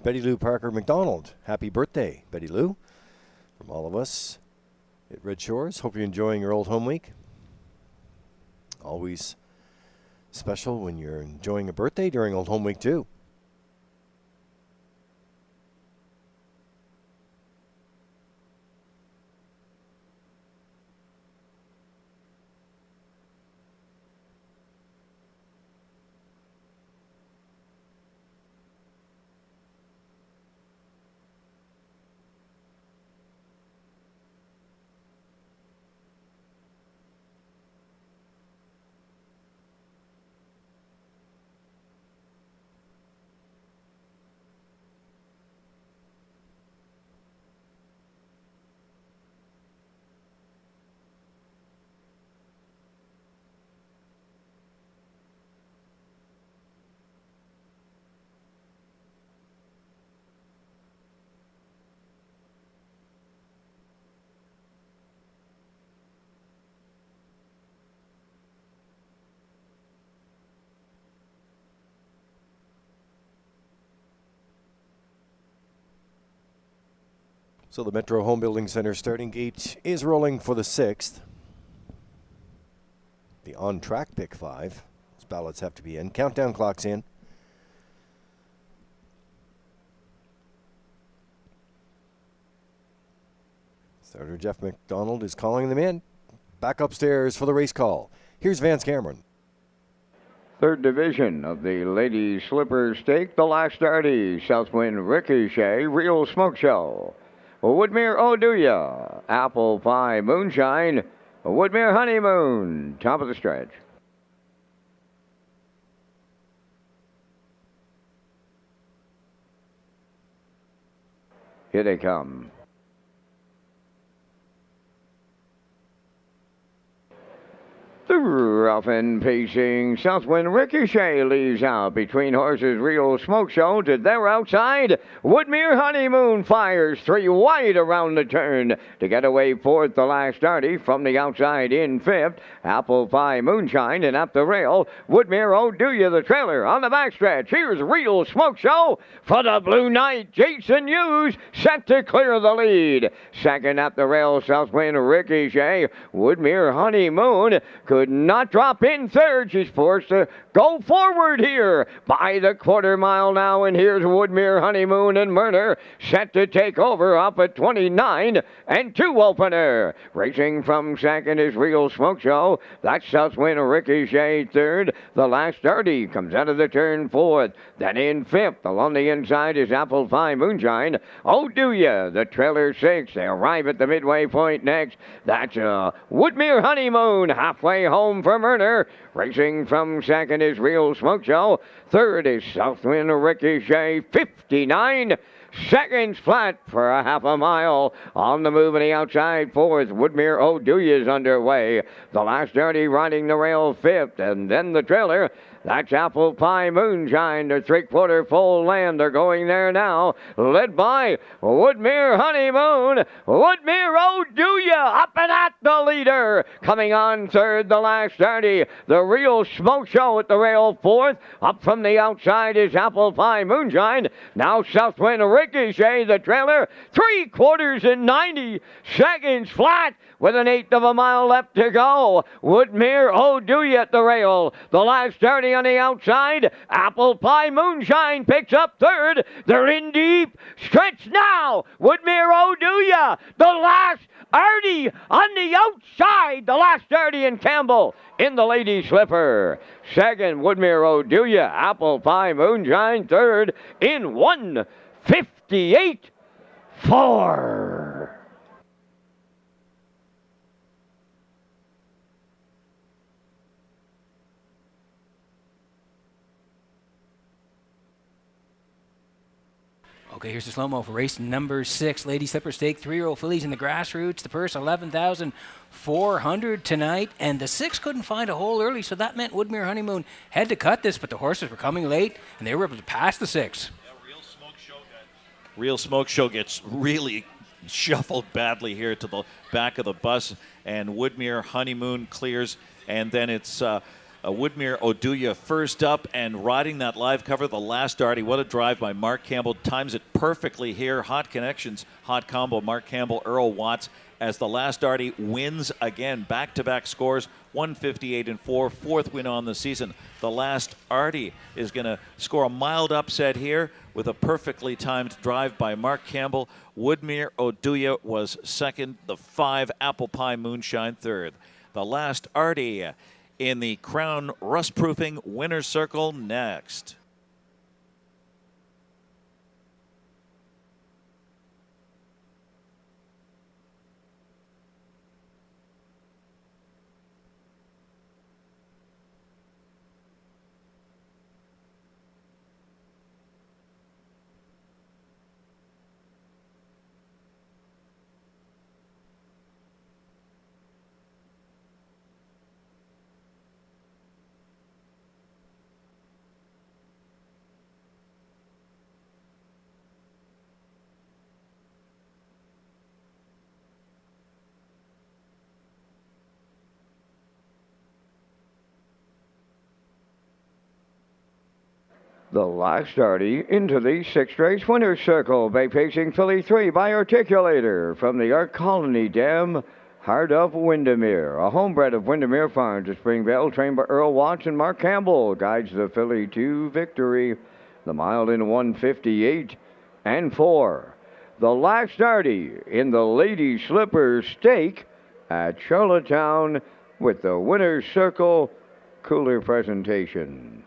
Betty Lou Parker McDonald. Happy birthday, Betty Lou, from all of us at Red Shores. Hope you're enjoying your old home week. Always special when you're enjoying a birthday during old home week, too. So the Metro Home Building Center starting gate is rolling for the 6th. The on-track pick 5. Those ballots have to be in. Countdown clock's in. Starter Jeff McDonald is calling them in. Back upstairs for the race call. Here's Vance Cameron. Third division of the Ladies Slipper Stake, the last starty. Southwind Ricochet, Real Smoke Show. Woodmere Oduya, Apple Pie Moonshine, Woodmere Honeymoon, top of the stretch. Here they come. The rough and pacing Southwind Ricochet leaves out between horses Real Smoke Show to their outside. Woodmere Honeymoon fires 3 wide around the turn to get away fourth, the last starty. From the outside in fifth, Apple Pie Moonshine, and up the rail, Woodmere Oduya the trailer on the backstretch. Here's Real Smoke Show for the Blue Knight. Jason Hughes set to clear the lead. Second up the rail, Southwind Ricochet. Woodmere Honeymoon could not drop in third. She's forced to go forward here by the quarter mile now, and here's Woodmere Honeymoon and Murder set to take over up at 29 and 2 opener. Racing from second is Real Smoke Show. That's Southwind Ricochet third. The last 30 comes out of the turn fourth. Then in fifth along the inside is Apple Pie Moonshine. Oduya the trailer sixth. They arrive at the midway point next. That's Woodmere Honeymoon halfway home for Murder. Racing from second is Real Smoke Show. Third is Southwind Ricochet, 59 seconds flat for a half a mile. On the move on the outside, fourth, Woodmere Oduya is underway. The last dirty riding the rail fifth, and then the trailer. That's Apple Pie Moonshine. They're 3/4 full land. They're going there now. Led by Woodmere Honeymoon. Woodmere Oduya up and at the leader. Coming on third, the last 30. The Real Smoke Show at the rail fourth. Up from the outside is Apple Pie Moonshine. Now Southwind Ricochet, the trailer. 3/4 and 90 seconds flat with an eighth of a mile left to go. Woodmere Oduya at the rail. The last 30 on the outside. Apple Pie Moonshine picks up third. They're in deep. Stretch now. Woodmere Oduya. The last 30 on the outside. The last 30 in Campbell in the Lady Slipper. Second, Woodmere Oduya. Apple Pie Moonshine third in 1:58.4. Okay, here's the slow-mo for race number 6. Lady Slipper Stake, 3-year-old fillies in the grassroots. The purse, $11,400 tonight. And the 6 couldn't find a hole early, so that meant Woodmere Honeymoon had to cut this, but the horses were coming late, and they were able to pass the 6. Yeah, Real Smoke Show gets really shuffled badly here to the back of the bus, and Woodmere Honeymoon clears, and then it's Woodmere Oduya first up and riding that live cover. The last Darty. What a drive by Mark Campbell. Times it perfectly here. Hot connections. Hot combo. Mark Campbell, Earl Watts. As the last Darty wins again. Back-to-back scores. 158 and 4. Fourth win on the season. The last Artie is going to score a mild upset here with a perfectly timed drive by Mark Campbell. Woodmere Oduya was second. The 5 Apple Pie Moonshine third. The last Artie in the Crown Rust-Proofing Winner's Circle next. The last Darty into the 6th race winner's circle. Bay Pacing Filly 3 by Articulator from the Ark Colony Dam, Heart of Windermere. A homebred of Windermere Farms at Springvale, trained by Earl Watts and Mark Campbell, guides the filly to victory. The mile in 158 and 4. The last Darty in the Lady Slipper Stake at Charlottetown with the winner's circle cooler presentation.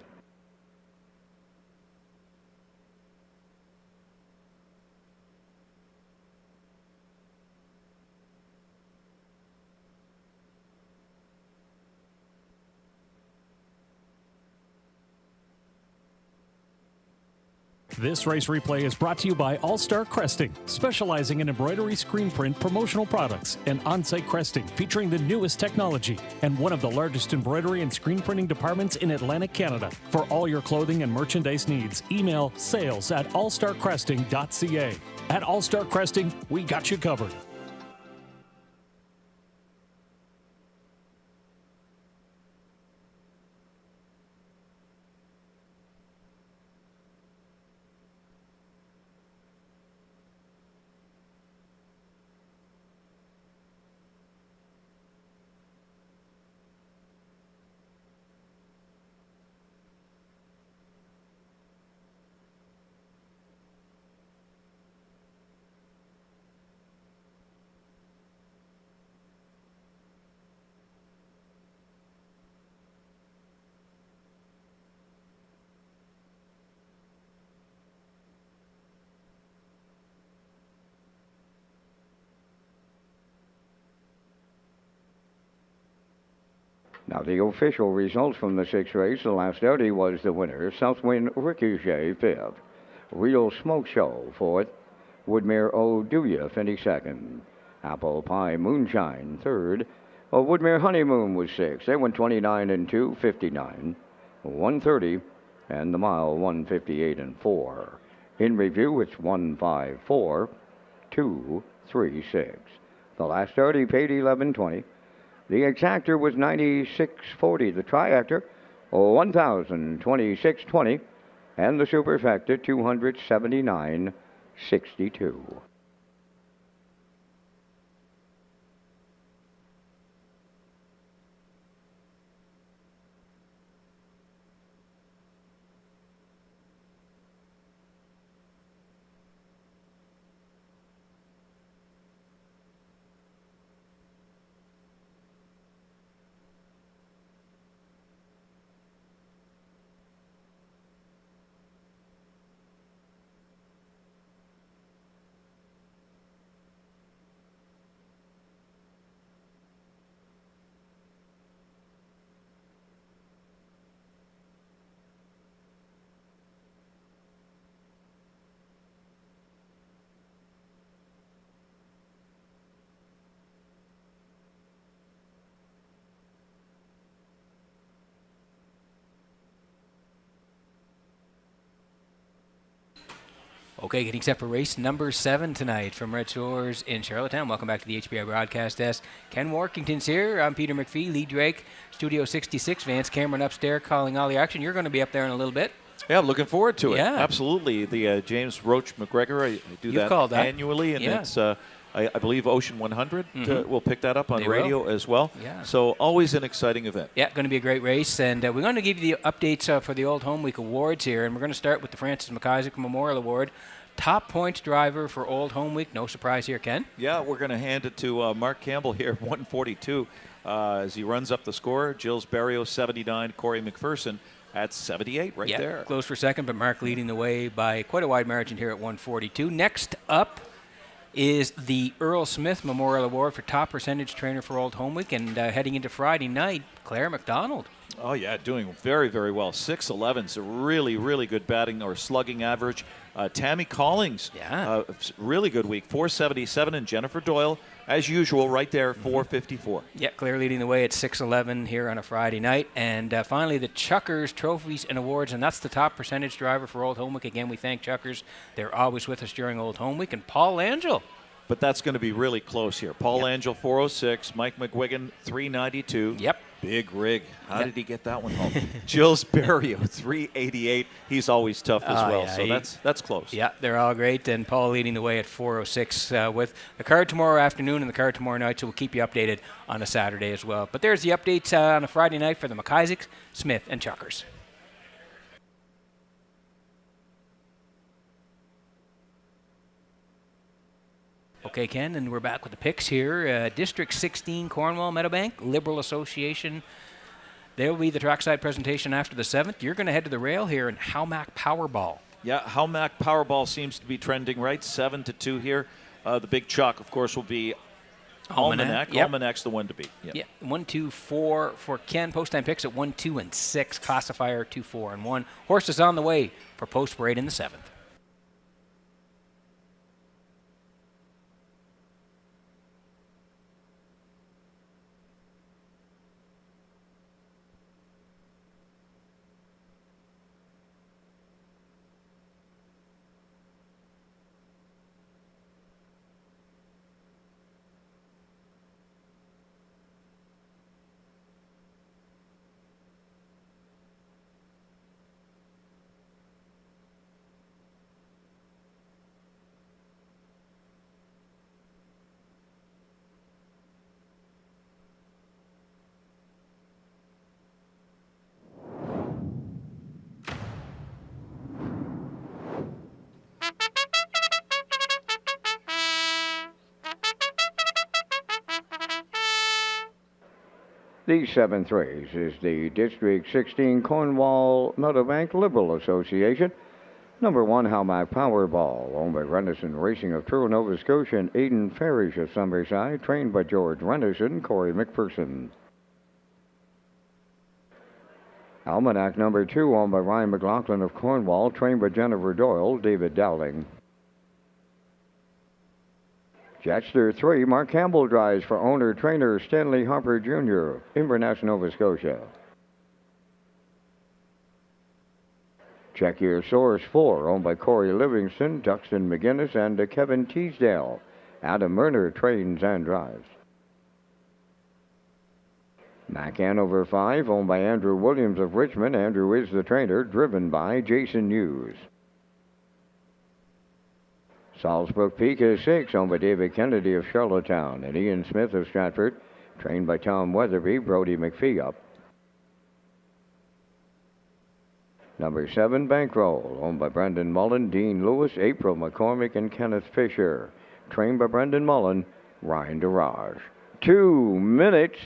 This race replay is brought to you by All Star Cresting, specializing in embroidery, screen print, promotional products, and on-site cresting featuring the newest technology, and one of the largest embroidery and screen printing departments in Atlantic Canada. For all your clothing and merchandise needs, email sales@allstarcresting.ca. At All Star Cresting, we got you covered. Now, the official results from the 6th race. The last Darty was the winner. Southwind Ricochet, 5th. Real Smoke Show, 4th. Woodmere Oduya, finished 2nd. Apple Pie Moonshine, 3rd. Woodmere Honeymoon was 6th. They went 29 and 2, 59, 130, and the mile 158 and 4. In review, it's 154, 236. The last Darty paid 11.20. The exactor was 96.40. The triactor, 1,026.20, and the superfecta 279.62. Okay, getting set for race number 7 tonight from Red Shores in Charlottetown. Welcome back to the HBI broadcast desk. Ken Workington's here. I'm Peter McPhee, Lee Drake, Studio 66. Vance Cameron upstairs calling all the action. You're going to be up there in a little bit. Yeah, I'm looking forward to it. Yeah. Absolutely. The James Roach McGregor, I do You've called that annually, and yeah. it's I believe Ocean 100 will pick that up on They radio will. as well. Yeah. So always an exciting event. Yeah, going to be a great race, and we're going to give you the updates for the Old Home Week Awards here, and we're going to start with the Francis McIsaac Memorial Award. Top points driver for Old Home Week. No surprise here, Ken. Yeah, we're going to hand it to Mark Campbell here, 142, as he runs up the score. Gilles Barrio, 79. Corey McPherson at 78 right there. Close for second, but Mark leading the way by quite a wide margin here at 142. Next up is the Earl Smith Memorial Award for top percentage trainer for Old Home Week, and heading into Friday night, Claire McDonald. Oh, yeah, doing very, very well. 6'11's a really, really good batting or slugging average. Tammy Collings, really good week, 477, and Jennifer Doyle, as usual, right there, 454. Yeah, Claire leading the way at 6'11 here on a Friday night. And finally, the Chuckers Trophies and Awards, and that's the top percentage driver for Old Home Week. Again, we thank Chuckers. They're always with us during Old Home Week. And Paul Angel. But that's going to be really close here. Paul Angel, 406. Mike McGuigan, 392. Yep. Big rig. How did he get that one home? Gilles Barrio, 388. He's always tough as well, so that's close. Yeah, they're all great, and Paul leading the way at 406 with the card tomorrow afternoon and the card tomorrow night, so we'll keep you updated on a Saturday as well. But there's the updates on a Friday night for the McIsaacs, Smith, and Chuckers. Okay, Ken, and we're back with the picks here. District 16, Cornwall, Meadowbank, Liberal Association. There will be the trackside presentation after the 7th. You're going to head to the rail here in Howmack Powerball. Yeah, Howmack Powerball seems to be trending right, 7-2 here. The big chalk, of course, will be Almanac. Yep. Almanac's the one to beat. Yeah, 1, 2, 4 for Ken. Post time picks at 1, 2, and 6. Classifier 2, 4, and 1. Horse is on the way for post parade in the 7th. The 7th race is the District 16 Cornwall Meadowbank Liberal Association. Number 1, Howmack Powerball, owned by Renison Racing of Truro, Nova Scotia, and Aidan Farish of Summerside, trained by George Renison, Corey McPherson. Almanac number 2, owned by Ryan McLaughlin of Cornwall, trained by Jennifer Doyle, David Dowling. Jetster 3, Mark Campbell drives for owner-trainer Stanley Harper Jr., Inverness, Nova Scotia. Check Your Source 4, owned by Corey Livingston, Duxton McGinnis, and Kevin Teasdale. Adam Murner trains and drives. Mac Hanover 5, owned by Andrew Williams of Richmond. Andrew is the trainer, driven by Jason Hughes. Salisbrook Peak is 6, owned by David Kennedy of Charlottetown, and Ian Smith of Stratford, trained by Tom Weatherby, Brody McPhee up. Number 7, Bankroll, owned by Brendan Mullen, Dean Lewis, April McCormick, and Kenneth Fisher, trained by Brendan Mullen, Ryan Darage. 2 minutes,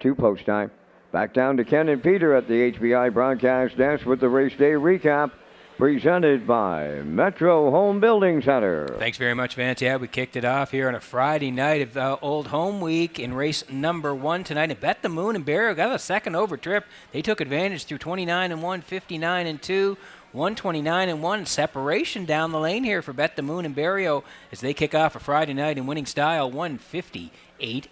2 post time. Back down to Ken and Peter at the HBI broadcast desk with the race day recap, presented by Metro Home Building Center. Thanks very much, Vance. Yeah, we kicked it off here on a Friday night of Old Home Week in race number 1 tonight. And Bet the Moon and Barrow got a second over trip. They took advantage through 29-1, 59-2, 129-1. Separation down the lane here for Bet the Moon and Barrio as they kick off a Friday night in winning style, 158-1.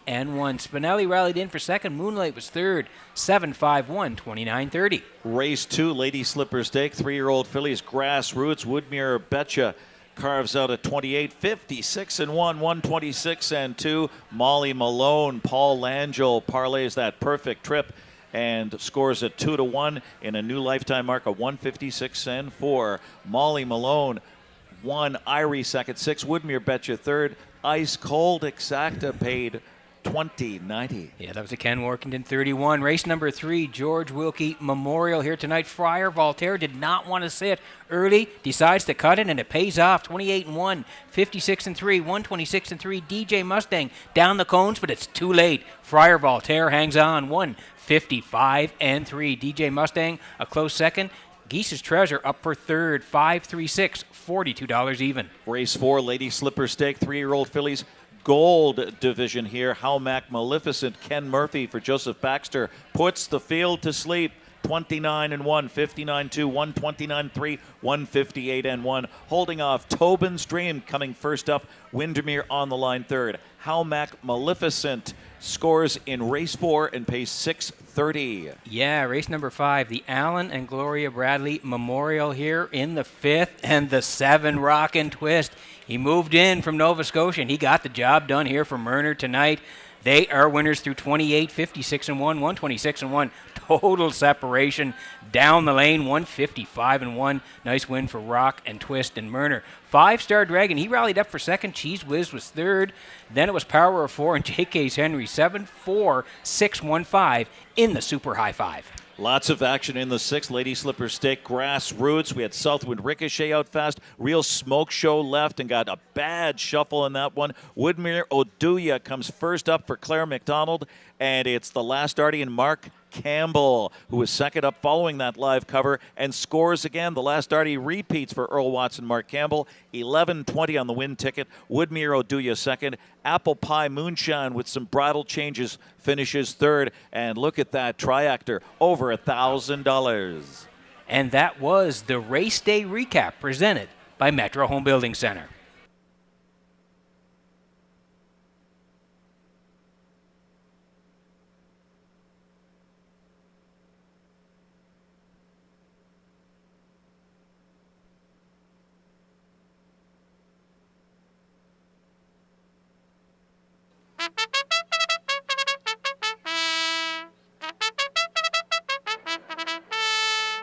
Spinelli rallied in for second. Moonlight was third, 7-5-1, 29-30. Race 2, Lady Slipper Stake, 3-year-old fillies, Grassroots, Woodmere Betcha, carves out a 28, 56 and 1, 126 and 2. Molly Malone, Paul Langell parlays that perfect trip and scores a 2-1 in a new lifetime mark of 156 and 4. Molly Malone, 1. Irie second, 6. Woodmere Betcha third. Ice Cold Exacta paid $20.90. Yeah, that was a Ken Workington 31. Race number 3, George Wilkie Memorial here tonight. Friar Voltaire did not want to sit early, decides to cut it, and it pays off. 28 and 1, 56 and 3, 126 and 3. DJ Mustang down the cones, but it's too late. Friar Voltaire hangs on. 155 and 3. DJ Mustang a close second. Geese's Treasure up for third. 536, $42 even. Race 4, Lady Slipper Stake, 3-year-old fillies. Gold division here. Howmac Maleficent, Ken Murphy for Joseph Baxter puts the field to sleep. 29 and 1, 59 2, 129 3, 158 and 1. Holding off Tobin's Dream coming first up. Windermere on the line third. Howmac Maleficent scores in race 4 and pays $6.30. Yeah, race number 5, the Alan and Gloria Bradley Memorial here in the 5th, and the 7 Rockin' Twist. He moved in from Nova Scotia, and he got the job done here for Murner tonight. They are winners through 28, 56 and 1, 126 and 1. Total separation down the lane, 155 and 1. Nice win for Rock and Twist and Murner. 5-Star Dragon, he rallied up for second. Cheese Whiz was third. Then it was Power of 4 and JK's Henry, 7, 4, 6, 1, 5 in the Super High 5. Lots of action in the 6th. Lady Slipper Stake, Grassroots. We had Southwind Ricochet out fast. Real Smoke Show left and got a bad shuffle in that one. Woodmere Oduya comes first up for Claire McDonald. And it's the last Artie Mark Campbell, who is second up following that live cover and scores again. The last Artie repeats for Earl Watson, Mark Campbell. 11.20 on the win ticket. Woodmere Oduya second. Apple Pie Moonshine with some bridle changes finishes third. And look at that triactor, over $1,000. And that was the race day recap presented by Metro Home Building Center.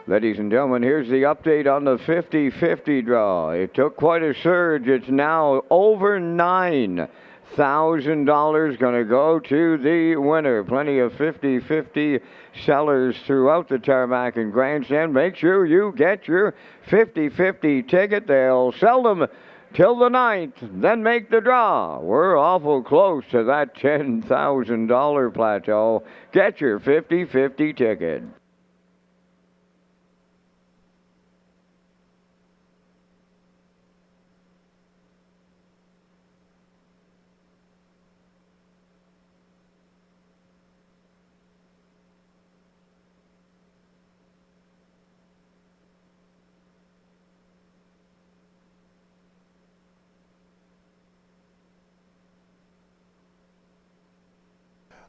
Ladies and gentlemen, here's the update on the 50-50 draw. It took quite a surge. It's now over $9,000 going to go to the winner. Plenty of 50-50 sellers throughout the tarmac and grandstand. Make sure you get your 50-50 ticket. They'll sell them till the 9th, then make the draw. We're awful close to that $10,000 plateau. Get your 50-50 ticket.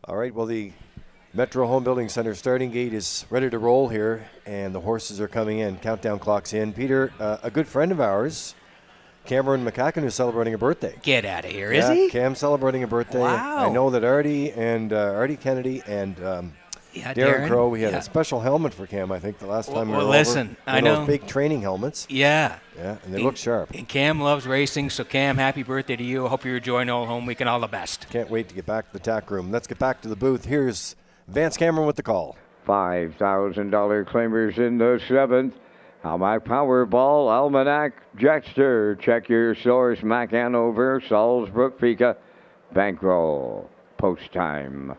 All right, well, the Metro Home Building Center starting gate is ready to roll here, and the horses are coming in. Countdown clock's in. Peter, a good friend of ours, Cameron McCacken, is celebrating a birthday. Get out of here, is he? Cam's celebrating a birthday. Wow. I know that Artie Kennedy and Darren Crow, we had a special helmet for Cam, I think, the last time we were listen, over. I know. Those big training helmets. Yeah. Yeah, and they look sharp. And Cam loves racing, so Cam, happy birthday to you. I hope you're enjoying Old Home Week and all the best. Can't wait to get back to the tack room. Let's get back to the booth. Here's Vance Cameron with the call. $5,000 claimers in the 7th. Howmac Powerball, Almanac, Jetstar. Check your source, Mac Hanover, Salzbrook, Fika. Bankroll. Post time.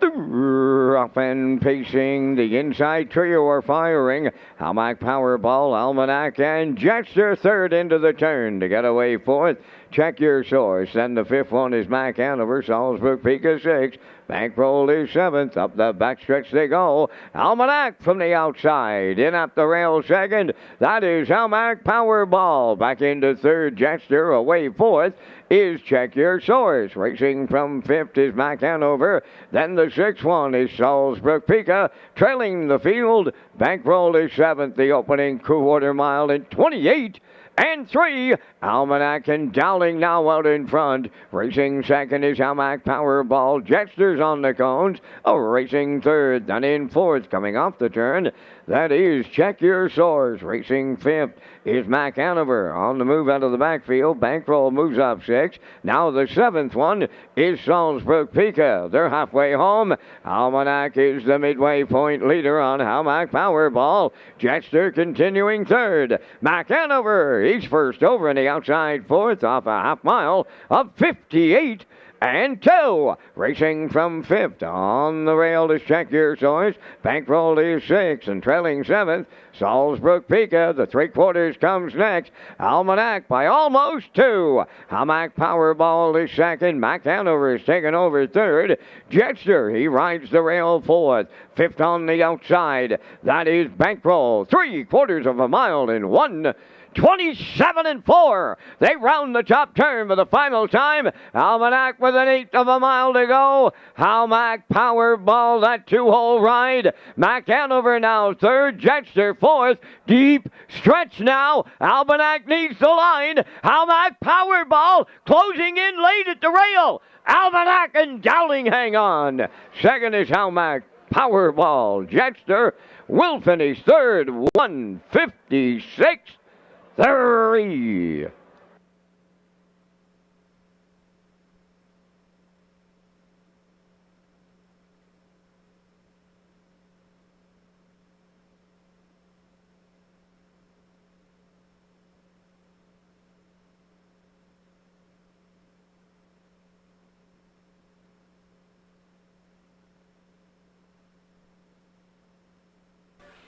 Up and pacing, the inside trio are firing. Howmac Powerball, Almanac, and Jetstar third into the turn to get away fourth. Check your source. Then the 5th one is Mac Hanover, Salzburg, Pika 6. Bankroll is 7th. Up the backstretch they go. Almanac from the outside. In at the rail second. That is Howmac Powerball. Back into third. Jetstar away fourth is Check Your Source. Racing from 5th is Mac Hanover. Then the 6th one is Salzburg Pika. Trailing the field. Bankroll is 7th. The opening quarter mile in 28 and 3. Almanac and Dowling now out in front. Racing second is Almac Powerball. Jetster's on the cones. Racing third. Then in fourth, coming off the turn, that is Check Your Source. Racing fifth is Mac Hanover on the move out of the backfield. Bankroll moves up 6. Now the 7th one is Salzbrook Pika. They're halfway home. Almanac is the midway point leader on Almac Powerball. Jetster continuing third. Mac Hanover, he's first over in the outside fourth off a half mile of 58 and 2. Racing from 5th on the rail is Check Your Source. Bankroll is 6th and trailing 7th. Salzbrook Pika, the 3/4 comes next. Almanac by almost 2. Almac Powerball is second. Mac Hanover is taken over third. Jetster, he rides the rail 4th. 5th on the outside. That is Bankroll. 3/4 of a mile in 1:27 and 4. They round the top turn for the final time. Almanac with an 1/8 of a mile to go. Almac Powerball, that 2-hole ride. Mac Hanover now third. Jetster fourth. Deep stretch now. Almanac needs the line. Almac Powerball closing in late at the rail. Almanac and Dowling hang on. Second is Almac Powerball. Jetster will finish third. 1:56.3.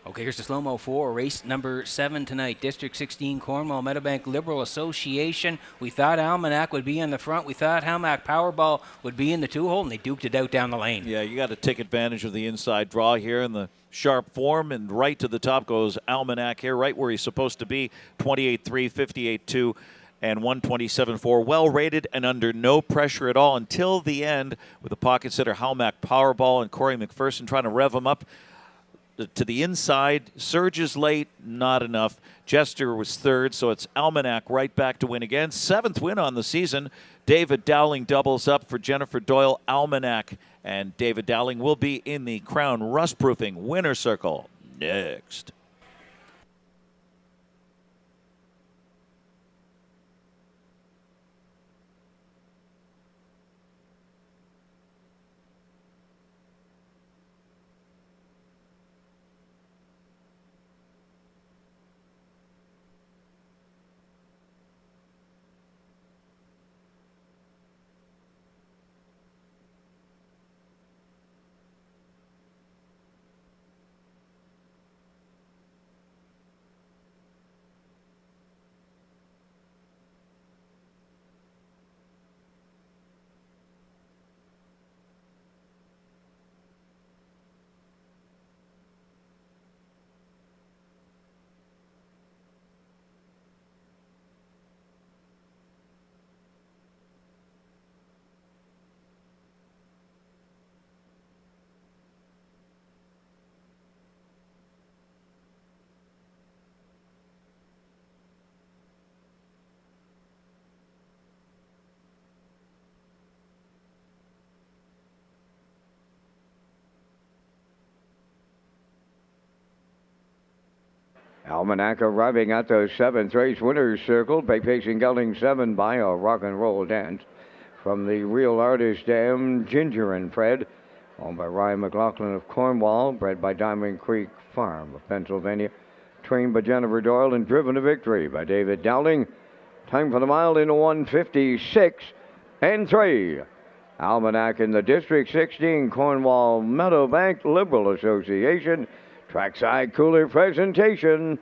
Okay, here's the slow-mo for race number 7 tonight. District 16 Cornwall Meadowbank Liberal Association. We thought Almanac would be in the front. We thought Almac Powerball would be in the 2-hole, and they duked it out down the lane. Yeah, you got to take advantage of the inside draw here in the sharp form, and right to the top goes Almanac here, right where he's supposed to be. 28-3, 58-2, and 127.4. Well rated and under no pressure at all until the end with the pocket sitter Almac Powerball and Corey McPherson trying to rev him up to the inside. Surges late, not enough. Jester was third, so it's Almanac right back to win again. 7th win on the season. David Dowling doubles up for Jennifer Doyle. Almanac and David Dowling will be in the Crown Rust-Proofing winner circle next. Almanac arriving at the 7th race winner's circle by facing Gelding 7 by a rock and roll dance. From the Real Artist Dam, Ginger and Fred, owned by Ryan McLaughlin of Cornwall, bred by Diamond Creek Farm of Pennsylvania, trained by Jennifer Doyle and driven to victory by David Dowling. Time for the mile in 1:56 and 3. Almanac in the District 16 Cornwall Meadowbank Liberal Association trackside cooler presentation.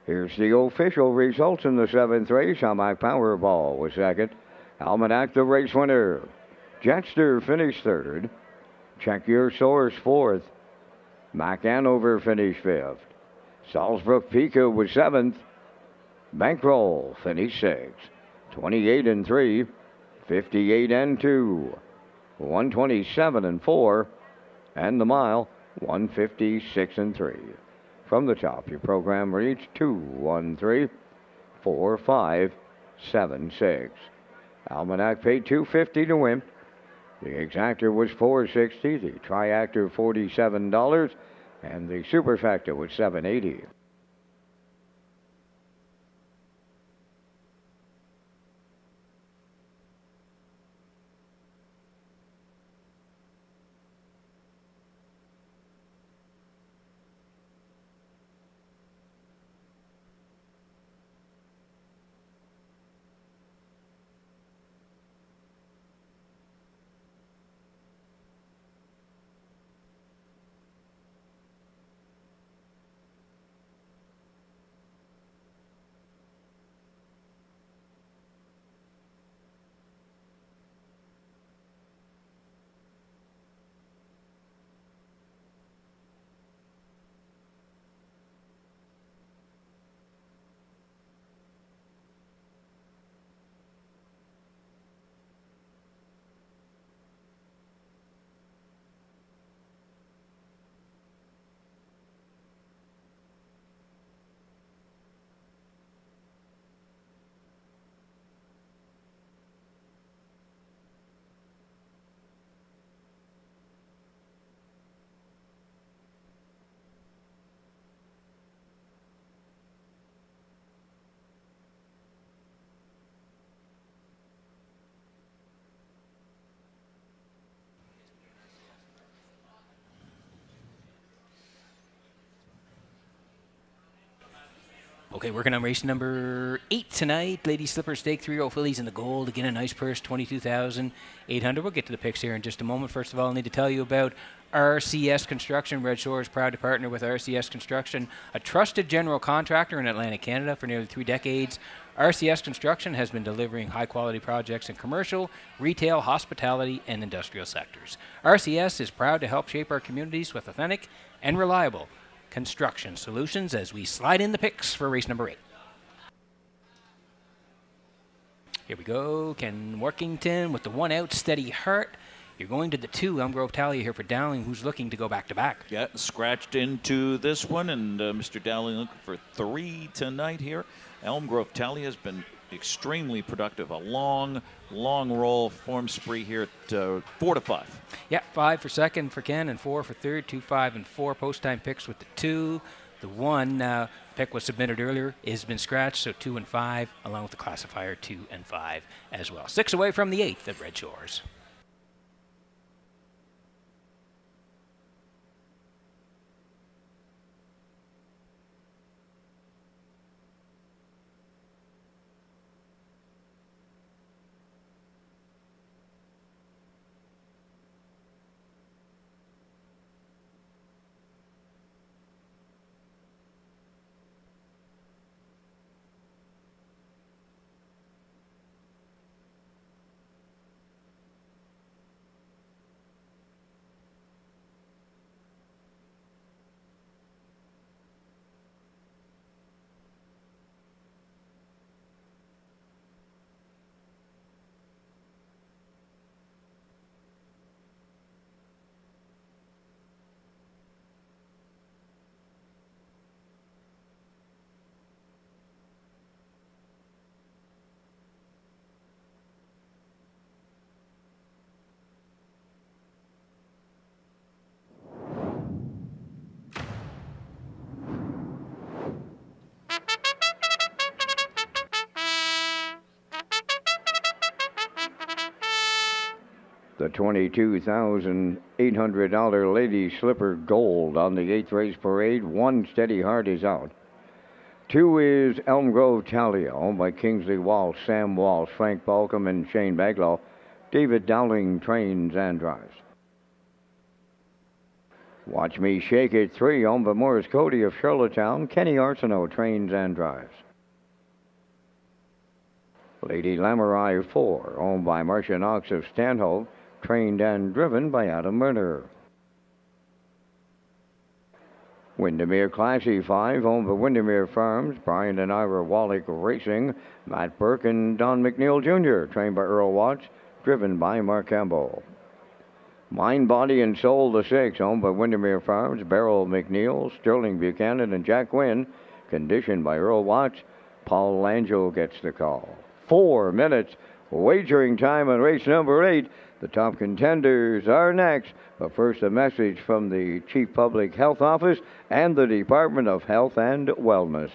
Here's the official results in the 7th race. Almac Powerball was second. Almanac, the race winner. Jetster finished third. Check Your Source fourth. Mac Hanover finished fifth. Salzbrook Pika was seventh. Bankroll finished sixth. 28 and 3, 58 and 2, 127 and 4, and the mile 156 and 3. From the top, your program reads 2134576. Almanac paid $250 to win. The exactor was $460, the triactor $47, and the superfactor was $780. Okay, working on race number 8 tonight. Lady Slipper Stake, 3-year-old fillies in the gold. Again, a nice purse, $22,800. We'll get to the picks here in just a moment. First of all, I need to tell you about RCS Construction. Red Shore is proud to partner with RCS Construction, a trusted general contractor in Atlantic Canada for nearly 3 decades. RCS Construction has been delivering high-quality projects in commercial, retail, hospitality, and industrial sectors. RCS is proud to help shape our communities with authentic and reliable construction solutions as we slide in the picks for race number 8. Here we go. Ken Workington with the 1 out, Steady Heart. You're going to the 2, Elm Grove Talia here for Dowling, who's looking to go back-to-back. Yeah, scratched into this one, and Mr. Dowling looking for 3 tonight here. Elm Grove Talia has been extremely productive. A long roll form spree here at 4 to 5. Yeah, 5 for second for Ken and 4 for third. 2, 5, and 4 post-time picks with the 2. The 1 pick was submitted earlier, has been scratched, so 2 and 5, along with the classifier 2 and 5 as well. 6 away from the 8th at Red Shores. The $22,800 Lady Slipper Gold on the 8th race parade. 1 Steady Heart is out. 2 is Elm Grove Talia, owned by Kingsley Walsh, Sam Walsh, Frank Balcom, and Shane Baglaw. David Dowling trains and drives. Watch Me Shake It 3, owned by Morris Cody of Charlottetown. Kenny Arsenault trains and drives. Lady Lamorai 4, owned by Marcia Knox of Stanhope, trained and driven by Adam Murner. Windermere Classy 5, owned by Windermere Farms, Brian and Ira Wallach Racing, Matt Burke and Don McNeil Jr., trained by Earl Watts, driven by Mark Campbell. Mind, Body, and Soul the 6, owned by Windermere Farms, Beryl McNeil, Sterling Buchanan, and Jack Wynn, conditioned by Earl Watts. Paul Langell gets the call. 4 minutes wagering time on race number 8. The top contenders are next, but first a message from the Chief Public Health Office and the Department of Health and Wellness.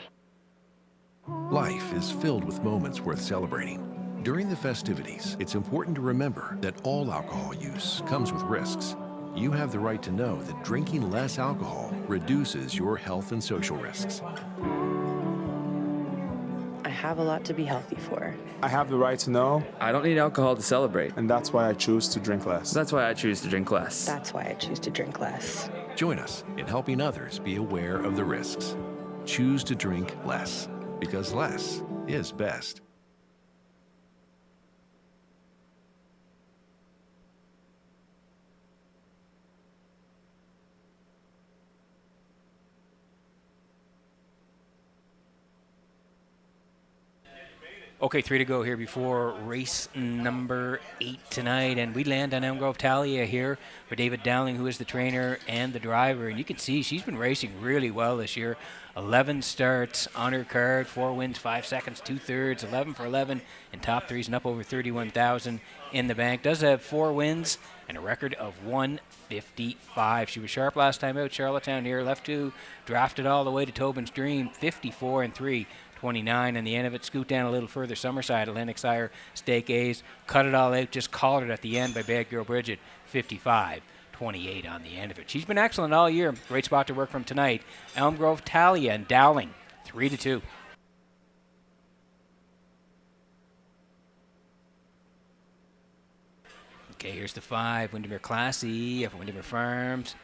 Life is filled with moments worth celebrating. During the festivities, it's important to remember that all alcohol use comes with risks. You have the right to know that drinking less alcohol reduces your health and social risks. I have a lot to be healthy for. I have the right to know I don't need alcohol to celebrate. And that's why I choose to drink less. That's why I choose to drink less. That's why I choose to drink less. Join us in helping others be aware of the risks. Choose to drink less, because less is best. Okay, 3 to go here before race number 8 tonight, and we land on Elm Grove Talia here for David Dowling, who is the trainer and the driver, and you can see she's been racing really well this year. 11 starts on her card, 4 wins, 5 seconds, 2/3, 11 for 11 in top threes, and up over 31,000 in the bank. Does have 4 wins and a record of 155. She was sharp last time out, Charlottetown here, left 2, drafted all the way to Tobin's Dream, 54-3. 29 on the end of it. Scoot down a little further. Summerside, Atlantic Sire, Stake A's. Cut it all out. Just called it at the end by Bad Girl Bridget. 55-28 on the end of it. She's been excellent all year. Great spot to work from tonight. Elm Grove, Talia, and Dowling. 3-2. Okay, here's the 5. Windermere Classy of Windermere Farms.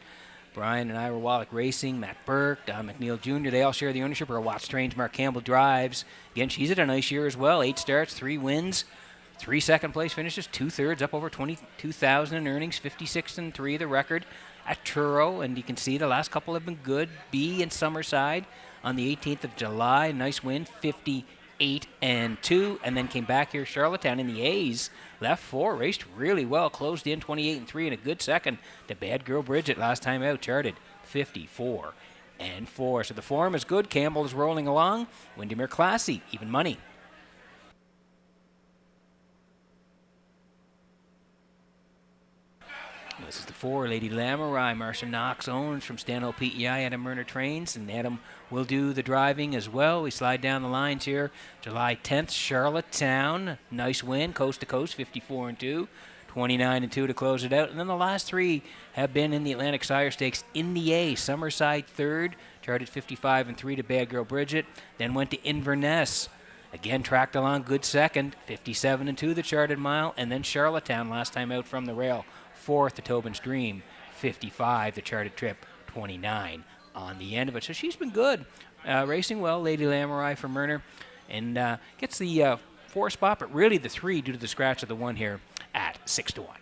Brian and Ira Wallach Racing, Matt Burke, Don McNeil Jr., they all share the ownership. Earl Watts trains, Mark Campbell drives. Again, she's had a nice year as well. 8 starts, 3 wins, 3 second-place finishes, 2/3, up over 22,000 in earnings, 56-3 the record at Truro. And you can see the last couple have been good. B and Summerside on the 18th of July, nice win, 58-2, and then came back here, Charlottetown in the A's. Left 4, raced really well, closed in 28-3 and a good second to Bad Girl Bridget last time out, charted 54-4. So the form is good. Campbell is rolling along. Windermere Classy, even money. This is the 4, Lady Lamorai, Marcia Knox owns from Stanhope PEI, Adam Murner trains, and Adam will do the driving as well. We slide down the lines here. July 10th, Charlottetown, nice win, coast to coast, 54-2, 29-2 to close it out. And then the last 3 have been in the Atlantic Sire Stakes in the A. Summerside 3rd, charted 55-3 to Bad Girl Bridget, then went to Inverness. Again, tracked along, good second, 57-2 the charted mile, and then Charlottetown last time out from the rail. 4th to Tobin's Dream, 55 the charted trip, 29 on the end of it. So she's been good, racing well. Lady Lamorai for Murner, and gets the 4 spot, but really the 3 due to the scratch of the 1 here at 6-1.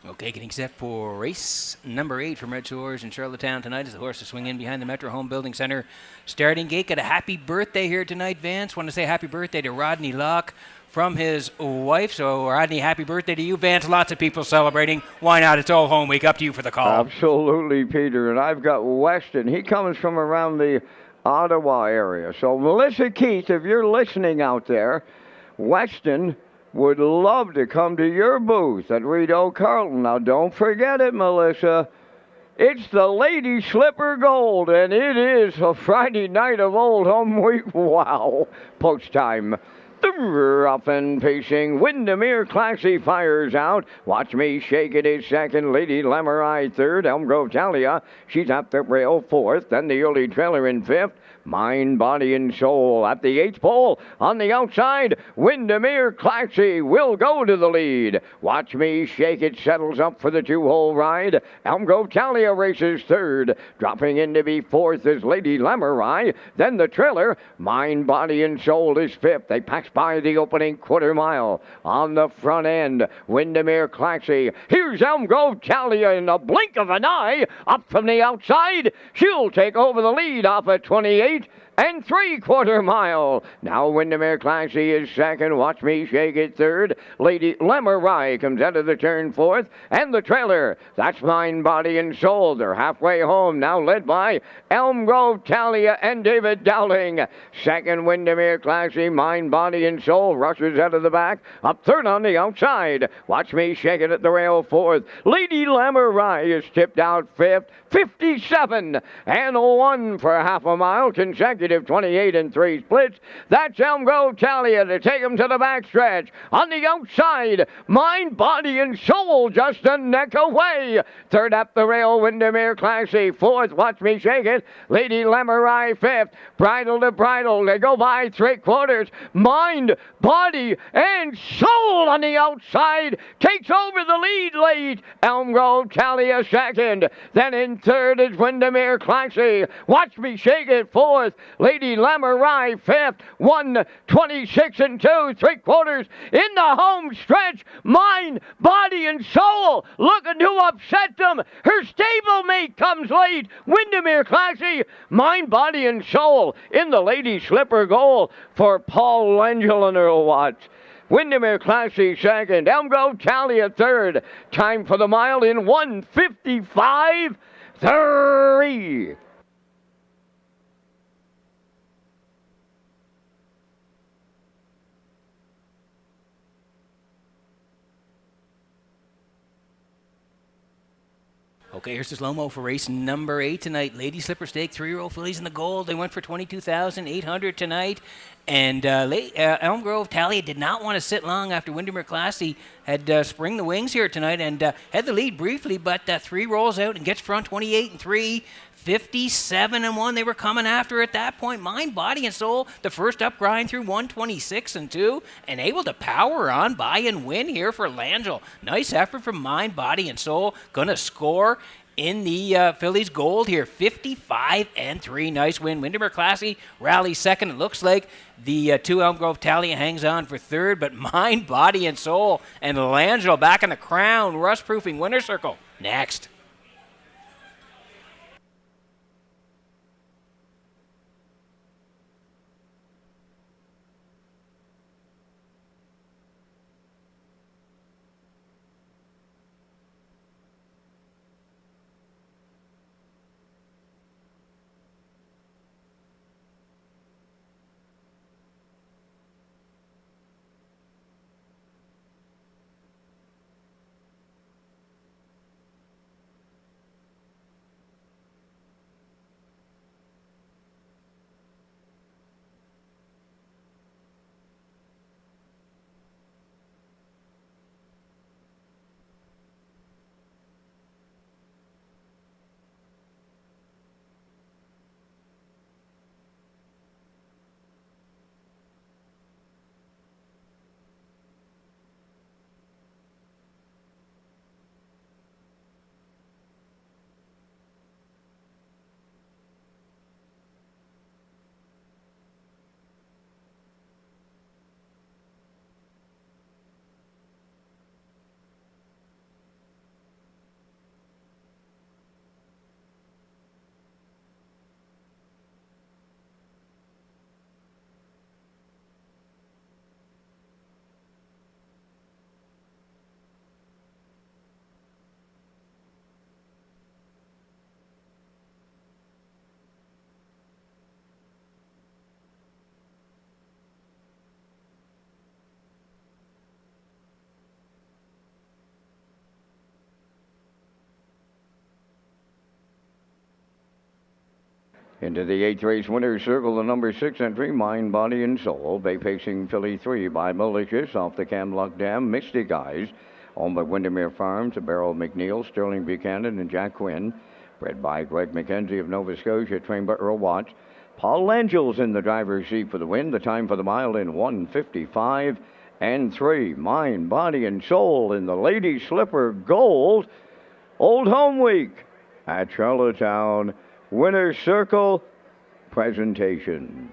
Okay, getting set for race number 8 from Red Shores in Charlottetown tonight as the horses swing in behind the Metro Home Building Center starting gate. Got a happy birthday here tonight, Vance. Want to say happy birthday to Rodney Locke from his wife. So, Rodney, happy birthday to you, Vance. Lots of people celebrating. Why not? It's all home week. Up to you for the call. Absolutely, Peter. And I've got Weston. He comes from around the Ottawa area. So, Melissa Keith, if you're listening out there, Weston would love to come to your booth at Rideau Carlton. Now, don't forget it, Melissa. It's the Lady Slipper Gold, and it is a Friday night of Old Home Week. Wow. Post time. The rough and pacing Windermere Classy fires out. Watch Me Shake It is second. Lady Lamorai third. Elm Grove Talia, she's up the rail fourth. Then the early trailer in fifth. Mind, Body, and Soul at the 8th pole. On the outside, Windermere Classy will go to the lead. Watch Me Shake It settles up for the 2-hole ride. Elm Grove Talia races third. Dropping in to be fourth is Lady Lamorai. Then the trailer, Mind, Body, and Soul is fifth. They pass by the opening quarter mile. On the front end, Windermere Classy. Here's Elm Grove Talia in the blink of an eye. Up from the outside, she'll take over the lead off at 28 and 3/4 mile. Now Windermere Classy is second. Watch Me Shake It third. Lady Lamorai comes out of the turn fourth. And the trailer, that's Mind, Body, and Soul. They're halfway home, now led by Elm Grove Talia and David Dowling. Second, Windermere Classy, Mind, Body, and Soul rushes out of the back. Up third on the outside. Watch Me Shake It at the rail fourth. Lady Lamorai is tipped out fifth. 57 and 1 for half a mile. Consecutive 28 and 3 splits. That's Elm Grove Talia to take him to the backstretch. On the outside, Mind, Body, and Soul just a neck away. Third up the rail, Windermere Classy. Fourth, Watch Me Shake It. Lady Lamorai fifth. Bridle to bridle. They go by 3/4. Mind, Body, and Soul on the outside takes over the lead late. Elm Grove Talia second. Then in third is Windermere Classy. Watch Me Shake It fourth. Lady Lamorai fifth. 1:26 and 2/3 in the home stretch. Mind, Body, and Soul looking to upset them. Her stablemate comes late. Windermere Classy, Mind, Body, and Soul in the Lady Slipper Goal for Paul Langell and Earl Watts. Windermere Classy second. Elm Grove Talia third. Time for the mile in 1:55.3. Okay, here's the slow-mo for race number 8 tonight. Lady Slipper Stake, 3-year-old fillies in the gold. They went for $22,800 tonight. And Elm Grove Talia did not want to sit long after Windermere Classy had spring the wings here tonight and had the lead briefly, but 3 rolls out and gets front 28 and 3. 57 and 1. They were coming after at that point. Mind, Body, and Soul, the first up grind through 1:26 and 2, and able to power on by and win here for Langell. Nice effort from Mind, Body, and Soul. Gonna score in the Phillies gold here. 55 and 3. Nice win. Windermere Classy rallies second. It looks like the 2 Elm Grove Talia hangs on for third, but Mind, Body, and Soul and Langell back in the crown. Rust-proofing winner circle. Next. Into the 8th race winner's circle, the number 6 entry, Mind, Body, and Soul. Bay pacing filly 3 by Malicious off the Camluck Dam. Mystic Eyes, owned by Windermere Farms, Beryl McNeil, Sterling Buchanan, and Jack Quinn. Bred by Greg McKenzie of Nova Scotia, trained by Earl Watts. Paul Langel's in the driver's seat for the win. The time for the mile in 1:55 and 3. Mind, Body, and Soul in the Lady Slipper Gold Old Home Week at Charlottetown Winner's Circle presentation.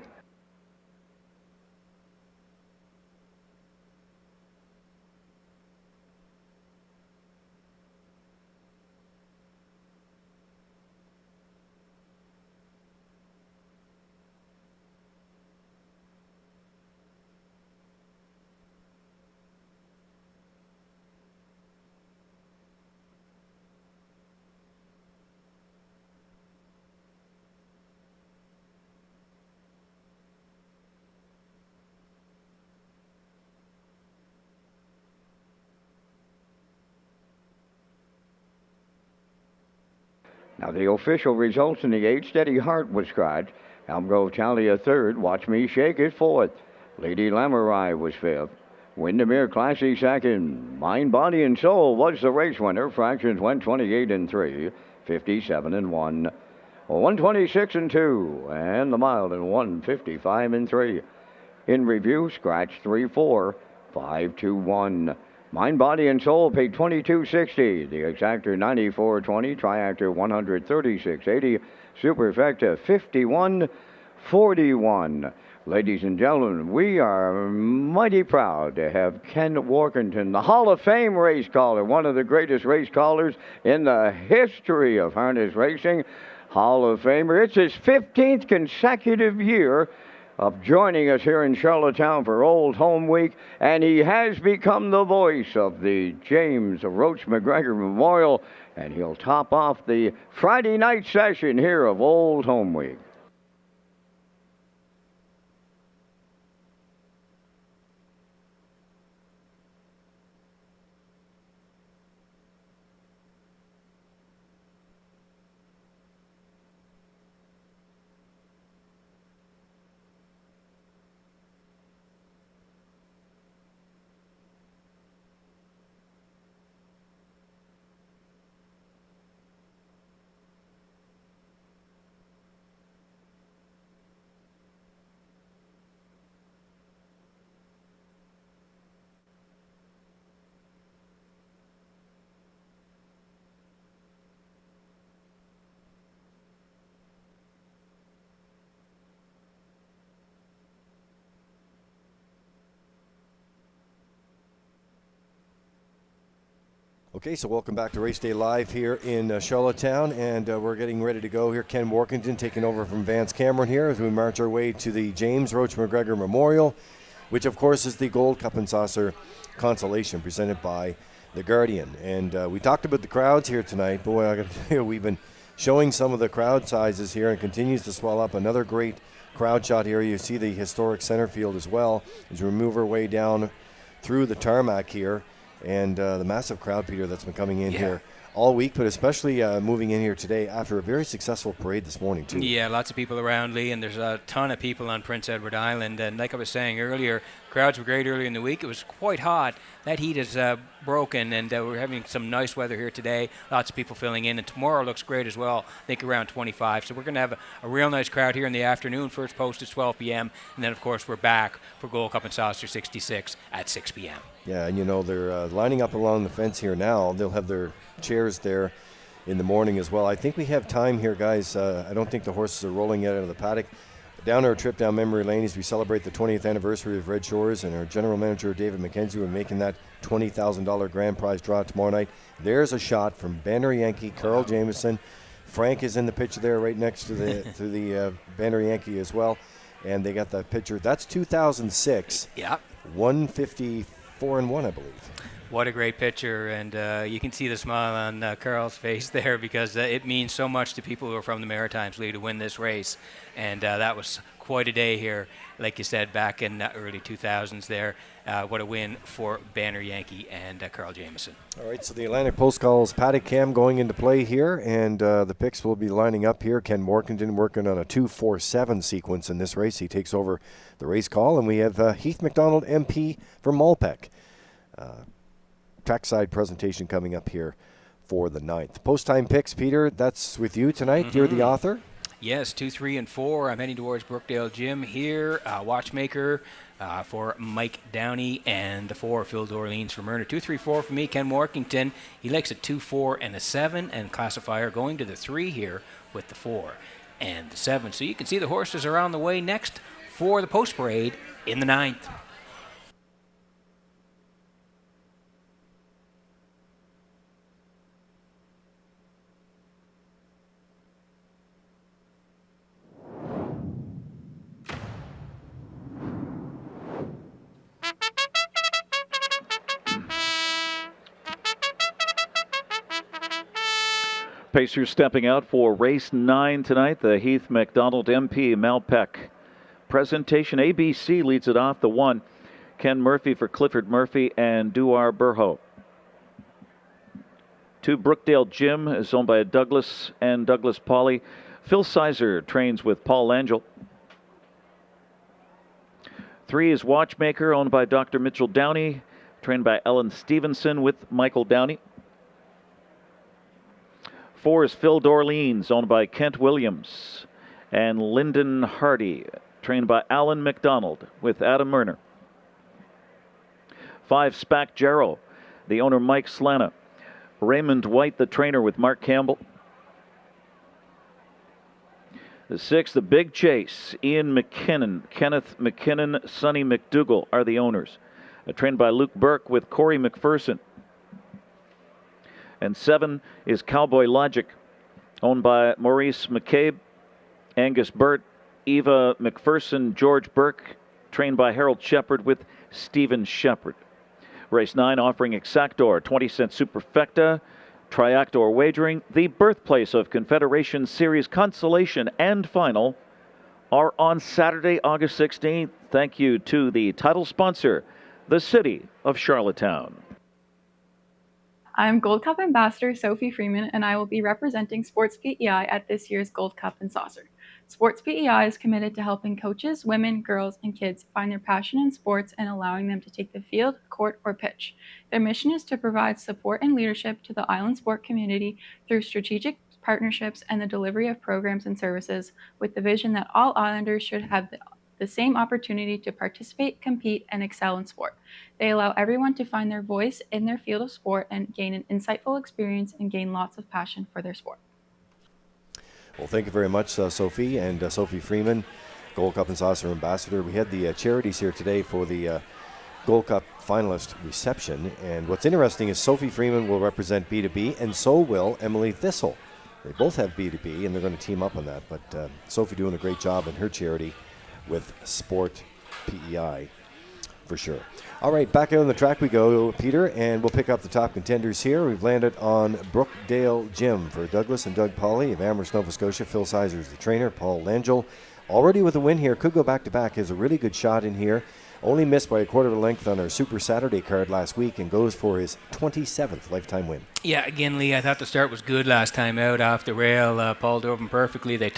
Now the official results in the 8. Steady Heart was scratched. Elm Grove Talia 3rd. Watch Me Shake It 4th. Lady Lamorai was 5th. Windermere Classy 2nd. Mind, Body, and Soul was the race winner. Fractions went 28 and 3, 57 and 1, 126 and 2, and the mile in 155 and 3. In review, scratch 3-4, 5-2-1. Mind, Body, and Soul paid $22.60. The Exactor $94.20. Triactor $136.80. Superfecta $51.41. Ladies and gentlemen, we are mighty proud to have Ken Workington, the Hall of Fame race caller, one of the greatest race callers in the history of harness racing. Hall of Famer. It's his 15th consecutive year of joining us here in Charlottetown for Old Home Week, and he has become the voice of the James Roach McGregor Memorial, and he'll top off the Friday night session here of Old Home Week. Okay, so welcome back to Race Day Live here in Charlottetown, and we're getting ready to go here. Ken Workington taking over from Vance Cameron here as we march our way to the James Roach McGregor Memorial, which of course is the Gold Cup and Saucer consolation presented by The Guardian. And we talked about the crowds here tonight. Boy, I got to tell you, we've been showing some of the crowd sizes here and continues to swell up. Another great crowd shot here. You see the historic center field as well as we move our way down through the tarmac here. And the massive crowd, Peter, that's been coming in here all week, but especially moving in here today after a very successful parade this morning, too. Yeah, lots of people around, Lee, and there's a ton of people on Prince Edward Island. And like I was saying earlier, crowds were great earlier in the week. It was quite hot. That heat is broken, and we're having some nice weather here today. Lots of people filling in, and tomorrow looks great as well. I think around 25. So we're going to have a real nice crowd here in the afternoon. First post is 12 p.m., and then, of course, we're back for Gold Cup and Saucer 66 at 6 p.m. Yeah, and you know, they're lining up along the fence here now. They'll have their chairs there in the morning as well. I think we have time here, guys. I don't think the horses are rolling yet out of the paddock. Down our trip down memory lane as we celebrate the 20th anniversary of Red Shores, and our general manager, David McKenzie, will be making that $20,000 grand prize draw tomorrow night. There's a shot from Banner Yankee, Carl Jameson. Frank is in the picture there right next to the Banner Yankee as well. And they got that picture. That's 2006. Yeah. 154-1, I believe. What a great picture, and you can see the smile on Carl's face there because it means so much to people who are from the Maritimes, Lee, to win this race, and that was quite a day here, like you said, back in the early 2000s there. What a win for Banner Yankee and Carl Jamieson. All right, so the Atlantic Post calls paddock cam going into play here, and the picks will be lining up here. Ken Morkington working on a 2-4-7 sequence in this race. He takes over the race call, and we have Heath MacDonald, MP for Malpeque. Trackside presentation coming up here for the 9th. Post-time picks, Peter, that's with you tonight. Mm-hmm. You're the author. Yes, 2, 3, and 4. I'm heading towards Brookdale Gym here. Watchmaker for Mike Downey, and the 4, Phil Dorleans for Myrna. 2, 3, 4 for me, Ken Morkington. He likes a 2, 4, and a 7, and classifier going to the 3 here with the 4 and the 7. So you can see the horses are on the way next for the post parade in the 9th. Pacers stepping out for race 9 tonight. The Heath MacDonald MP Malpeque presentation. ABC leads it off. The 1, Ken Murphy for Clifford Murphy and Duar Burho. 2, Brookdale Gym is owned by Douglas and Douglas Pauly. Phil Sizer trains with Paul Langell. 3 is Watchmaker, owned by Dr. Mitchell Downey, trained by Ellen Stevenson with Michael Downey. 4 is Phil Dorleans, owned by Kent Williams and Lyndon Hardy, trained by Alan McDonald with Adam Murner. 5, Spack Jarrow, the owner Mike Slana. Raymond White, the trainer, with Mark Campbell. The 6, The Big Chase, Ian McKinnon, Kenneth McKinnon, Sonny McDougall are the owners. Trained by Luke Burke with Corey McPherson. And 7 is Cowboy Logic, owned by Maurice McCabe, Angus Burt, Eva McPherson, George Burke, trained by Harold Shepard with Stephen Shepard. Race 9 offering Exactor, 20-cent superfecta, Triactor wagering. The birthplace of Confederation Series Consolation and Final are on Saturday, August 16th. Thank you to the title sponsor, the City of Charlottetown. I'm Gold Cup Ambassador Sophie Freeman, and I will be representing Sports PEI at this year's Gold Cup and Saucer. Sports PEI is committed to helping coaches, women, girls, and kids find their passion in sports and allowing them to take the field, court, or pitch. Their mission is to provide support and leadership to the island sport community through strategic partnerships and the delivery of programs and services, with the vision that all islanders should have the same opportunity to participate, compete, and excel in sport. They allow everyone to find their voice in their field of sport and gain an insightful experience and gain lots of passion for their sport. Well, thank you very much, Sophie, and Sophie Freeman, Gold Cup and Saucer Ambassador. We had the charities here today for the Gold Cup finalist reception, and what's interesting is Sophie Freeman will represent B2B, and so will Emily Thistle. They both have B2B, and they're going to team up on that, but Sophie doing a great job in her charity with Sport PEI, for sure. All right, back out on the track we go, Peter, and we'll pick up the top contenders here. We've landed on Brookdale Gym for Douglas and Doug Pauly of Amherst, Nova Scotia. Phil Sizer is the trainer. Paul Langell, already with a win here, could go back-to-back. Has a really good shot in here. Only missed by a quarter of a length on our Super Saturday card last week and goes for his 27th lifetime win. Yeah, again, Lee, I thought the start was good last time out off the rail. Paul drove him perfectly. They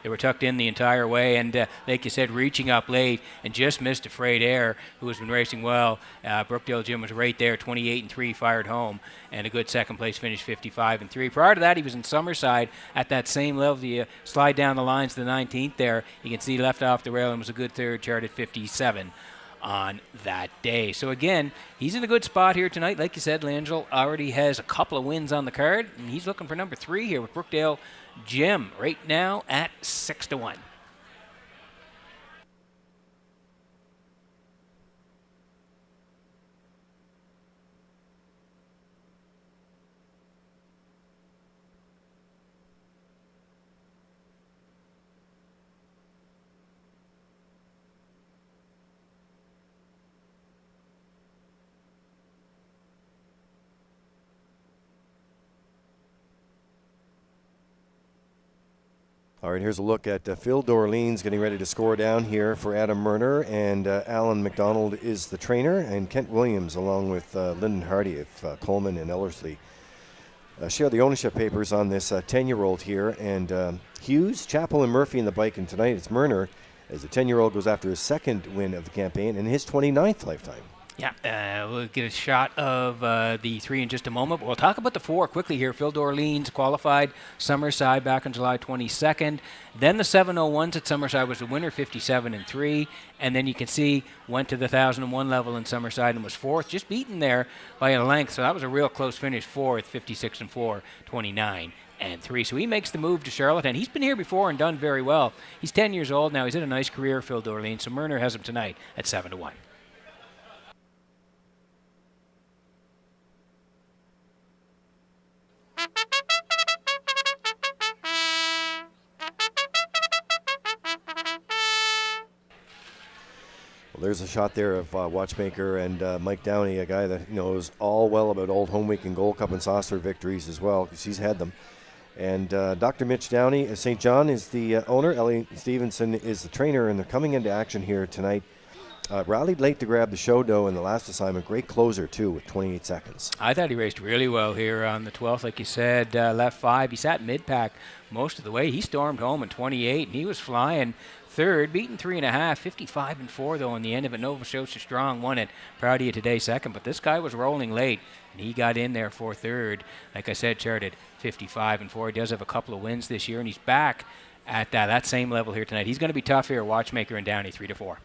were tucked in the entire way, and like you said, reaching up late and just missed a Freight Air, who has been racing well. Brookdale Jim was right there, 28-3, fired home, and a good second place finish, 55-3. Prior to that, he was in Summerside at that same level. You slide down the lines to the 19th there, you can see he left off the rail and was a good third, charted 57 on that day. So again, he's in a good spot here tonight. Like you said, Langell already has a couple of wins on the card, and he's looking for number 3 here with Brookdale Jim right now at 6-1. All right, here's a look at Phil Dorleans getting ready to score down here for Adam Murner, and Alan McDonald is the trainer, and Kent Williams along with Lyndon Hardy of Coleman and Ellerslie share the ownership papers on this 10-year-old here, and Hughes, Chappell, and Murphy in the bike, and tonight it's Murner as the 10-year-old goes after his second win of the campaign and his 29th lifetime. Yeah, we'll get a shot of the 3 in just a moment. But we'll talk about the 4 quickly here. Phil Dorleans qualified Summerside back on July 22nd. Then the 701s at Summerside was the winner, 57-3. And then you can see went to the 1001 level in Summerside and was 4th, just beaten there by a length. So that was a real close finish, 4th, 56-4, 29-3. So he makes the move to Charlotte, and he's been here before and done very well. He's 10 years old now. He's had a nice career, Phil Dorleans. So Murner has him tonight at 7-1. Well, there's a shot there of Watchmaker and Mike Downey, a guy that knows all well about Old Home Week and Gold Cup and Saucer victories as well, because he's had them. And Dr. Mitch Downey of St. John is the owner. Ellie Stevenson is the trainer, and they're coming into action here tonight. Rallied late to grab the show dough in the last assignment. Great closer, too, with 28 seconds. I thought he raced really well here on the 12th. Like you said, left 5. He sat mid-pack most of the way. He stormed home in 28, and he was flying third, beaten 3.5, 55-4, though, in the end of it. Nova Scotia Strong won it. Proud of you today, second. But this guy was rolling late, and he got in there for third. Like I said, charted 55-4. He does have a couple of wins this year, and he's back at that same level here tonight. He's going to be tough here, Watchmaker and Downey, 3-4.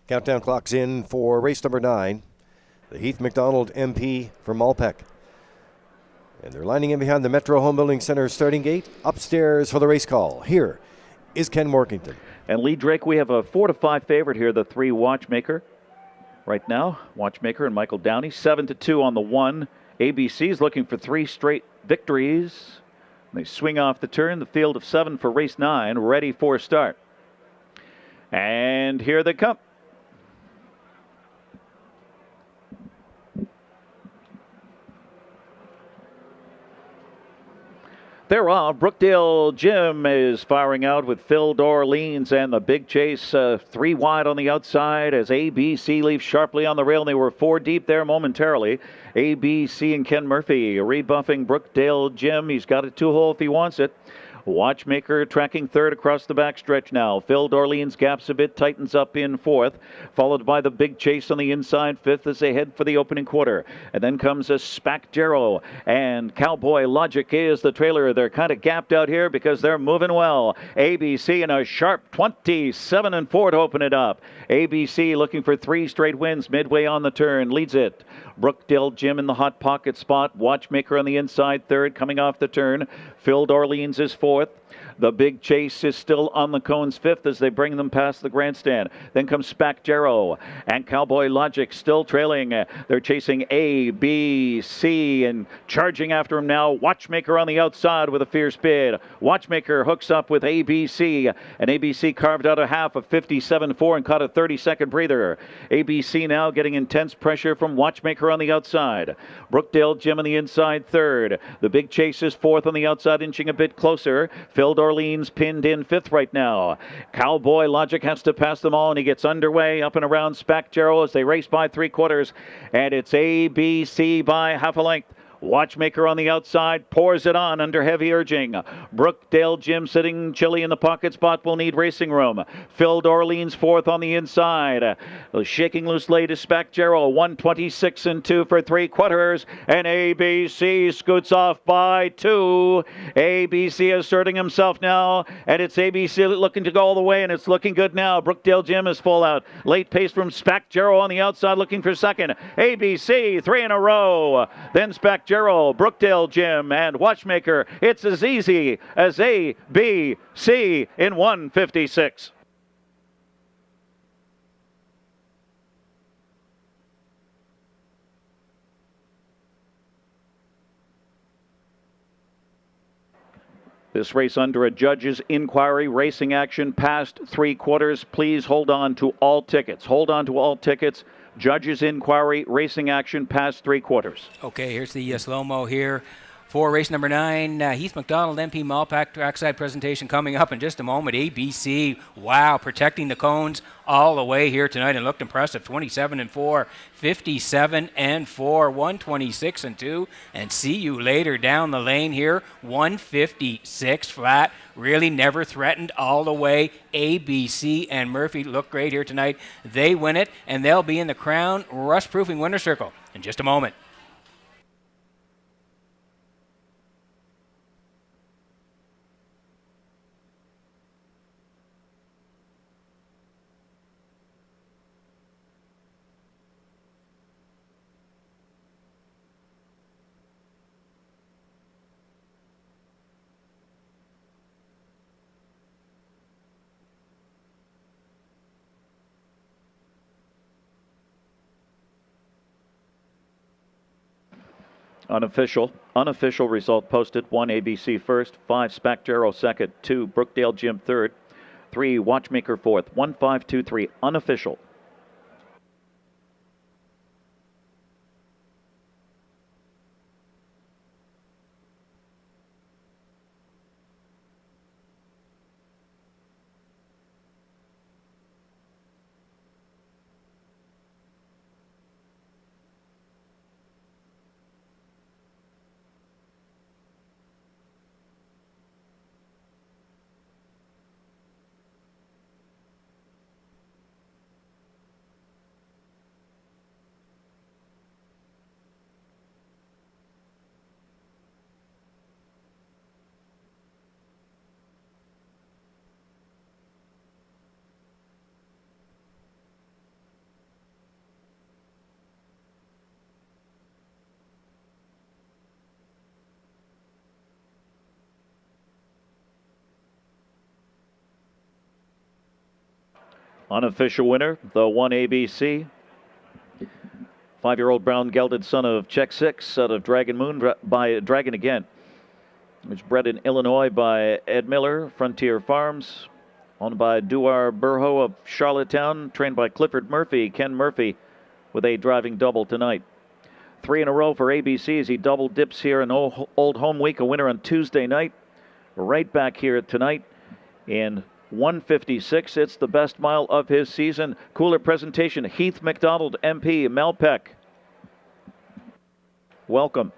Countdown clock's in for race number 9, the Heath MacDonald MP from Malpeque. And they're lining in behind the Metro Home Building Center starting gate. Upstairs for the race call, here is Ken Morkington. And Lee Drake, we have a 4-5 favorite here, the 3 Watchmaker. Right now, Watchmaker and Michael Downey, 7-2 on the 1. ABC is looking for 3 straight victories. They swing off the turn, the field of 7 for race 9, ready for start. And here they come. They're off. Brookdale Jim is firing out with Phil Dorleans and the Big Chase 3 wide on the outside as ABC leaves sharply on the rail. They were 4 deep there momentarily. ABC and Ken Murphy rebuffing Brookdale Jim. He's got a 2-hole if he wants it. Watchmaker tracking third across the backstretch now. Phil Dorleans gaps a bit, tightens up in 4th, followed by the Big Chase on the inside 5th as they head for the opening quarter. And then comes a Spack Jarrow, and Cowboy Logic is the trailer. They're kind of gapped out here because they're moving well. ABC in a sharp 27-4 to open it up. ABC looking for 3 straight wins midway on the turn, leads it. Brookdale Jim in the hot pocket spot. Watchmaker on the inside third, coming off the turn. Phil Dorleans is 4th. The Big Chase is still on the cones 5th as they bring them past the grandstand. Then comes Spack Jarrow and Cowboy Logic still trailing. They're chasing A, B, C, and charging after him now. Watchmaker on the outside with a fierce bid. Watchmaker hooks up with ABC, and ABC carved out a half of 57-4 and caught a 30-second breather. ABC now getting intense pressure from Watchmaker on the outside. Brookdale Jim on the inside third. The Big Chase is 4th on the outside, inching a bit closer. Phil Dorleans pinned in 5th right now. Cowboy Logic has to pass them all, and he gets underway up and around Spack Jarrow as they race by 3/4, and it's ABC by half a length. Watchmaker on the outside pours it on under heavy urging. Brookdale Jim sitting chilly in the pocket spot will need racing room. Phil Dorleans 4th on the inside. Shaking loose late is Spack Jarrow. 126-2 for 3/4, and ABC scoots off by 2. ABC asserting himself now, and it's ABC looking to go all the way, and it's looking good now. Brookdale Jim is full out. Late pace from Spack Jarrow on the outside looking for second. ABC 3 in a row. Then Spack Jarrow, Brookdale Jim, and Watchmaker. It's as easy as A, B, C in 1:56. This race under a judge's inquiry. Racing action past 3/4. Please hold on to all tickets. Hold on to all tickets. Judge's inquiry, racing action past 3/4. Okay, here's the slow-mo here for race number 9. Heath McDonald, MP Malpack trackside presentation coming up in just a moment. ABC, wow, protecting the cones all the way here tonight and looked impressive. 27-4, 57-4, 126-2, and see you later down the lane here. 156 flat, really never threatened all the way. ABC and Murphy look great here tonight. They win it, and they'll be in the Crown Rust-Proofing Winner Circle in just a moment. Unofficial result posted. 1 ABC first, 5 Spacjaro second, 2 Brookdale Jim third, 3 Watchmaker fourth, 1 5 2 3 unofficial. Unofficial winner, the 1 ABC. 5-year-old brown gelded son of Check 6 out of Dragon Moon by Dragon Again. It was bred in Illinois by Ed Miller, Frontier Farms. Owned by Duar Burho of Charlottetown. Trained by Clifford Murphy, Ken Murphy, with a driving double tonight. 3 in a row for ABC as he double dips here in Old Home Week. A winner on Tuesday night. We're right back here tonight in 156. It's the best mile of his season. Cooler presentation. Heath McDonald, MP, Malpeck. Welcome.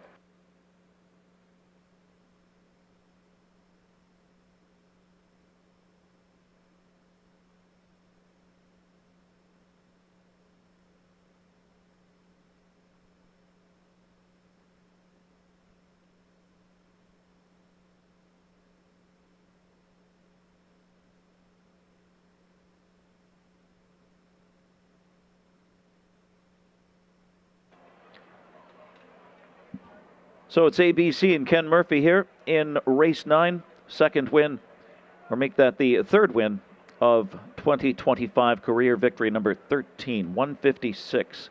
So it's ABC and Ken Murphy here in race 9. Second win, or make that the third win of 2025 career victory number 13, 156.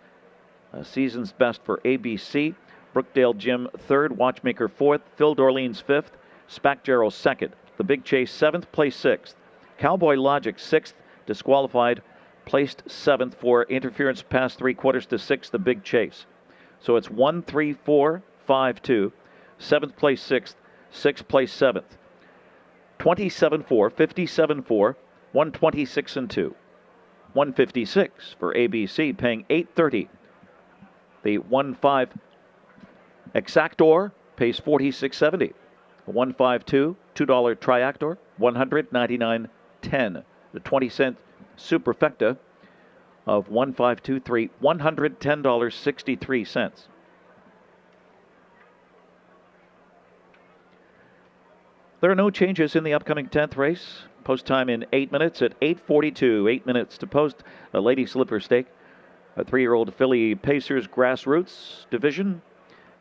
Season's best for ABC. Brookdale Jim third, Watchmaker fourth, Phil Dorleans fifth, Spacjaro second, The Big Chase seventh, placed sixth. Cowboy Logic sixth, disqualified, placed seventh for interference past 3/4 to sixth, The Big Chase. So it's 1 3 4 5 2, seventh place sixth, sixth place seventh. 27-4, 57-4, 126-2. 156 for ABC, paying $8.30. The 1-5 Exactor pays $46.70. 152, $2 Triactor, $199.10. The 20-cent Superfecta of 1523, $110.63. There are no changes in the upcoming 10th race. Post time in 8 minutes at 8:42. 8 minutes to post. A Lady Slipper Stake. A 3-year-old filly Pacers Grassroots Division.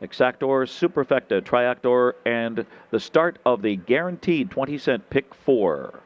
Exactor, Superfecta, Triactor, and the start of the guaranteed 20-cent Pick 4.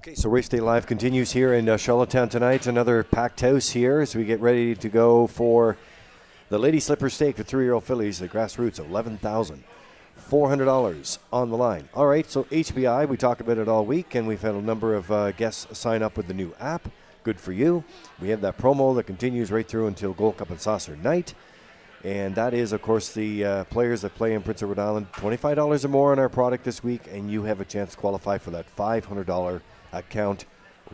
Okay, so Race Day Live continues here in Charlottetown tonight. Another packed house here as we get ready to go for the Lady Slipper Stake for 3-year-old fillies. The grassroots, $11,400 on the line. All right, so HBI, we talk about it all week, and we've had a number of guests sign up with the new app. Good for you. We have that promo that continues right through until Gold Cup and Saucer night. And that is, of course, the players that play in Prince Edward Island. $25 or more on our product this week, and you have a chance to qualify for that $500 account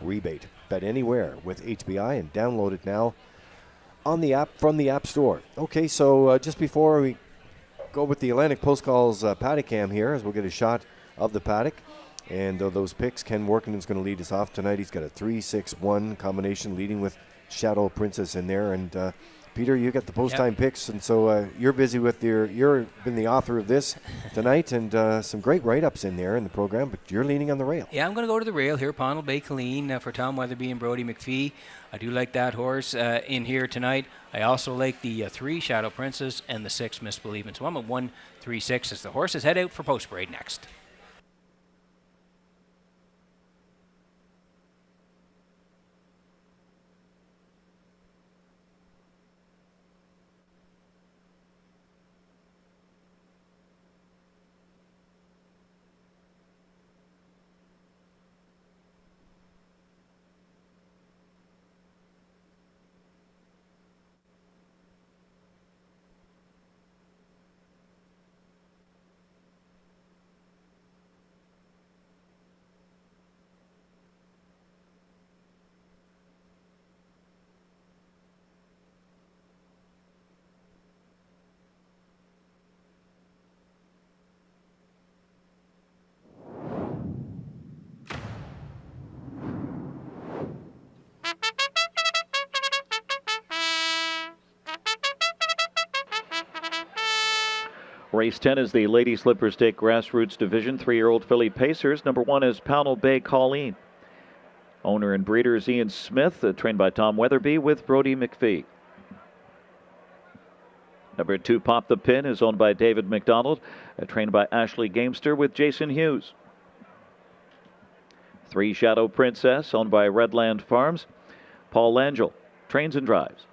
rebate. Bet anywhere with HBI and download it now on the app from the App Store. Okay, so just before we go with the Atlantic Post Calls paddock cam here, as we'll get a shot of the paddock. And those picks, Ken Workinen's going to lead us off tonight. He's got a 3-6-1 combination leading with Shadow Princess in there. And Peter, you got the post-time picks, and so you're busy with you've been the author of this tonight, and some great write-ups in there in the program, but you're leaning on the rail. Yeah, I'm going to go to the rail here, Pownell Bay Colleen for Tom Weatherby and Brody McPhee. I do like that horse in here tonight. I also like the 3 Shadow Princess and the 6 Misbelieving. So I'm at 1-3-6 as the horses head out for post parade next. Race 10 is the Lady Slipper Stake Grassroots Division. 3-year-old filly pacers. Number 1 is Pownell Bay Colleen. Owner and breeder is Ian Smith, trained by Tom Weatherby with Brody McPhee. Number 2, Pop the Pin, is owned by David McDonald, trained by Ashley Gamester with Jason Hughes. 3, Shadow Princess, owned by Redland Farms. Paul Langell trains and drives.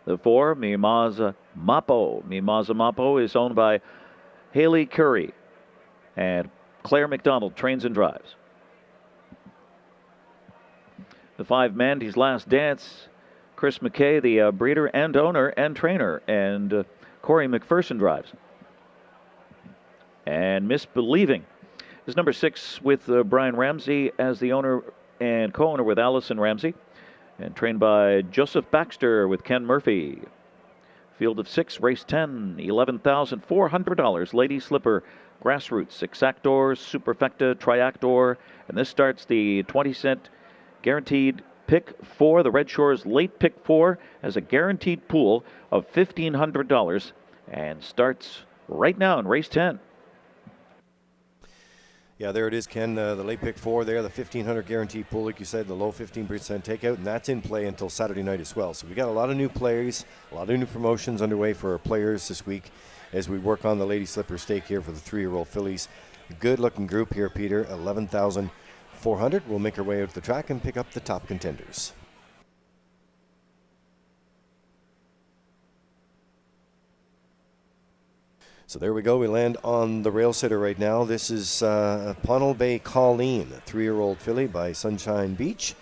The 4, Mimaza Mapo. Mimaza Mapo is owned by Haley Curry, and Claire McDonald trains and drives. The 5, Mandy's Last Dance. Chris McKay, the breeder and owner and trainer, and Corey McPherson drives. And Misbelieving is number 6 with Brian Ramsey as the owner and co-owner with Allison Ramsey, and trained by Joseph Baxter with Ken Murphy. Field of 6, race 10, $11,400. Lady Slipper, Grassroots, Exactor, Superfecta, Triactor, and this starts the 20-cent guaranteed pick 4. The Redshores late pick 4 as a guaranteed pool of $1,500 and starts right now in race 10. Yeah, there it is, Ken. The late pick 4 there, the 1,500 guaranteed pool, like you said, the low 15% takeout, and that's in play until Saturday night as well. So we got a lot of new players, a lot of new promotions underway for our players this week as we work on the Lady Slipper Stake here for the 3-year-old fillies. Good-looking group here, Peter. 11,400. We'll make our way out to the track and pick up the top contenders. So there we go. We land on the rail sitter right now. This is Pownell Bay Colleen, a 3-year-old filly by Sunshine Beach.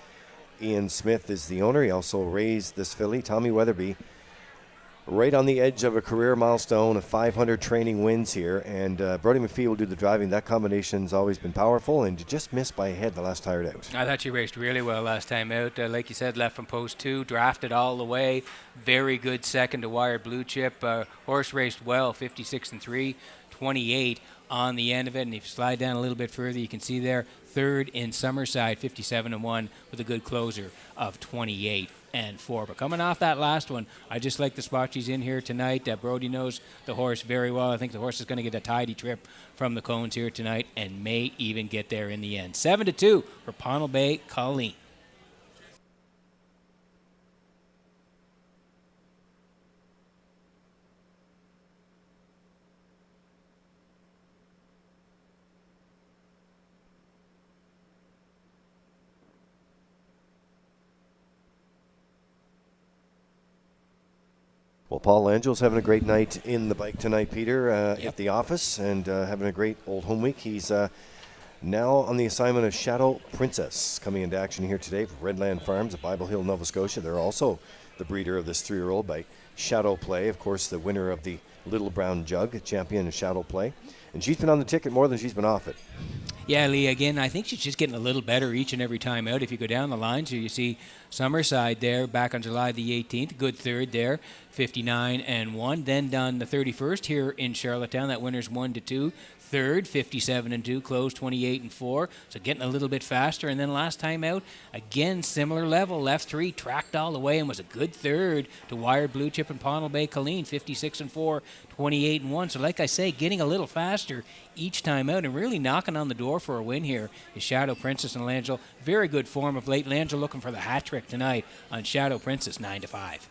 Ian Smith is the owner. He also raised this filly. Tommy Weatherby, right on the edge of a career milestone of 500 training wins here. And Brody McPhee will do the driving. That combination's always been powerful, and you just missed by a head the last tired out. I thought you raced really well last time out. Like you said, left from post 2, drafted all the way. Very good second to Wire Blue Chip. Horse raced well, 56-3, 28 on the end of it. And if you slide down a little bit further, you can see there, 3rd in Summerside, 57-1, with a good closer of 28-4. But coming off that last one, I just like the spot she's in here tonight. Brody knows the horse very well. I think the horse is going to get a tidy trip from the cones here tonight and may even get there in the end. 7-2 for Pownell Bay Colleen. Paul Angel's having a great night in the bike tonight, Peter, at the office, and having a great old home week. He's now on the assignment of Shadow Princess, coming into action here today for Redland Farms at Bible Hill, Nova Scotia. They're also the breeder of this 3-year-old by Shadow Play, of course, the winner of the Little Brown Jug, champion in Shadow Play. And she's been on the ticket more than she's been off it. Yeah, Lee, again, I think she's just getting a little better each and every time out. If you go down the line, so you see Summerside there back on July the 18th, good third there, 59-1. Then down the 31st here in Charlottetown, that winner's 1-2. Third, 57-2, closed 28-4. So getting a little bit faster. And then last time out, again, similar level, left 3, tracked all the way and was a good third to Wired Blue Chip and Pownell Bay Colleen, 56-4, 28-1. So like I say, getting a little faster each time out and really knocking on the door for a win here is Shadow Princess and Langell. Very good form of late. Langell looking for the hat trick tonight on Shadow Princess, 9-5.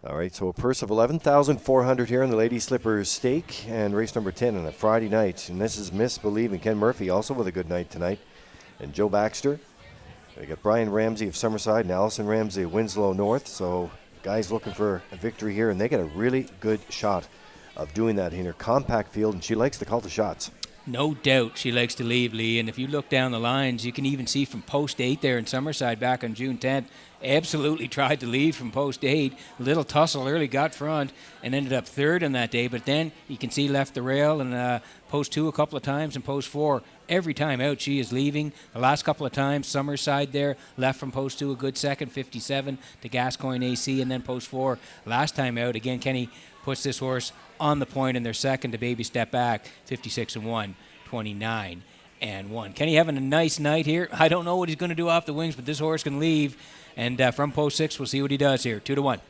All right, so a purse of $11,400 here in the Lady Slippers Stake and race number 10 on a Friday night. And this is Miss Believe and Ken Murphy also with a good night tonight. And Joe Baxter. They got Brian Ramsey of Summerside and Allison Ramsey of Winslow North. So guys looking for a victory here, and they get a really good shot of doing that in her compact field, and she likes to call the shots. No doubt she likes to leave, Lee. And if you look down the lines, you can even see from post 8 there in Summerside back on June 10th, absolutely tried to lead from post 8. Little tussle early, got front, and ended up third on that day. But then you can see left the rail and post 2 a couple of times and post 4. Every time out, she is leaving. The last couple of times, Summerside there, left from post 2 a good second, 57 to Gascoigne AC, and then post 4. Last time out, again, Kenny puts this horse on the point in their second to baby step back, 56-1, 29-1. Kenny having a nice night here. I don't know what he's going to do off the wings, but this horse can leave. And from post 6, we'll see what he does here. 2-1.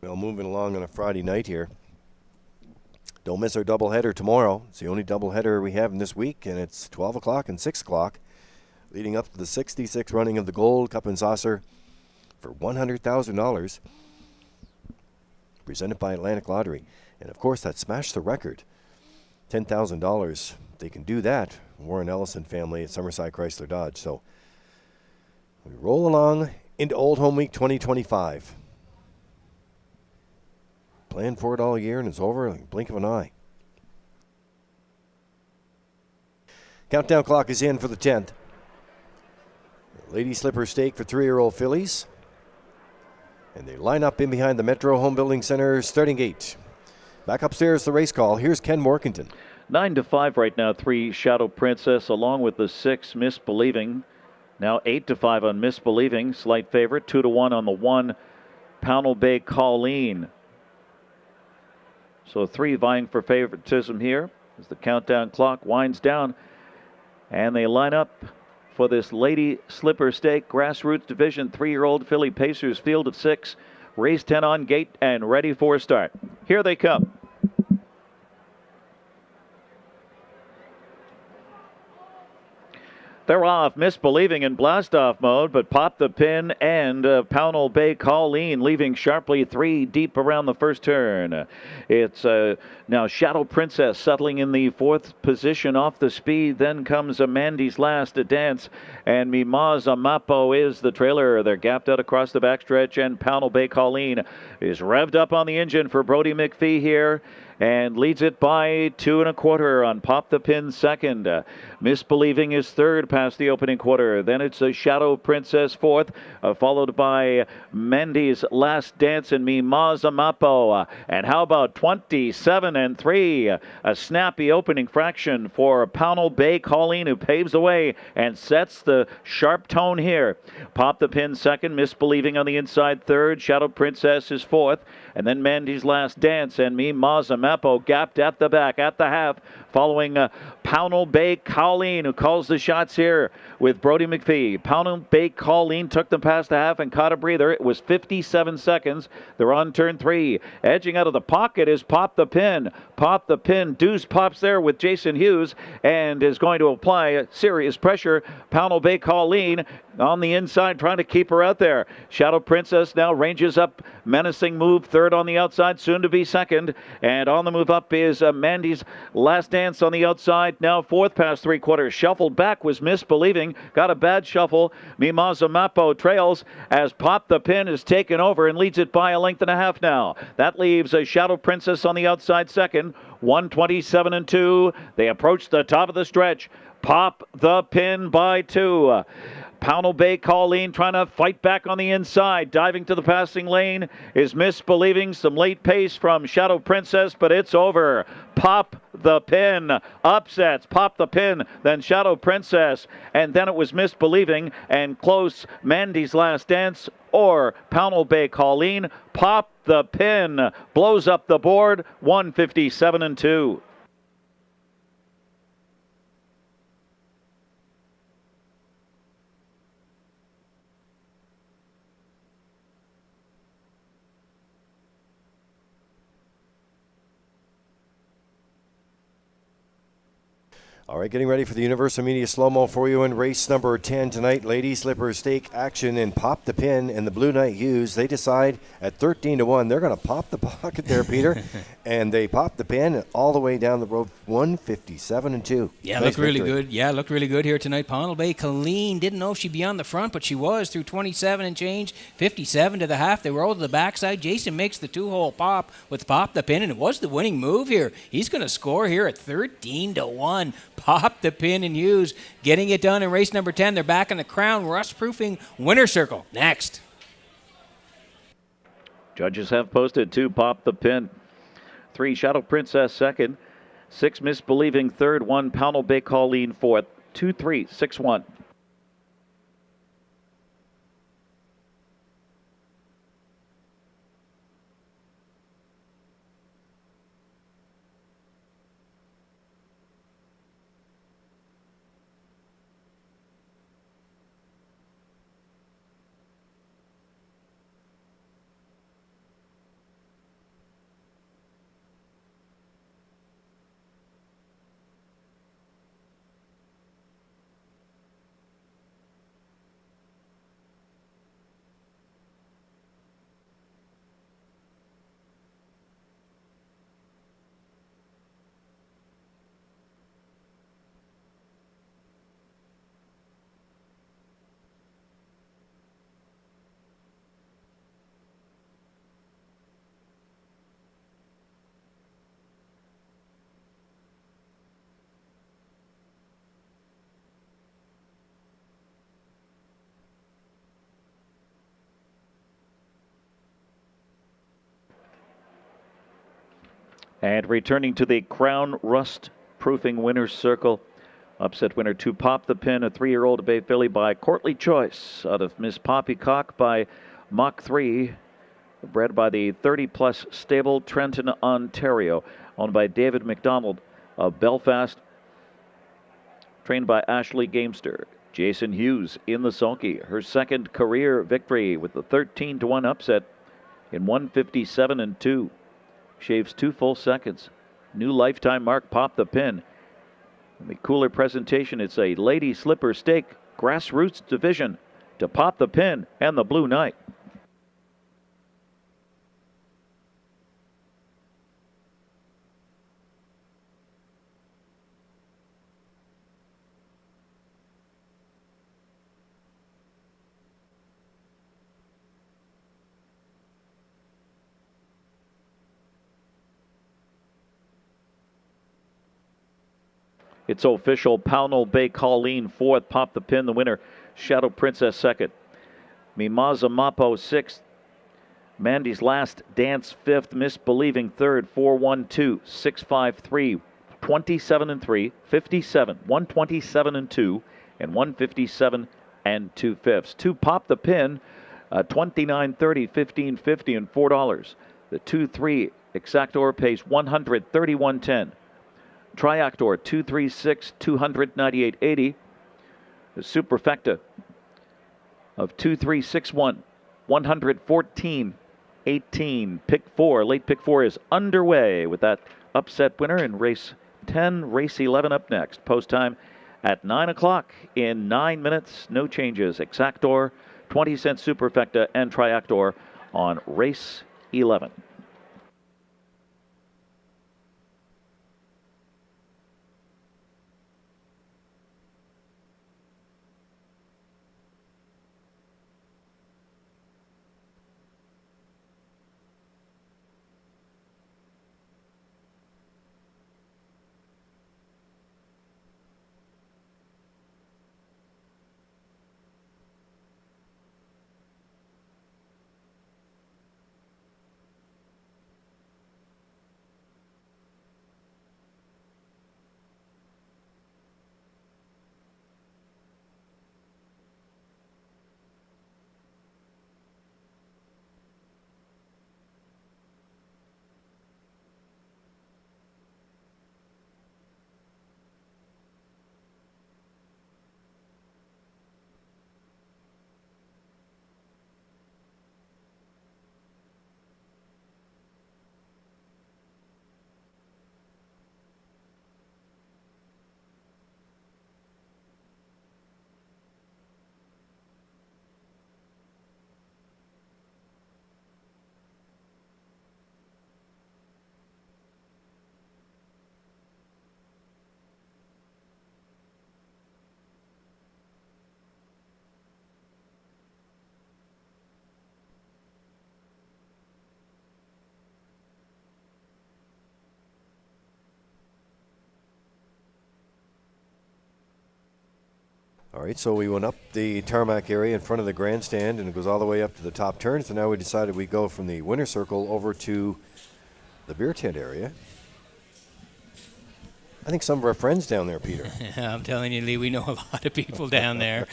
Well, moving along on a Friday night here. Don't miss our doubleheader tomorrow. It's the only doubleheader we have in this week, and it's 12 o'clock and 6 o'clock, leading up to the 66th running of the Gold Cup and Saucer for $100,000, presented by Atlantic Lottery. And, of course, that smashed the record, $10,000. They can do that, Warren Ellison family at Summerside Chrysler Dodge. So we roll along into Old Home Week 2025. Planned for it all year, and it's over like a blink of an eye. Countdown clock is in for the 10th. Lady Slipper Stake for 3-year-old fillies. And they line up in behind the Metro Home Building Center starting gate. Back upstairs, the race call. Here's Ken Morkington. 9-5 right now, 3 Shadow Princess, along with the 6 Misbelieving. Now 8-5 on Misbelieving, slight favorite. 2-1 on the 1 Pownell Bay Colleen. So 3 vying for favoritism here as the countdown clock winds down. And they line up for this Lady Slipper Stake Grassroots Division 3-year-old filly Pacers field of 6. Race 10 on gate and ready for a start. Here they come. They're off, misbelieving in blast-off mode, but Pop the Pin and Pownell Bay Colleen leaving sharply 3 deep around the first turn. It's now Shadow Princess settling in the 4th position off the speed. Then comes Amandy's Last Dance, and Mimaz Amapo is the trailer. They're gapped out across the backstretch, and Pownell Bay Colleen is revved up on the engine for Brody McPhee here, and leads it by 2 1/4 on Pop the Pin second. Misbelieving is third past the opening quarter. Then it's a Shadow Princess fourth, followed by Mandy's Last Dance and Mimaz Amapo. And how about 27 3? A snappy opening fraction for Pownell Bay Colleen, who paves the way and sets the sharp tone here. Pop the Pin second, Misbelieving on the inside third. Shadow Princess is fourth. And then Mandy's Last Dance and Mimaz Amapo gapped at the back, at the half, following Pownell Bay Colleen, who calls the shots here with Brody McPhee. Pownell Bay Colleen took them past the half and caught a breather. It was 57 seconds. They're on turn 3. Edging out of the pocket is Pop the Pin. Pop the Pin. Deuce pops there with Jason Hughes and is going to apply serious pressure. Pownell Bay Colleen on the inside trying to keep her out there. Shadow Princess now ranges up. Menacing move. Third on the outside. Soon to be second. And on the move up is Mandy's Last Dance on the outside. Now fourth past 3/4. Shuffled back was Misbelieving. Got a bad shuffle. Mimaz Amapo trails as Pop the Pin is taken over and leads it by a length and a half now. That leaves a Shadow Princess on the outside second. 127 2. They approach the top of the stretch. Pop the Pin by 2. Pownell Bay Colleen trying to fight back on the inside. Diving to the passing lane is Misbelieving. Some late pace from Shadow Princess, but it's over. Pop the Pin upsets Pop the Pin, then Shadow Princess, and then it was Misbelieving and close Mandy's Last Dance or Pownell Bay Colleen. Pop the Pin blows up the board. 157 2. All right, getting ready for the Universal Media Slow-Mo for you in race number 10 tonight. Lady Slipper Stake action in Pop the Pin and the Blue Knight Hughes. They decide at 13 1, they're going to pop the pocket there, Peter. And they pop the pin all the way down the road, 157 2. Yeah, Nice looked really victory. good. Yeah, looked really good here tonight. Pownell Bay Colleen didn't know if she'd be on the front, but she was through 27 and change, 57 to the half. They rolled to the backside. Jason makes the 2-hole pop with Pop the Pin, and it was the winning move here. He's going to score here at 13 1. Pop the Pin and Hughes getting it done in race number 10. They're back in the Crown Rust-proofing winner circle. Next. Judges have posted 2 Pop the Pin, 3 Shadow Princess second, 6 Misbelieving third, 1 Pownell Bay Colleen fourth, 2 3 6 1. And returning to the Crown Rust Proofing Winners Circle, upset winner 2 Pop the Pin, a 3-year-old Bay filly by Courtly Choice out of Miss Poppycock by Mach 3, bred by the 30-plus stable Trenton, Ontario, owned by David McDonald of Belfast, trained by Ashley Gamester. Jason Hughes in the sulky, her second career victory with the 13 1 upset in 157 2. Shaves 2 full seconds. New lifetime mark, Pop the Pin. The cooler presentation, it's a Lady Slipper Stake Grassroots Division to Pop the Pin and the Blue Knight. It's official. Pownell Bay Colleen fourth. Pop the Pin, the winner. Shadow Princess second. Mimaza Mapo sixth. Mandy's Last Dance fifth. Misbelieving third. 4-1-2. 6-5-3. 27 and 3. 57. 127 and 2. And 157 and 2/5. Two Pop the Pin. 29.30, 15.50, and $4. The 2-3 Exactor pays 131.10. Triactor 236, 298.80. The Superfecta of 2361, 114.18. Pick 4, late pick 4 is underway with that upset winner in race 10, race 11 up next. Post time at 9 o'clock in 9 minutes. No changes. Exactor, 20-cent Superfecta, and Triactor on race 11. All right, so we went up the tarmac area in front of the grandstand, and it goes all the way up to the top turn. So now we decided we'd go from the winner's circle over to the beer tent area. I think some of our friends down there, Peter. I'm telling you, Lee, we know a lot of people down there.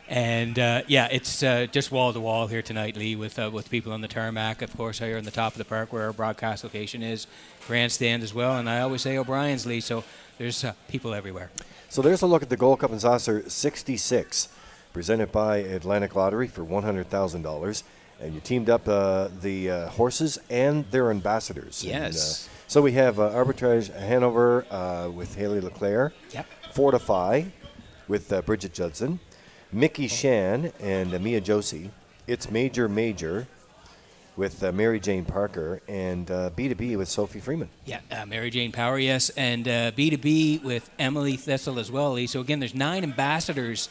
And, yeah, it's just wall-to-wall here tonight, Lee, with people on the tarmac. Of course, here on the top of the park where our broadcast location is, grandstand as well. And I always say O'Brien's, Lee, so there's people everywhere. So there's a look at the Gold Cup and Saucer 66, presented by Atlantic Lottery for $100,000. And you teamed up the horses and their ambassadors. Yes. And, so we have Arbitrage Hanover with Haley Leclerc. Yep. Fortify with Bridget Judson. Mickey Shan and Mia Josie. It's Major with Mary Jane Parker, and B2B with Sophie Freeman. Yeah, Mary Jane Power, yes, and B2B with Emily Thessel as well, Lee. So again, there's 9 ambassadors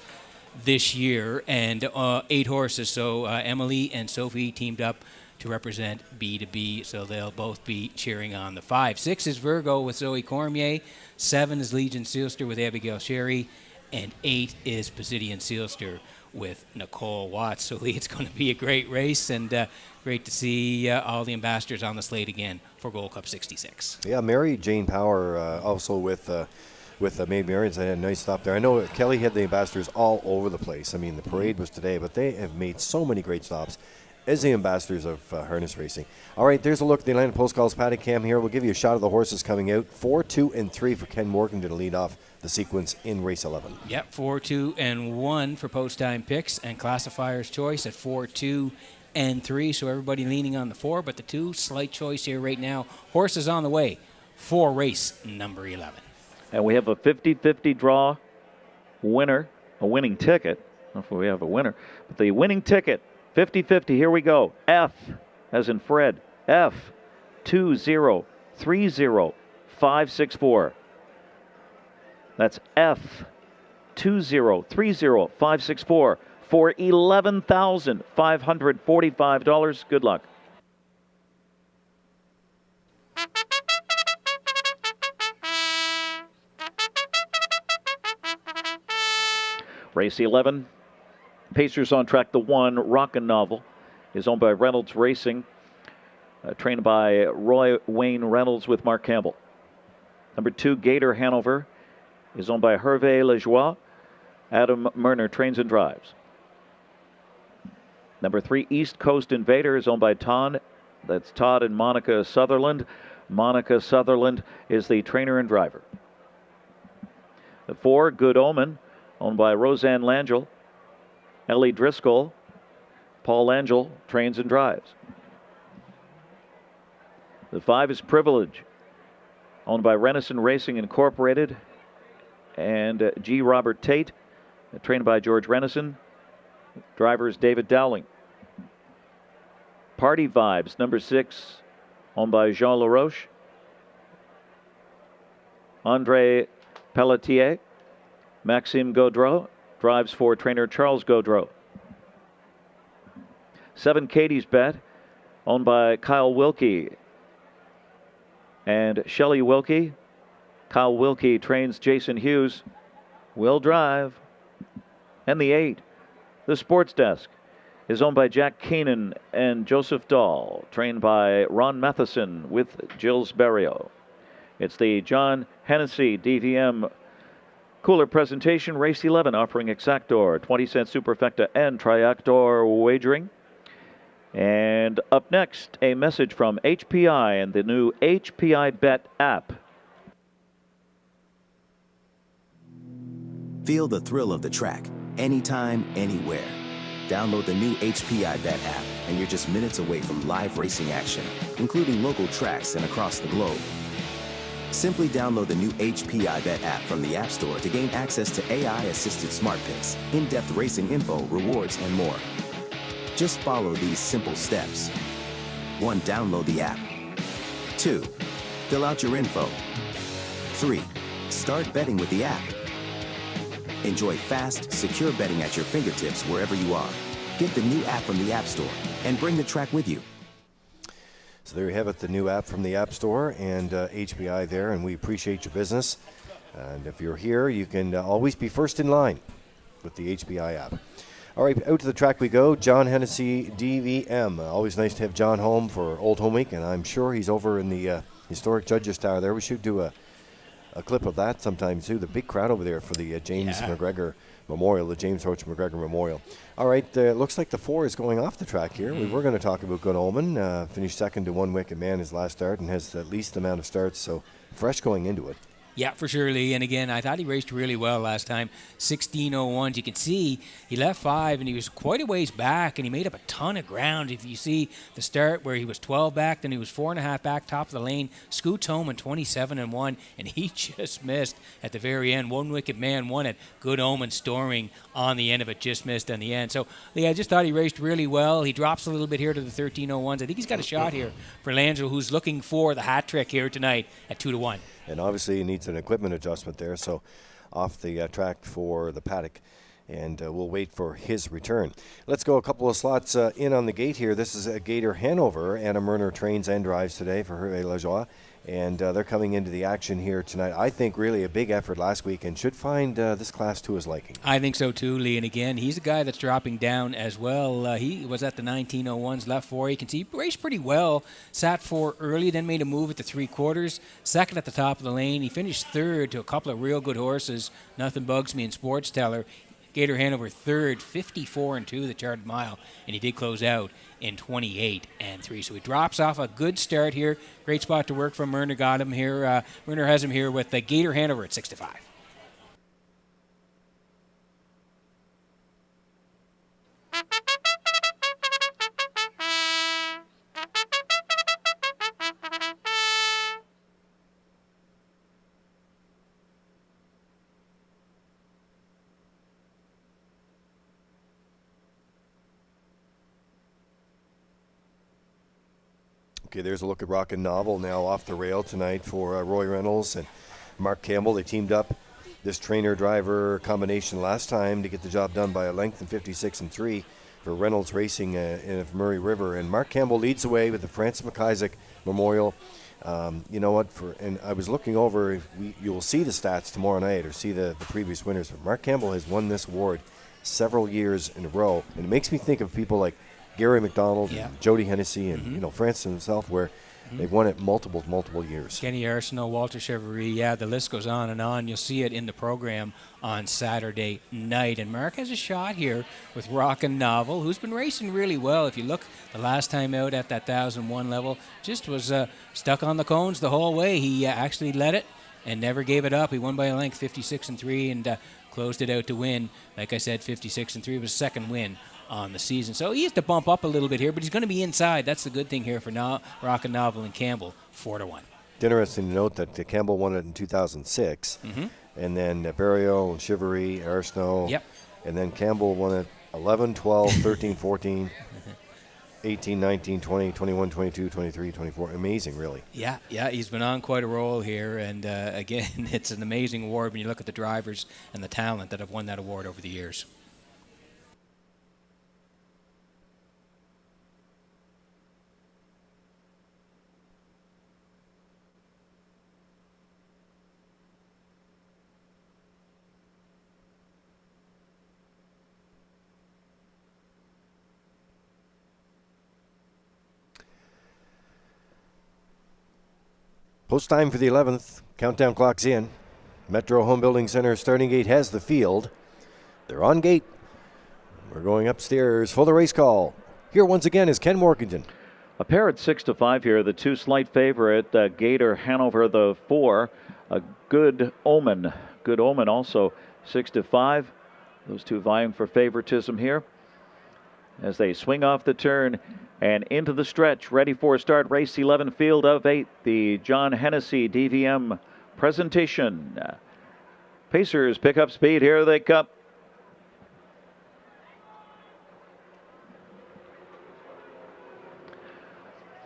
this year and 8 horses. So Emily and Sophie teamed up to represent B2B, so they'll both be cheering on the 5. 6 is Virgo with Zoe Cormier. 7 is Legion Sealster with Abigail Sherry. And 8 is Pisidian Sealster with Nicole Watts. So, Lee, it's going to be a great race, and great to see all the ambassadors on the slate again for Gold Cup 66. Yeah, Mary Jane Power also with Maid Marians. I had a nice stop there. I know Kelly had the ambassadors all over the place. I mean, the parade was today, but they have made so many great stops as the ambassadors of harness racing. All right, there's a look at the Atlantic Post Calls paddock cam here. We'll give you a shot of the horses coming out. 4, 2, and 3 for Ken Morgan to lead off the sequence in race 11. Yep, 4, 2, and 1 for post-time picks, and classifier's choice at 4, 2, and 3. So everybody leaning on the 4, but the 2, slight choice here right now. Horses on the way for race number 11. And we have a 50-50 draw winner, a winning ticket. I don't know if we have a winner, but the winning ticket, 50-50, here we go. F, as in Fred, F 2030564. That's F 2030564 for $11,545. Good luck. Race 11. Pacers on track. The 1, Rockin' Novel, is owned by Reynolds Racing, trained by Roy Wayne Reynolds with Mark Campbell. Number 2, Gator Hanover, is owned by Hervé Lejoie. Adam Murner trains and drives. Number 3, East Coast Invader, is owned by Todd. That's Todd and Monica Sutherland. Monica Sutherland is the trainer and driver. The 4, Good Omen, owned by Roseanne Langell. Ellie Driscoll. Paul Langell trains and drives. The 5 is Privilege, owned by Renison Racing Incorporated and G. Robert Tate, trained by George Renison. Driver is David Dowling. Party Vibes, number 6, owned by Jean Laroche. Andre Pelletier. Maxime Gaudreau drives for trainer Charles Gaudreau. 7, Katie's Bet, owned by Kyle Wilkie and Shelley Wilkie. Kyle Wilkie trains Jason Hughes. Will drive. And the 8, The Sports Desk, is owned by Jack Keenan and Joseph Dahl, trained by Ron Matheson with Gilles Berrio. It's the John Hennessy DVM Cooler presentation. Race 11 offering Exactor, 20-cent Superfecta and Triactor wagering. And up next, a message from HPI and the new HPI Bet app. Feel the thrill of the track, anytime, anywhere. Download the new HPI Bet app, and you're just minutes away from live racing action, including local tracks and across the globe. Simply download the new HPI Bet app from the App Store to gain access to AI-assisted smart picks, in-depth racing info, rewards, and more. Just follow these simple steps. 1. Download the app. 2. Fill out your info. 3. Start betting with the app. Enjoy fast, secure betting at your fingertips wherever you are. Get the new app from the App Store and bring the track with you. So there you have it, the new app from the App Store and HPI there, and we appreciate your business. And if you're here, you can always be first in line with the HPI app. All right, out to the track we go. John Hennessy, DVM. Always nice to have John home for Old Home Week, and I'm sure he's over in the historic Judges Tower there. We should do a clip of that sometime too. The big crowd over there for the James McGregor Memorial, the James Roach McGregor Memorial. All right, looks like the 4 is going off the track here. We were going to talk about Good Omen. Finished second to One Wicked Man his last start and has the least amount of starts, so fresh going into it. Yeah, for sure, Lee. And again, I thought he raced really well last time. 16:01. You can see he left 5, and he was quite a ways back, and he made up a ton of ground. If you see the start where he was 12 back, then he was 4.5 back, top of the lane, scoots home in 27-1, and he just missed at the very end. One Wicked Man won it. Good Omen storming on the end of it, just missed on the end. So, yeah, I just thought he raced really well. He drops a little bit here to the 13:01s. I think he's got a shot here for Langell, who's looking for the hat trick here tonight at 2-1. And obviously he needs an equipment adjustment there, so off the track for the paddock, and we'll wait for his return. Let's go a couple of slots in on the gate here. This is Gator Hanover. Anna Murner trains and drives today for Hervé Lejoie, and they're coming into the action here tonight. I think really a big effort last week and should find this class to his liking. I think so too, Lee. And again, he's a guy that's dropping down as well. He was at the 19:01s, left 4. You can see he raced pretty well. Sat 4 early, then made a move at the 3/4. Second at the top of the lane. He finished 3rd to a couple of real good horses. Nothing Bugs Me and Sports Teller. Gator Hanover 3rd, 54-2 the charted mile, and he did close out in 28-3. So he drops off a good start here. Great spot to work from Murner. Got him here. Murner has him here with the Gator Hanover at 6-5. Okay, there's a look at Rockin' Novel now off the rail tonight for Roy Reynolds and Mark Campbell. They teamed up this trainer-driver combination last time to get the job done by a length in 56 and 3 for Reynolds Racing in Murray River. And Mark Campbell leads the way with the Francis McIsaac Memorial. You know what? And I was looking over. You will see the stats tomorrow night or see the previous winners. But Mark Campbell has won this award several years in a row, and it makes me think of people like Gary McDonald, and Jody Hennessy, and Francis himself, where they've won it multiple years. Kenny Arsenault, Walter Chevrolet, the list goes on and on. You'll see it in the program on Saturday night. And Mark has a shot here with Rockin' Novel, who's been racing really well. If you look the last time out at that 1001 level, just was stuck on the cones the whole way. He actually led it and never gave it up. He won by a length, 56 and 3, and closed it out to win. Like I said, 56 and 3 was second win on the season. So he has to bump up a little bit here, but he's going to be inside. That's the good thing here for Rockin' Novel and Campbell, 4-1. It's interesting to note that Campbell won it in 2006, and then Barrio and Chivery, Arsenault, and then Campbell won it 11, 12, 13, 14, 18, 19, 20, 21, 22, 23, 24. Amazing, really. Yeah, he's been on quite a roll here, and again, it's an amazing award when you look at the drivers and the talent that have won that award over the years. Post time for the 11th. Countdown clock's in. Metro Home Building Center starting gate has the field. They're on gate. We're going upstairs for the race call. Here once again is Ken Morganton. A pair at 6-5 here. The two slight favorite, Gator Hanover, the 4. A Good Omen. Good Omen also 6-5. Those two vying for favoritism here as they swing off the turn and into the stretch, ready for a start. Race 11, field of 8, the John Hennessy DVM presentation. Pacers pick up speed. Here they come.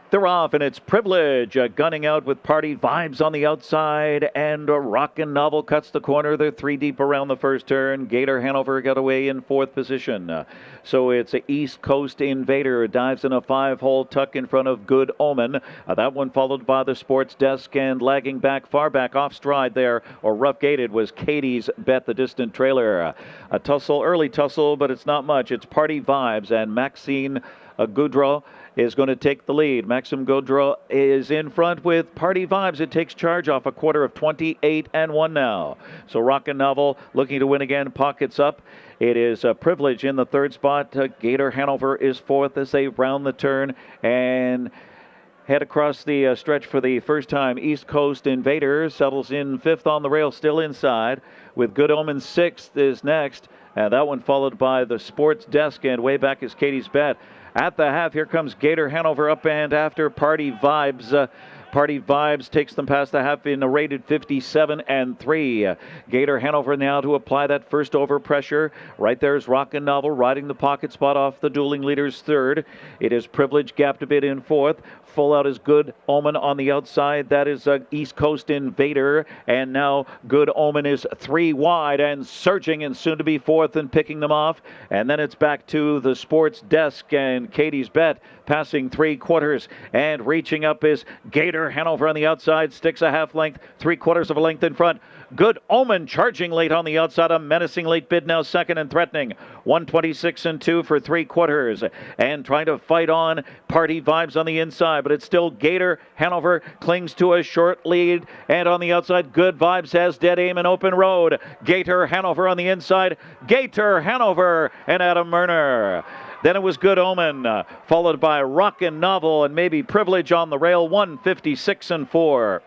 They're off, and it's Privilege gunning out with Party Vibes on the outside, and Rockin' Novel cuts the corner. They're 3 deep around the first turn. Gator Hanover got away in 4th position. So it's East Coast Invader dives in a 5-hole tuck in front of Good Omen. That one followed by the Sports Desk, and lagging back, far back off stride there, or rough gated, was Katie's Bet, the distant trailer. A tussle, early tussle, but it's not much. It's Party Vibes, and Maxine Goudreau is going to take the lead. Maxim Gaudreau is in front with Party Vibes. It takes charge off a quarter of 28 and 1 now. So Rockin' Novel looking to win again, pockets up. It is a Privilege in the 3rd spot. Gator Hanover is 4th as they round the turn and head across the stretch for the first time. East Coast Invader settles in 5th on the rail, still inside, with Good Omen 6th is next. And that one followed by the Sports Desk, and way back is Katie's Bet. At the half, here comes Gator Hanover up and after Party Vibes. Party Vibes takes them past the half in a rated 57 and 3. Gator Hanover now to apply that first overpressure. Right there's Rockin' Novel riding the pocket spot off the dueling leader's 3rd. It is Privilege gapped a bit in 4th. Full out is Good Omen on the outside. That is East Coast Invader. And now Good Omen is 3 wide and surging, and soon to be 4th and picking them off. And then it's back to the Sports Desk and Katie's Bet, passing 3/4 and reaching up is Gator Hanover on the outside. Sticks a half length, 3/4 of a length in front. Good Omen charging late on the outside. A menacing late bid now, 2nd and threatening. 126 and 2 for 3/4. And trying to fight on Party Vibes on the inside, but it's still Gator Hanover clings to a short lead. And on the outside, Good Vibes has dead aim and open road. Gator Hanover on the inside. Gator Hanover and Adam Murner. Then it was Good Omen, followed by Rockin' Novel and maybe Privilege on the rail, 156 and 4.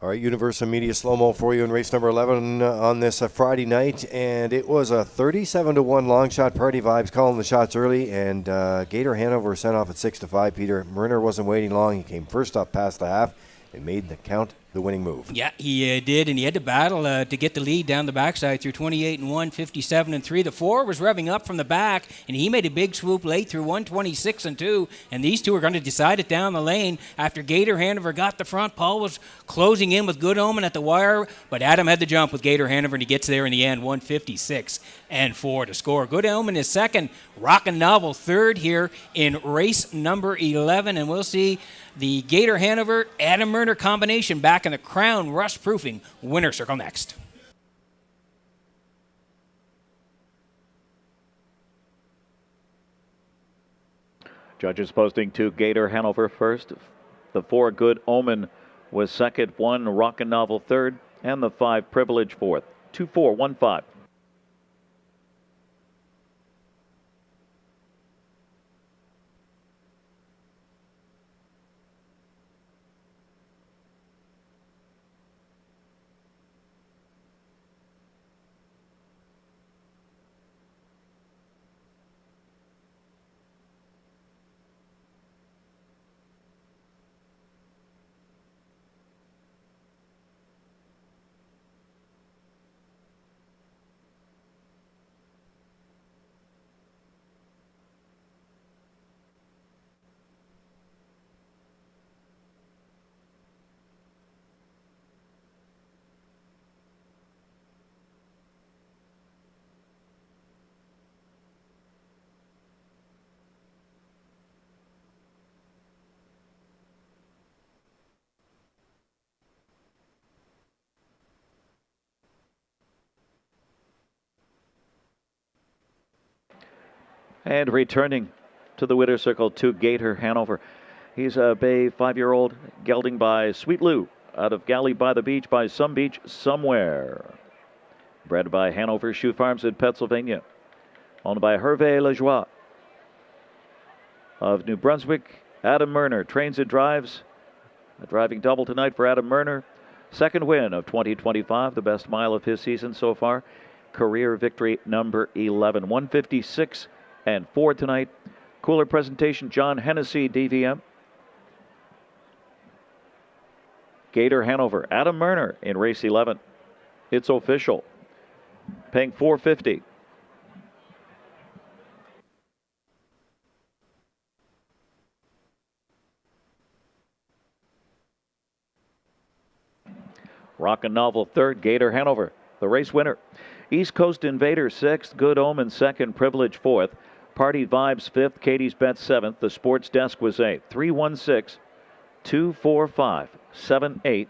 All right, Universal Media slow-mo for you in race number 11 on this Friday night. And it was a 37-1 long shot. Party Vibes calling the shots early. And Gator Hanover sent off at 6-5. Peter Murner wasn't waiting long. He came first up past the half and made the count the winning move. Yeah, he did, and he had to battle to get the lead down the backside through 28-1, 57-3. The 4 was revving up from the back, and he made a big swoop late through 126-2, and these two are going to decide it down the lane. After Gator Hanover got the front, Paul was closing in with Good Omen at the wire, but Adam had the jump with Gator Hanover, and he gets there in the end, 156-4 to score. Good Omen is second, Rockin' Novel third here in race number 11, and we'll see the Gator Hanover Adam Murner combination back in the Crown Rust Proofing winner circle next. Judges posting 2 Gator Hanover first. The 4 Good Omen was second, 1 Rockin' Novel third, and the 5 Privilege fourth. 2-4-1-5. And returning to the winner's circle, 2 Gator Hanover. He's a Bay 5-year-old gelding by Sweet Lou out of Galley by the Beach by Some Beach Somewhere. Bred by Hanover Shoe Farms in Pennsylvania. Owned by Hervé Lajoie of New Brunswick. Adam Murner trains and drives. A driving double tonight for Adam Murner. Second win of 2025, the best mile of his season so far. Career victory number 11. 156-4 tonight. Cooler presentation, John Hennessy, DVM. Gator Hanover, Adam Murner in race 11. It's official. Paying $450. Rockin' Novel third, Gator Hanover, the race winner. East Coast Invader sixth, Good Omen second, Privilege fourth, Party Vibes fifth, Katie's Bet seventh. The Sports Desk was eighth. 316-245-78.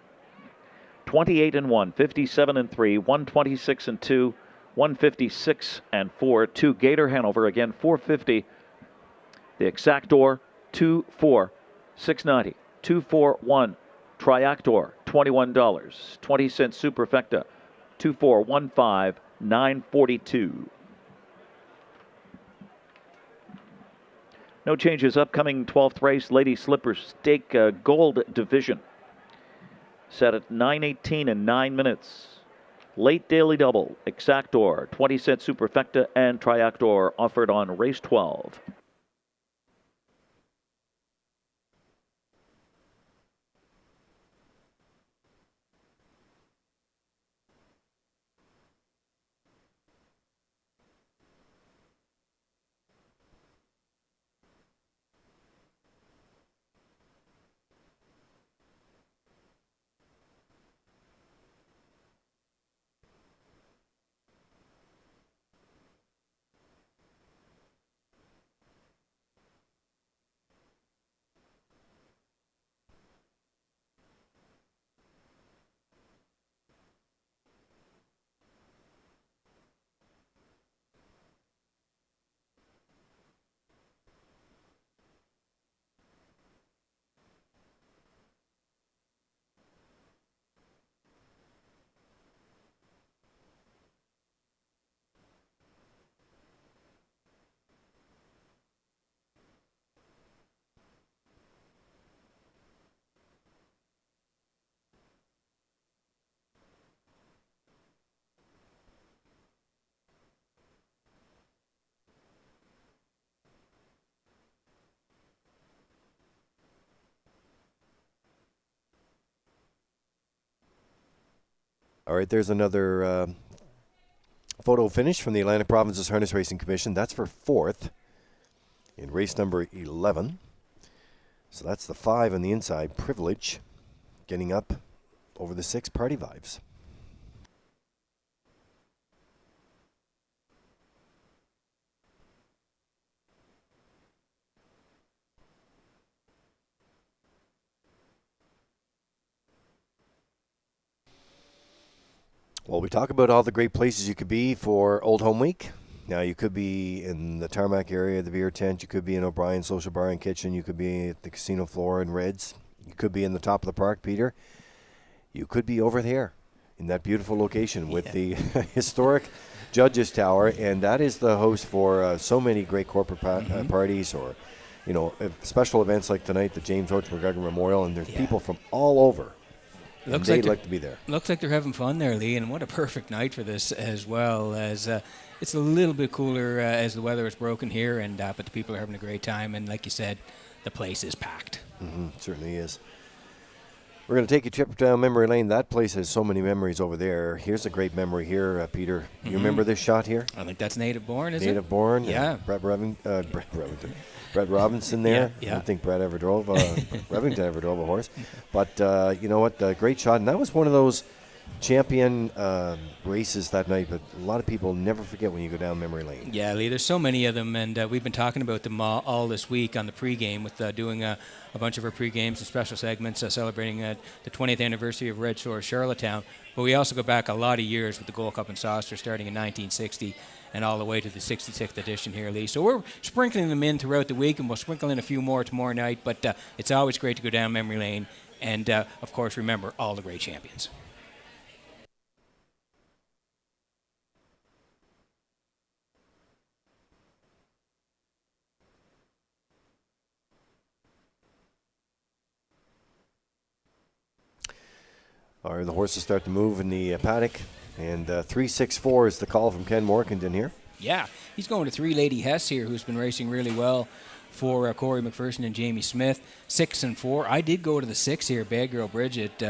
28-1, 57-3, 126-2, 156-4. 2 Gator Hanover again, 450. The Exactor 2-4, 690. 241 Triactor, $21. 20-cent Superfecta, 2415, 942. No changes. Upcoming 12th race, Lady Slipper Stake Gold Division. Set at 9:18 and 9 minutes. Late Daily Double, Exactor, 20-cent Superfecta, and Triactor offered on race 12. All right, there's another photo finish from the Atlantic Provinces Harness Racing Commission. That's for 4th in race number 11. So that's the 5 on the inside, Privilege, getting up over the 6, Party Vibes. Well, we talk about all the great places you could be for Old Home Week. Now, you could be in the tarmac area, the beer tent. You could be in O'Brien's Social Bar and Kitchen. You could be at the casino floor in Reds. You could be in the top of the park, Peter. You could be over there in that beautiful location with the historic Judges Tower. And that is the host for so many great corporate parties or, special events like tonight, the James Horton McGregor Memorial. And there's people from all over. They'd like to be there. Looks like they're having fun there, Lee, and what a perfect night for this as well. As it's a little bit cooler as the weather is broken here, but the people are having a great time. And like you said, the place is packed. Certainly is. We're going to take a trip down memory lane. That place has so many memories over there. Here's a great memory here, Peter. You remember this shot here? I think that's Native Born, is it? Native Born. Yeah. Brett Robinson there. Yeah. I don't think Brett ever drove, Revington ever drove a horse. But you know what? Great shot. And that was one of those champion races that night, but a lot of people never forget when you go down memory lane. Yeah, Lee, there's so many of them, and we've been talking about them all this week on the pregame with doing a bunch of our pregames and special segments celebrating the 20th anniversary of Red Shores Charlottetown. But we also go back a lot of years with the Gold Cup and Saucer starting in 1960 and all the way to the 66th edition here, Lee. So we're sprinkling them in throughout the week, and we'll sprinkle in a few more tomorrow night. But it's always great to go down memory lane and, of course, remember all the great champions. All right, the horses start to move in the paddock, and 3-6-4 is the call from Ken Morkington here. Yeah, he's going to 3 Lady Hess here, who's been racing really well for Corey McPherson and Jamie Smith. 6-4. I did go to the 6 here, Bad Girl Bridget.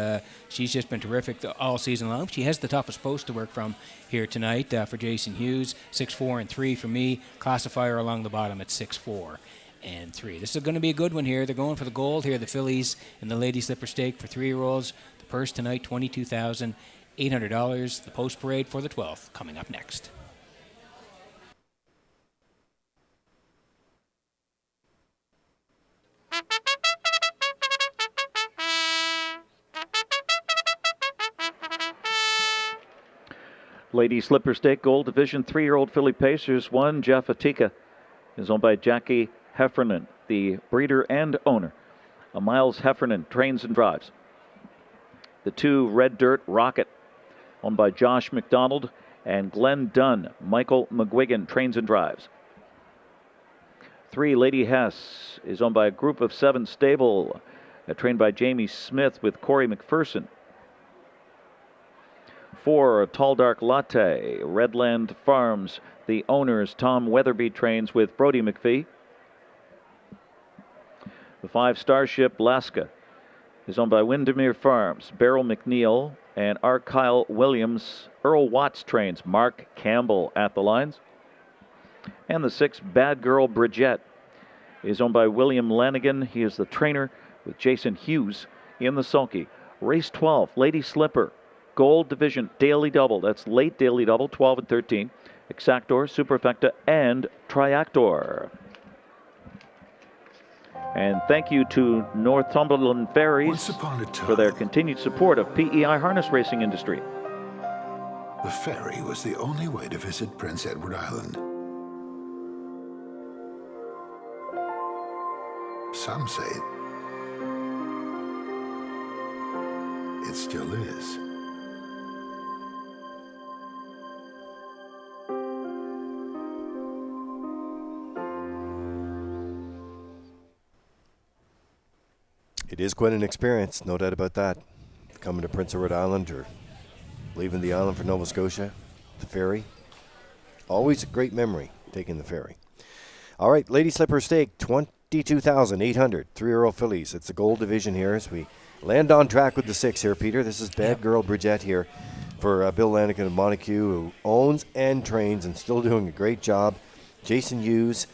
She's just been terrific all season long. She has the toughest post to work from here tonight for Jason Hughes. 6-4-3 for me. Classifier along the bottom at 6-4-3. This is going to be a good one here. They're going for the gold here, the fillies and the Lady Slipper Stake for 3-year-olds. The purse tonight, $22,800. The post parade for the 12th coming up next. Lady Slipper Stake Gold Division 3-year-old filly Pacers 1. Jeff Atika is owned by Jackie Heffernan, the breeder and owner. Miles Heffernan trains and drives. The 2 Red Dirt Rocket, owned by Josh McDonald and Glenn Dunn. Michael McGuigan trains and drives. 3 Lady Hess is owned by a Group of 7 stable, trained by Jamie Smith with Corey McPherson. 4 Tall Dark Latte, Redland Farms. The owners, Tom Weatherby, trains with Brody McPhee. The 5 Starship Laska is owned by Windermere Farms. Beryl McNeil and R. Kyle Williams. Earl Watts trains. Mark Campbell at the lines. And the 6 Bad Girl Bridget is owned by William Lanigan. He is the trainer with Jason Hughes in the sulky. Race 12, Lady Slipper, Gold Division, Daily Double. That's late Daily Double, 12 and 13. Exactor, Superfecta, and Triactor. And thank you to Northumberland Ferries for their continued support of PEI harness racing industry. The ferry was the only way to visit Prince Edward Island. Some say it still is. It is quite an experience, no doubt about that. Coming to Prince Edward Island or leaving the island for Nova Scotia, the ferry. Always a great memory, taking the ferry. All right, Lady Slipper Stake, 22,800, 3-year-old fillies. It's the Gold Division here as we land on track with the 6 here, Peter. This is Bad Girl Bridget here for Bill Lanigan of Montague, who owns and trains and still doing a great job. Jason Hughes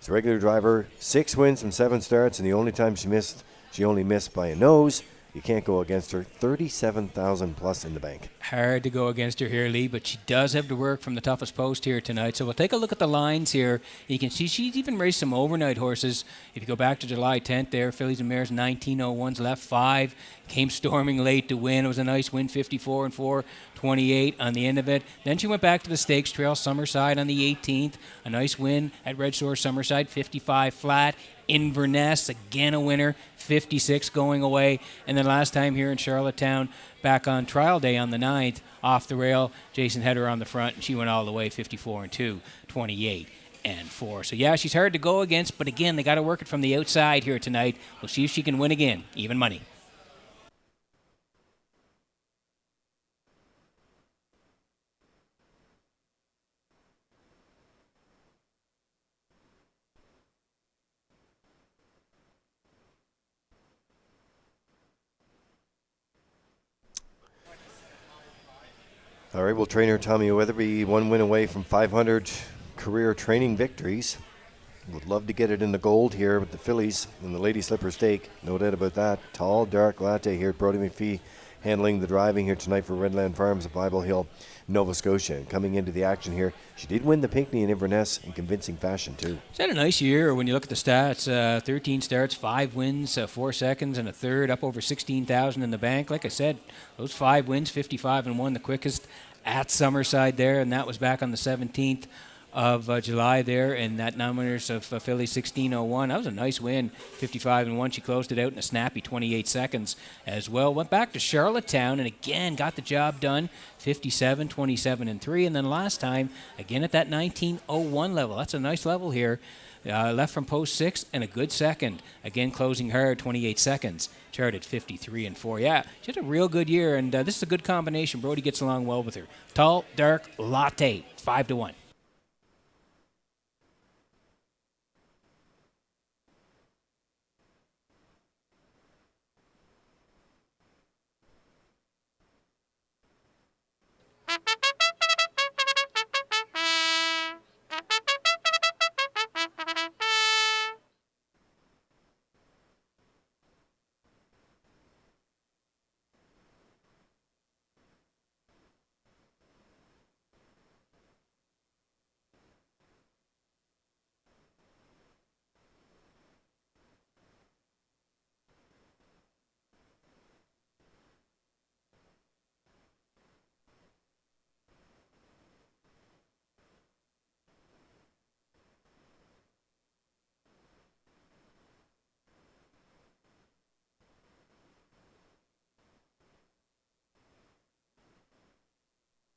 is a regular driver, 6 wins from 7 starts, and the only time she only missed by a nose. You can't go against her. 37,000 plus in the bank. Hard to go against her here, Lee, but she does have to work from the toughest post here tonight. So we'll take a look at the lines here. You can see she's even raced some overnight horses. If you go back to July 10th there, Fillies and Mares 1901s, left 5, came storming late to win. It was a nice win, 54 and 4, 28 on the end of it. Then she went back to the Stakes Trail, Summerside on the 18th. A nice win at Redshores, Summerside, 55 flat. Inverness, again a winner, 56 going away. And then last time here in Charlottetown, back on trial day on the 9th, off the rail, Jason had her on the front, and she went all the way, 54 and 2, 28 and 4. So yeah, she's hard to go against, but again, they got to work it from the outside here tonight. We'll see if she can win again, even money. All right, well, trainer Tommy Weatherby, 1 win away from 500 career training victories. Would love to get it in the gold here with the Fillies and the Lady Slipper Stake. No doubt about that. Tall, dark latte here at Brodie McPhee handling the driving here tonight for Redland Farms of Bible Hill, Nova Scotia. And coming into the action here, she did win the Pinckney in Inverness in convincing fashion, too. She's had a nice year when you look at the stats. 13 starts, 5 wins, 4 seconds, and a third, up over 16,000 in the bank. Like I said, those 5 wins, 55 and 1, the quickest at Summerside there, and that was back on the 17th of July there, and that non-winners of Philly 1601. That was a nice win, 55 and 1. She closed it out in a snappy 28 seconds as well. Went back to Charlottetown and again got the job done, 57, 27 and 3. And then last time again at that 1901 level. That's a nice level here. Left from post 6 and a good second. Again closing hard, 28 seconds. Charted 53 and 4. Yeah, she had a real good year, and this is a good combination. Brodie gets along well with her. Tall, dark, latte, 5 to 1.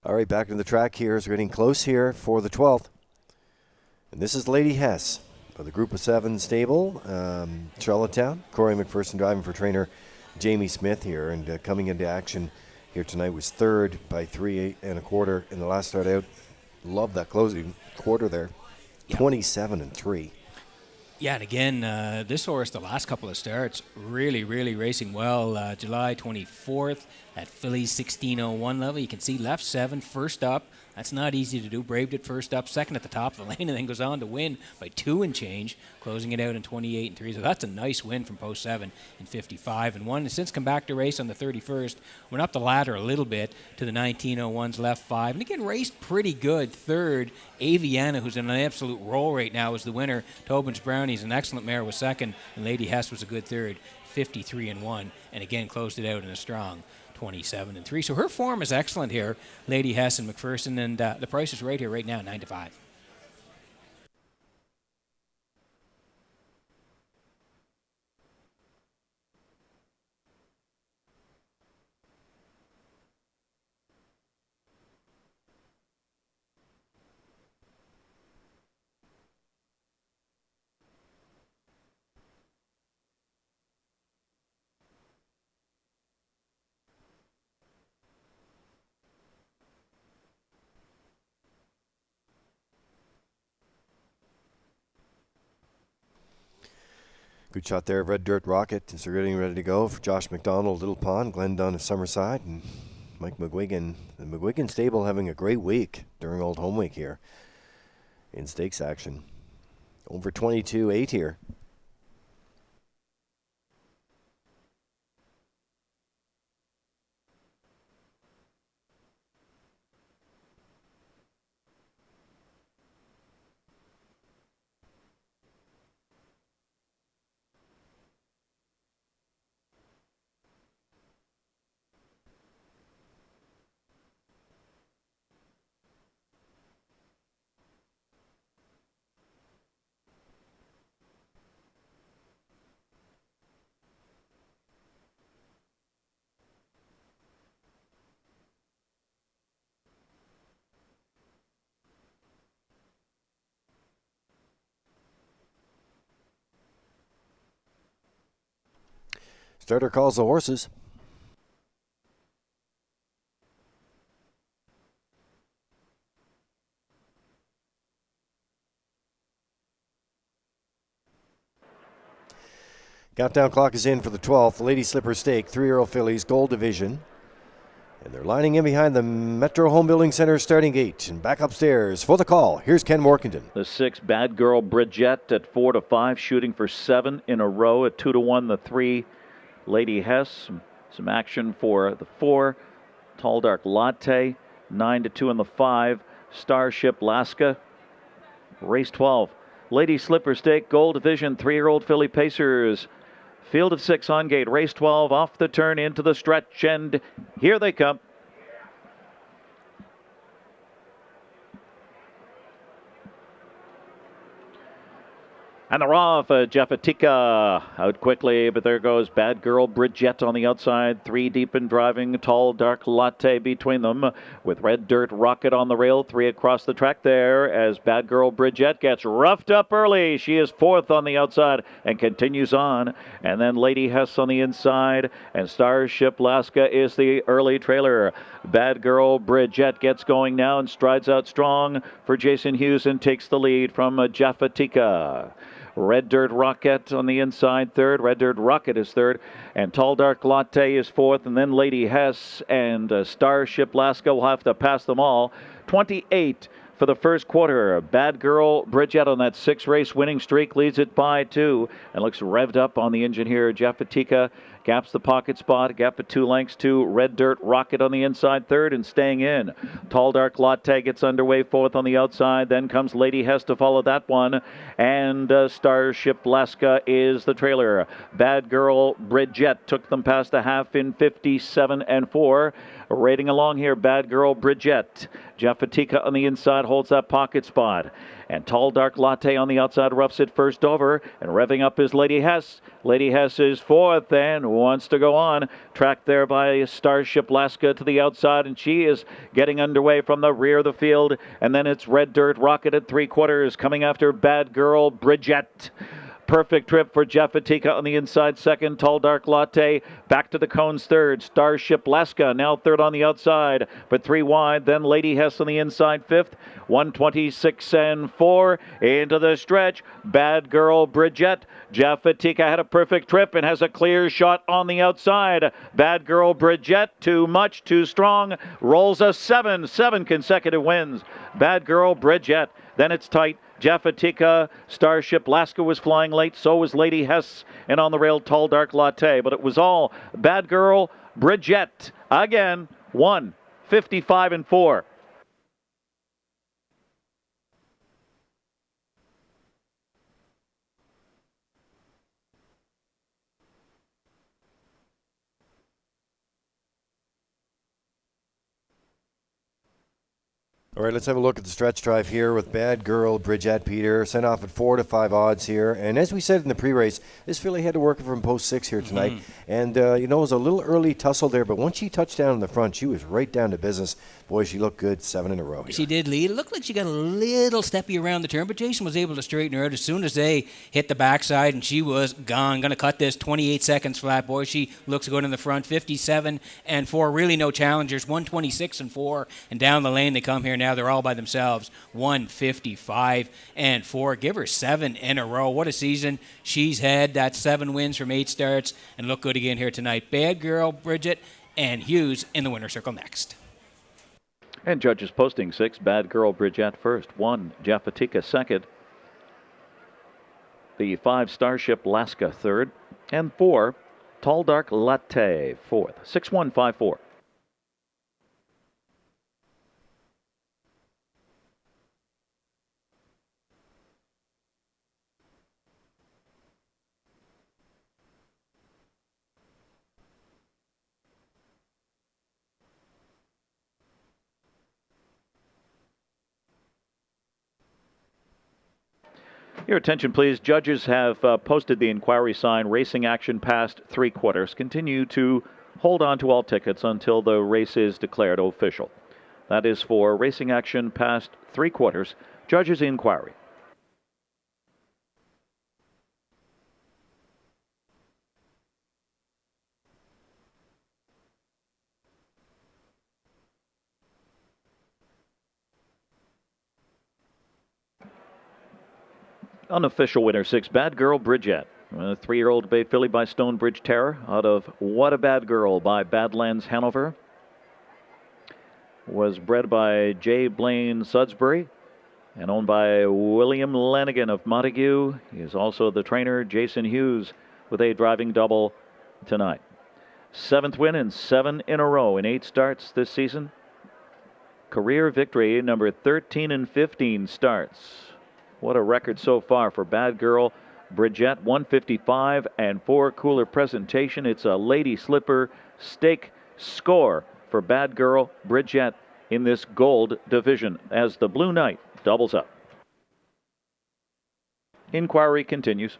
All right, back to the track here as we're getting close here for the 12th. And this is Lady Hess for the Group of 7 stable, Charlottetown. Corey McPherson driving for trainer Jamie Smith here, and coming into action here tonight was third by 3 1/4 in the last start out. Love that closing quarter there, 27 and 3. Yeah, and again, this horse, the last couple of starts, really racing well. July 24th at Phillies 1601 level. You can see left 7, first up. That's not easy to do. Braved it first up, second at the top of the lane, and then goes on to win by 2 and change, closing it out in 28 and 3. So that's a nice win from post 7 in 55 and 1. And since come back to race on the 31st, went up the ladder a little bit to the 1901's left 5. And again, raced pretty good. Third, Aviana, who's in an absolute roll right now, is the winner. Tobin's Brownies, an excellent mare, was second, and Lady Hess was a good third, 53 and 1. And again, closed it out in a strong 27 and 3. So her form is excellent here, Lady Hess and McPherson, and the price is right here, right now, 9 to 5. Good shot there, Red Dirt Rocket. As they're getting ready to go for Josh McDonald, Little Pond, Glenn Dunn of Summerside, and Mike McGuigan, the McGuigan stable having a great week during Old Home Week here in stakes action. Over 22.8 here. Starter calls the horses. Countdown clock is in for the 12th Lady Slipper Stake, 3-year-old fillies, Gold Division. And they're lining in behind the Metro Home Building Center starting gate. And back upstairs for the call, here's Ken Morkington. The 6, Bad Girl Bridget at 4-5, shooting for 7 in a row. At 2-1, the 3, Lady Hess. Some action for the 4, Tall Dark Latte. 9-2 in the 5, Starship Laska. Race 12, Lady Slipper Stake, Gold Division, 3-year-old filly Pacers. Field of 6 on gate. Race 12 off the turn into the stretch, and here they come. And they're off. Jeffatika out quickly, but there goes Bad Girl Bridget on the outside. 3 deep in driving. Tall Dark Latte between them, with Red Dirt Rocket on the rail. 3 across the track there as Bad Girl Bridget gets roughed up early. She is 4th on the outside and continues on. And then Lady Hess on the inside, and Starship Laska is the early trailer. Bad Girl Bridget gets going now and strides out strong for Jason Hughes and takes the lead from Jeffatika. Red Dirt Rocket on the inside, 3rd. Red Dirt Rocket is 3rd. And Tall Dark Latte is 4th. And then Lady Hess and Starship Laska will have to pass them all. 28 for the first quarter. Bad Girl Bridget on that 6-race winning streak leads it by 2 and looks revved up on the engine here. Jeffatika gaps the pocket spot, gap of 2 lengths to Red Dirt Rocket on the inside, 3rd and staying in. Tall Dark Latte gets underway, 4th on the outside. Then comes Lady Hess to follow that one, and Starship Laska is the trailer. Bad Girl Bridget took them past the half in 57-4. Rating along here, Bad Girl Bridget. Jeffatika on the inside holds that pocket spot. And Tall Dark Latte on the outside roughs it first over. And revving up is Lady Hess. Lady Hess is 4th and wants to go on. Tracked there by Starship Laska to the outside. And she is getting underway from the rear of the field. And then it's Red Dirt Rocket at 3/4 coming after Bad Girl Bridget. Perfect trip for Jeffatika on the inside, 2nd. Tall Dark Latte back to the cones, 3rd. Starship Laska now 3rd on the outside, but 3 wide. Then Lady Hess on the inside, 5th. 126-4 into the stretch. Bad Girl Bridget. Jeffatika had a perfect trip and has a clear shot on the outside. Bad Girl Bridget, too much, too strong. Rolls a 7 consecutive wins. Bad Girl Bridget. Then it's tight. Jeffatika, Starship Laska was flying late, so was Lady Hess, and on the rail, Tall Dark Latte. But it was all Bad Girl Bridget. Again, 155-4. All right, let's have a look at the stretch drive here with Bad Girl Bridget Peter, sent off at 4-5 odds here. And as we said in the pre-race, this filly had to work from post 6 here tonight. And, it was a little early tussle there, but once she touched down in the front, she was right down to business. Boy, she looked good, 7 in a row here. She did lead. It looked like she got a little steppy around the turn, but Jason was able to straighten her out as soon as they hit the backside, and she was gone. Going to cut this 28 seconds flat. Boy, she looks good in the front. 57-4. Really no challengers. 126-4. And down the lane they come here now. They're all by themselves. 155-4. Give her 7 in a row. What a season she's had. That's 7 wins from 8 starts, and look good again here tonight. Bad Girl Bridget and Hughes in the winner's circle next. And judges posting 6, Bad Girl Bridgette first, 1, Jaffatika second, the 5, Starship Laska third, and 4, Tall Dark Latte fourth. 6154. Your attention, please. Judges have posted the inquiry sign, racing action past 3/4. Continue to hold on to all tickets until the race is declared official. That is for racing action past 3/4. Judges' inquiry. Unofficial winner 6, Bad Girl Bridgette. A 3-year-old Bay filly by Stonebridge Terror out of What a Bad Girl by Badlands Hanover. Was bred by J. Blaine Sudsbury and owned by William Lanigan of Montague. He is also the trainer, Jason Hughes, with a driving double tonight. 7th win and 7 in a row in 8 starts this season. Career victory number 13 and 15 starts. What a record so far for Bad Girl Bridgette. 155 and 4 cooler presentation. It's a Lady Slipper stake score for Bad Girl Bridgette in this gold division as the Blue Knight doubles up. Inquiry continues.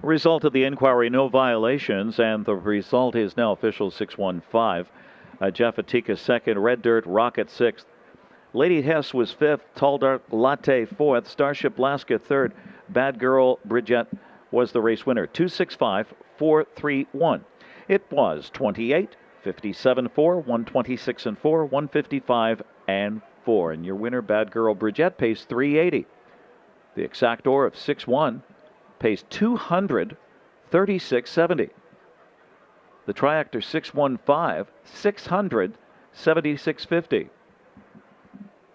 Result of the inquiry, no violations, and the result is now official. 615. Jaffatika second, Red Dirt Rocket sixth. Lady Hess was fifth, Tall Dark Latte fourth, Starship Laska third, Bad Girl Bridgette was the race winner. 265 431. It was 28, 57 4, 126 and 4, 155 and 4. And your winner, Bad Girl Bridgette, pays $380. The exactor of 6-1 pays $236.70. The triactor 615, $676.50.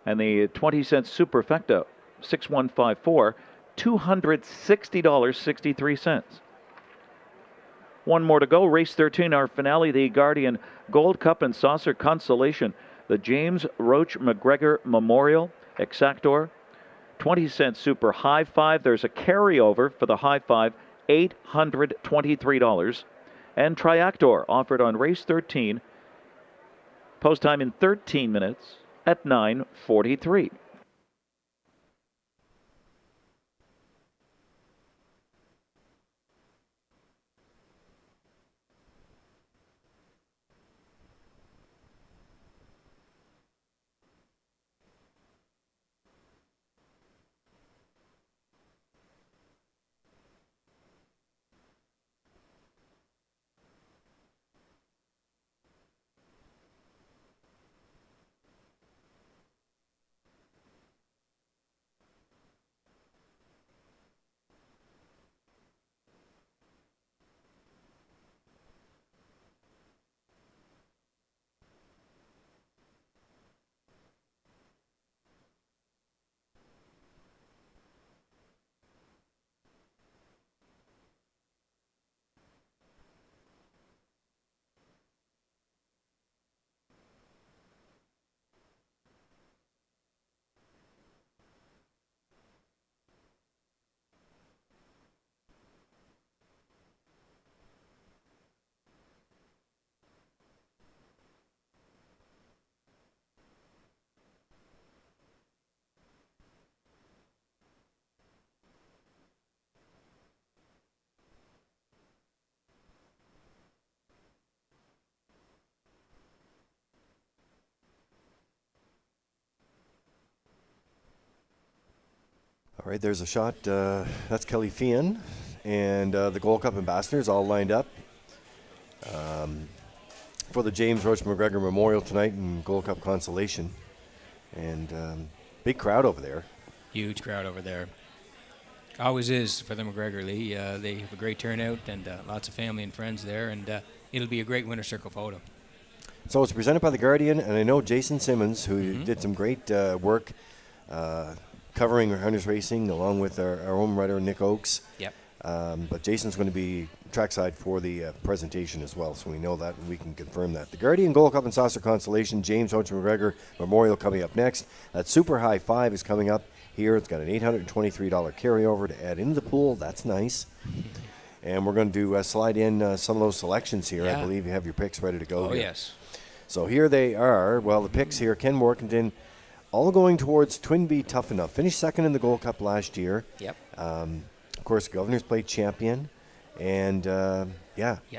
And the 20-cent superfecta 6154, $260.63. One more to go. Race 13, our finale, the Guardian Gold Cup and Saucer Consolation, the James Roach McGregor Memorial Exactor. 20-cent super high five. There's a carryover for the high five, $823. And Triactor offered on race 13. Post time in 13 minutes at 9:43. All right, there's a shot. That's Kelly Fian. And the Gold Cup ambassadors all lined up for the James Roach McGregor Memorial tonight in Gold Cup consolation. And big crowd over there. Huge crowd over there. Always is for the McGregor Lee. They have a great turnout and lots of family and friends there, and it'll be a great winner circle photo. So it's presented by The Guardian, and I know Jason Simmons, who did some great work covering harness racing, along with our own writer, Nick Oakes. Yep. But Jason's going to be trackside for the presentation as well, so we know that and we can confirm that. The Guardian Gold Cup and Saucer Consolation, James Roach McGregor Memorial coming up next. That Super High 5 is coming up here. It's got an $823 carryover to add into the pool. That's nice. And we're going to slide in some of those selections here. Yeah. I believe you have your picks ready to go. Oh, here. yes. So here they are. Well, the picks here, Ken Morkington, all going towards Twin B Tough Enough. Finished second in the Gold Cup last year. Yep. Of course, Governor's Plate champion. And,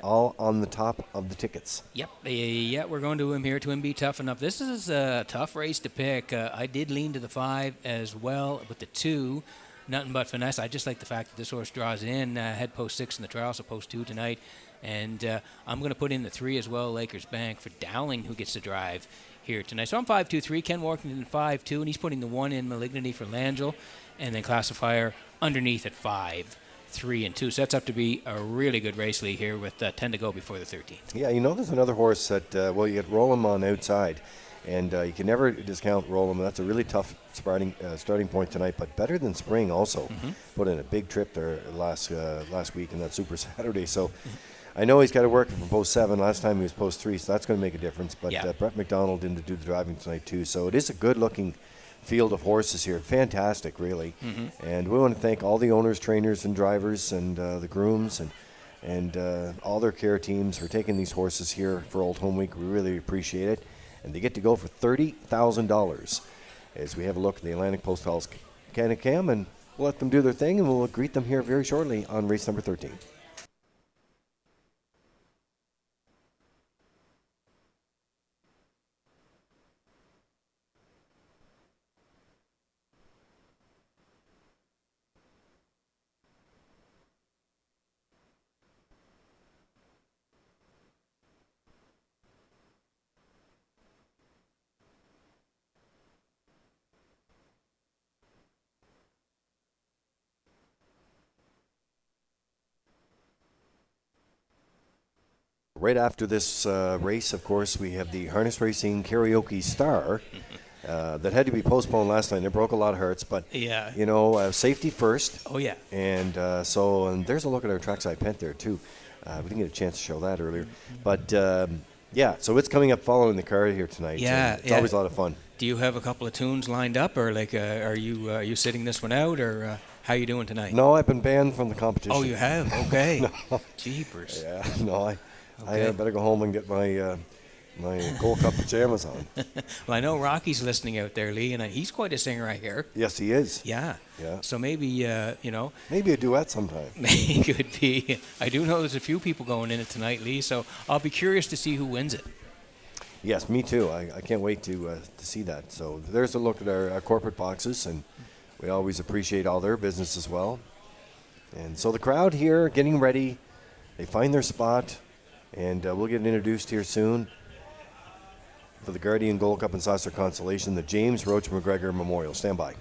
all on the top of the tickets. Yep. Yeah, we're going to him here. Twin B Tough Enough. This is a tough race to pick. I did lean to the 5 as well, but the 2, nothing but finesse. I just like the fact that this horse draws in. Had post 6 in the trial, so post 2 tonight. And I'm going to put in the 3 as well, Lakers Bank, for Dowling, who gets to drive here tonight. So I'm 5-2-3. Ken Workington 5-2, and he's putting the 1 in, Malignity, for Langell, and then Classifier underneath at 5, 3, and 2. So that's up to be a really good race, Lee, here with 10 to go before the 13th. Yeah, there's another horse that, you get Roll'em on outside, and you can never discount Roll'em. That's a really tough starting point tonight, but better than Spring also. Put in a big trip there last week in that Super Saturday. So I know he's got to work from post 7. Last time he was post 3, so that's going to make a difference. But Brett McDonald didn't do the driving tonight too, so it is a good-looking field of horses here. Fantastic, really. And we want to thank all the owners, trainers, and drivers, and the grooms, and all their care teams for taking these horses here for Old Home Week. We really appreciate it. And they get to go for $30,000 as we have a look at the Atlantic Post Hall's Can-A-Cam, and we'll let them do their thing, and we'll greet them here very shortly on race number 13. Right after this race, of course, we have the Harness Racing Karaoke Star that had to be postponed last night. It broke a lot of hearts, but safety first. Oh, yeah. And and there's a look at our trackside pent there, too. We didn't get a chance to show that earlier. But, so it's coming up following the car here tonight. Yeah. It's always a lot of fun. Do you have a couple of tunes lined up, or are you sitting this one out, or how you doing tonight? No, I've been banned from the competition. Oh, you have? Okay. No. Jeepers. Yeah, no, I better go home and get my Gold Cup pajamas on. Well, I know Rocky's listening out there, Lee, and he's quite a singer, I hear. Yes, he is. Yeah. Yeah. So maybe, maybe a duet sometime. Maybe it could be. I do know there's a few people going in it tonight, Lee, so I'll be curious to see who wins it. Yes, me too. I can't wait to see that. So there's a look at our corporate boxes, and we always appreciate all their business as well. And so the crowd here getting ready. They find their spot, and we'll get introduced here soon for the Guardian Gold Cup and Saucer Consolation, the James Roach McGregor Memorial. Stand by.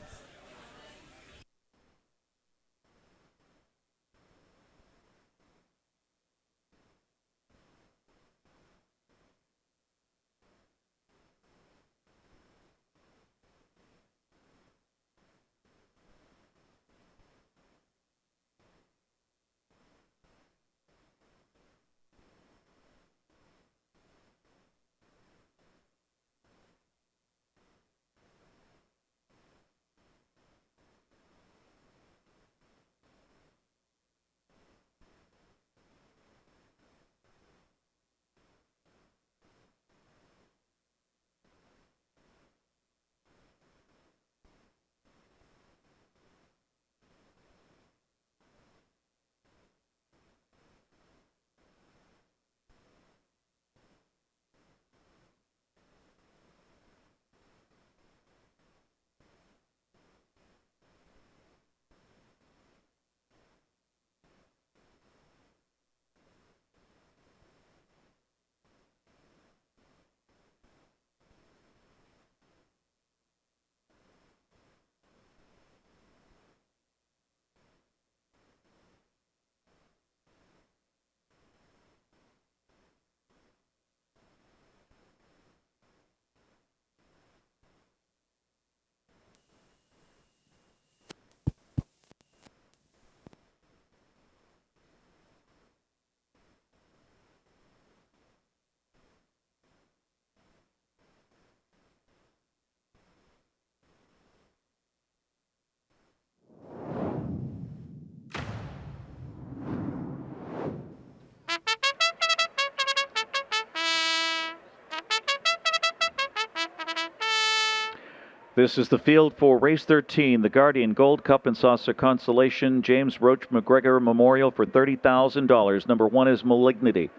This is the field for race 13, the Guardian Gold Cup and Saucer Consolation James Roach McGregor Memorial for $30,000. Number 1 is Malignity,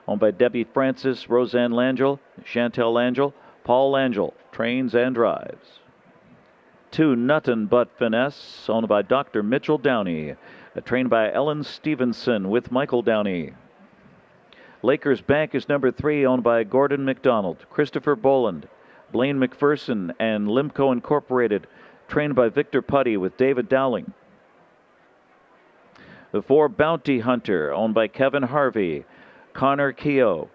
owned by Debbie Francis, Roseanne Langell, Chantel Langell, Paul Langell, trains and drives. 2, Nuttin' But Finesse, owned by Dr. Mitchell Downey, trained by Ellen Stevenson with Michael Downey. Lakers Bank is number 3, owned by Gordon McDonald, Christopher Boland, Blaine McPherson, and Limco Incorporated, trained by Victor Putty with David Dowling. The 4, Bounty Hunter, owned by Kevin Harvey, Connor Keogh,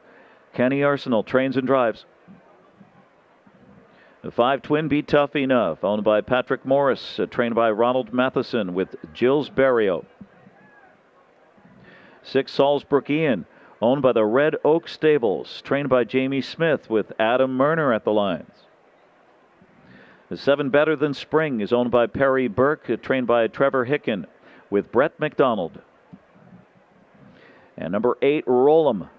Kenny Arsenal, trains and drives. The 5, Twin Be Tough Enough, owned by Patrick Morris, trained by Ronald Matheson with Gilles Barrio. 6, Salisbrook Ian, owned by the Red Oak Stables, trained by Jamie Smith with Adam Murner at the lines. The 7, Better Than Spring, is owned by Perry Burke, trained by Trevor Hicken with Brett McDonald. And number 8, Roll'em.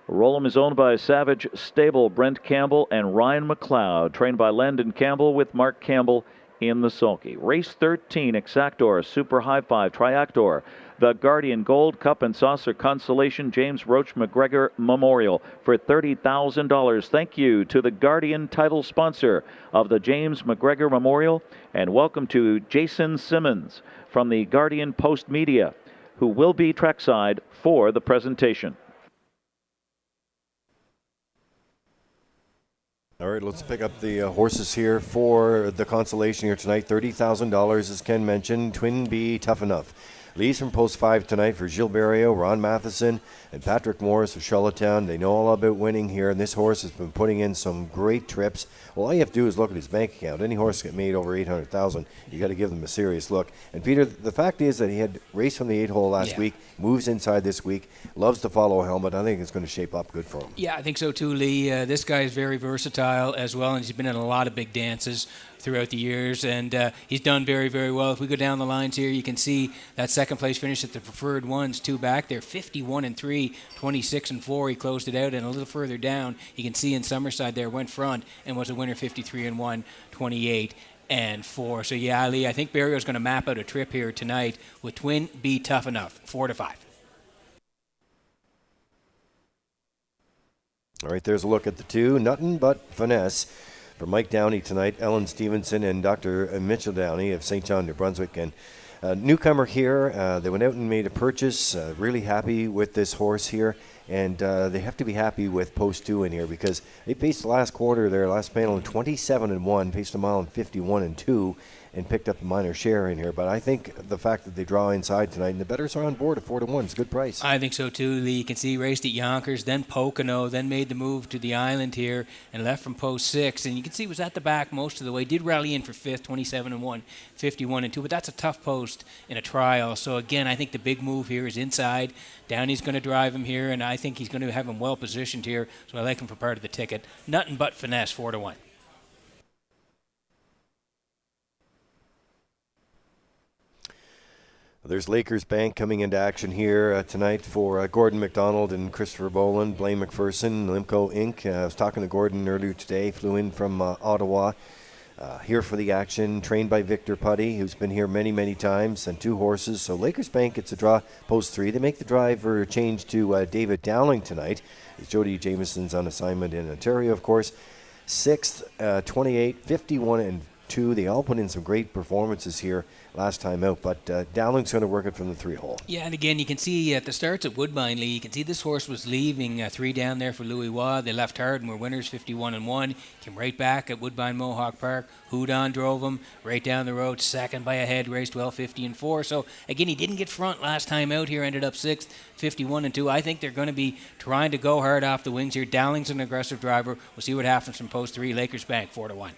Roll'em is owned by Savage Stable, Brent Campbell and Ryan McLeod, trained by Landon Campbell with Mark Campbell in the sulky. Race 13, Exactor, Super High Five, Triactor, the Guardian Gold Cup and Saucer Consolation James Roach McGregor Memorial for $30,000. Thank you to the Guardian title sponsor of the James McGregor Memorial, and welcome to Jason Simmons from the Guardian Post Media, who will be trackside for the presentation. All right, let's pick up the horses here for the consolation here tonight. $30,000, as Ken mentioned. Twin Be Tough Enough leads from post 5 tonight for Gilles Barrio, Ron Matheson, and Patrick Morris of Charlottetown. They know all about winning here, and this horse has been putting in some great trips. Well, all you have to do is look at his bank account. Any horse that made over $800,000, you got to give them a serious look. And Peter, the fact is that he had raced from the 8-hole last week, moves inside this week, loves to follow a helmet. I think it's going to shape up good for him. Yeah, I think so too, Lee. This guy is very versatile as well, and he's been in a lot of big dances throughout the years, and he's done very, very well. If we go down the lines here, you can see that second place finish at the preferred ones, 2 back there, 51-3, 26-4. He closed it out, and a little further down, you can see in Summerside there, went front and was a winner, 53-1, 28-4. So yeah, Lee, I think Barrio's going to map out a trip here tonight with Twin Be Tough Enough, 4-5. All right, there's a look at the 2, Nuttin' But Finesse, for Mike Downey tonight, Ellen Stevenson and Dr. Mitchell Downey of St. John, New Brunswick. And newcomer here, they went out and made a purchase, really happy with this horse here. And they have to be happy with post 2 in here because they paced the last quarter there, last panel in 27-1, paced a mile in 51-2, and picked up a minor share in here. But I think the fact that they draw inside tonight and the bettors are on board at 4-1 is a good price. I think so too, Lee. You can see he raced at Yonkers, then Pocono, then made the move to the island here and left from post 6. And you can see he was at the back most of the way. Did rally in for 5th, 27-1, 51-2. But that's a tough post in a trial. So again, I think the big move here is inside. Downey's going to drive him here, and I think he's going to have him well positioned here. So I like him for part of the ticket. Nuttin' But Finesse, 4-1. There's Lakers Bank coming into action here tonight for Gordon McDonald and Christopher Boland, Blaine McPherson, Limco Inc. I was talking to Gordon earlier today, flew in from Ottawa. Here for the action, trained by Victor Putty, who's been here many, many times, and 2 horses. So Lakers Bank gets a draw, post 3. They make the driver change to David Dowling tonight. Jody Jameson's on assignment in Ontario, of course. 6th, 28, 51-2. They all put in some great performances here last time out, but Dowling's going to work it from the 3-hole. Yeah, and again, you can see at the starts at Woodbine, Lee, you can see this horse was leaving 3 down there for Louis Waugh. They left hard and were winners, 51-1. Came right back at Woodbine Mohawk Park. Houdon drove him right down the road, second by a head, raced well, 50-4. So again, he didn't get front last time out here, ended up 6th, 51-2. I think they're going to be trying to go hard off the wings here. Dowling's an aggressive driver. We'll see what happens from post 3. Lakers Bank, 4-1.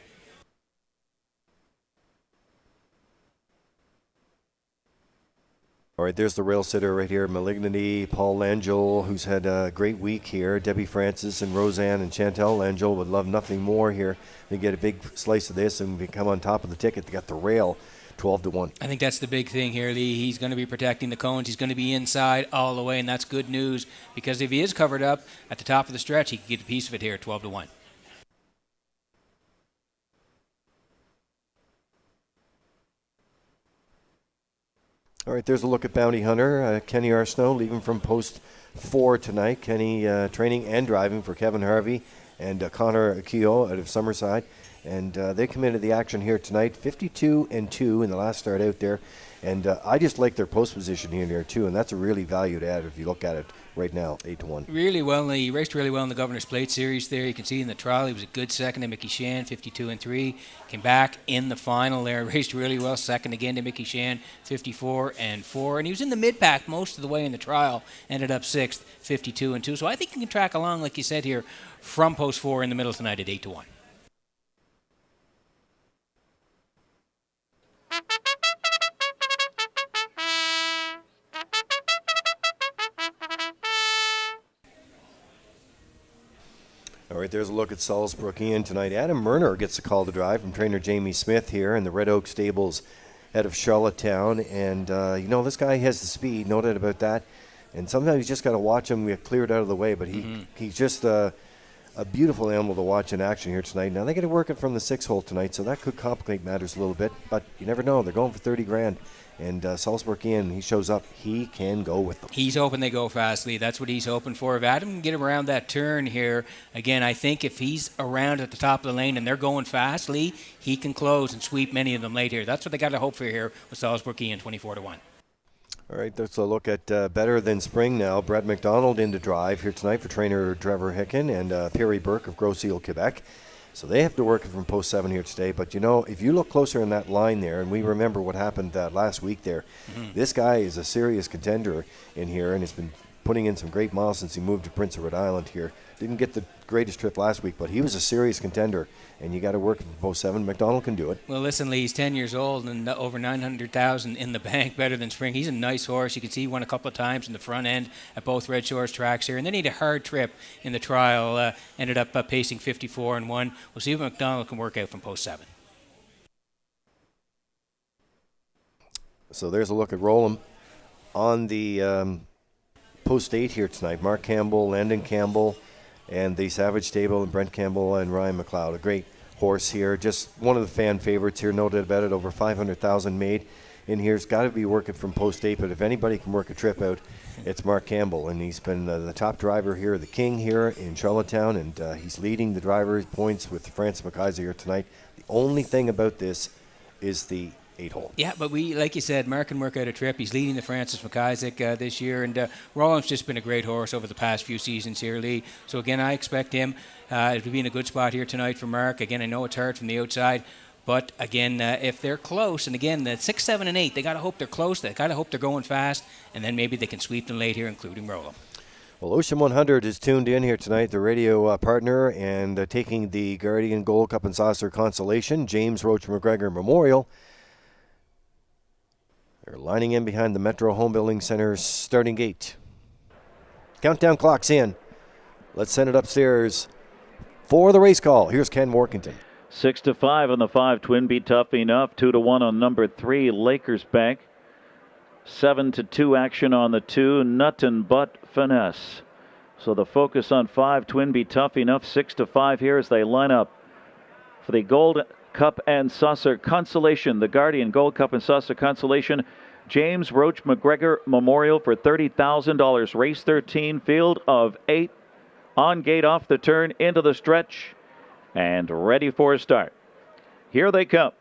All right, there's the rail sitter right here, Malignity, Paul Langell, who's had a great week here. Debbie Francis and Roseanne and Chantel Langell would love nothing more here. They get a big slice of this and become on top of the ticket. They got the rail, 12-1. I think that's the big thing here, Lee. He's going to be protecting the cones. He's going to be inside all the way, and that's good news because if he is covered up at the top of the stretch, he can get a piece of it here, 12-1. All right, there's a look at Bounty Hunter. Kenny Arsenault leaving from post 4 tonight. Kenny training and driving for Kevin Harvey and Connor Keogh out of Summerside. And they come into the action here tonight, 52-2 in the last start out there. And I just like their post position here too, and that's a really valued ad if you look at it right now, 8-1. Really well. He raced really well in the Governor's Plate Series there. You can see in the trial he was a good second to Mickey Shan, 52-3. Came back in the final there, raced really well. Second again to Mickey Shan, 54-4. And he was in the mid-pack most of the way in the trial. Ended up sixth, 52-2. So I think he can track along, like you said here, from post 4 in the middle tonight at 8-1. All right, there's a look at Salzbrook Ian tonight. Adam Murner gets the call to drive from trainer Jamie Smith here in the Red Oak Stables out of Charlottetown. And, this guy has the speed, no doubt about that. And sometimes you just got to watch him get cleared out of the way. But he's just a beautiful animal to watch in action here tonight. Now, they got to work it from the 6-hole tonight, so that could complicate matters a little bit. But you never know. They're going for $30,000. And Salzburg Ian, he shows up, he can go with them. He's hoping they go fast, Lee. That's what he's hoping for. If Adam can get him around that turn here, again, I think if he's around at the top of the lane and they're going fast, Lee, he can close and sweep many of them late here. That's what they got to hope for here with Salzburg Ian, 24-1. All right, let's look at Better Than Spring now. Brad McDonald in to drive here tonight for trainer Trevor Hicken and Perry Burke of Gros Isle, Quebec. So they have to work it from post 7 here today. But, if you look closer in that line there, and we remember what happened last week there, this guy is a serious contender in here and has been putting in some great miles since he moved to Prince Edward Island here. Didn't get the greatest trip last week, but he was a serious contender, and you got to work from post 7. McDonald can do it. Well, listen, Lee, he's 10 years old and over $900,000 in the bank, Better Than Spring. He's a nice horse. You can see he won a couple of times in the front end at both Red Shores tracks here, and then he had a hard trip in the trial. Ended up pacing 54-1. We'll see if McDonald can work out from post 7. So there's a look at Rollham on the post 8 here tonight. Mark Campbell, Landon Campbell, and the Savage Stable, and Brent Campbell and Ryan McLeod. A great horse here. Just one of the fan favorites here, no doubt about it. Over 500,000 made in here. It's got to be working from post 8, but if anybody can work a trip out, it's Mark Campbell. And he's been the top driver here, the king here in Charlottetown, and he's leading the drivers' points with Francis McKaiser here tonight. The only thing about this is the 8-hole. Yeah, but like you said, Mark can work out a trip. He's leading the Francis McIsaac this year, and Rollins just been a great horse over the past few seasons here, Lee. So again, I expect him to be in a good spot here tonight for Mark. Again, I know it's hard from the outside, but again, if they're close, and again, the 6, 7, and 8, they got to hope they're close. They got to hope they're going fast, and then maybe they can sweep them late here, including Rollins. Well, Ocean 100 is tuned in here tonight, the radio partner, and taking the Guardian Gold Cup and Saucer Consolation, James Roach McGregor Memorial. They're lining in behind the Metro Home Building Center's starting gate. Countdown clock's in. Let's send it upstairs for the race call. Here's Ken Workington. 6-5 on the 5. Twin Be Tough Enough. 2-1 on number 3. Lakers Bank. 7-2 action on the 2. Nut and Butt Finesse. So the focus on 5. Twin Be Tough Enough. 6-5 here as they line up for the Gold Cup and Saucer Consolation, the Guardian Gold Cup and Saucer Consolation, James Roach McGregor Memorial for $30,000. Race 13, field of 8, on gate, off the turn, into the stretch, and ready for a start. Here they come.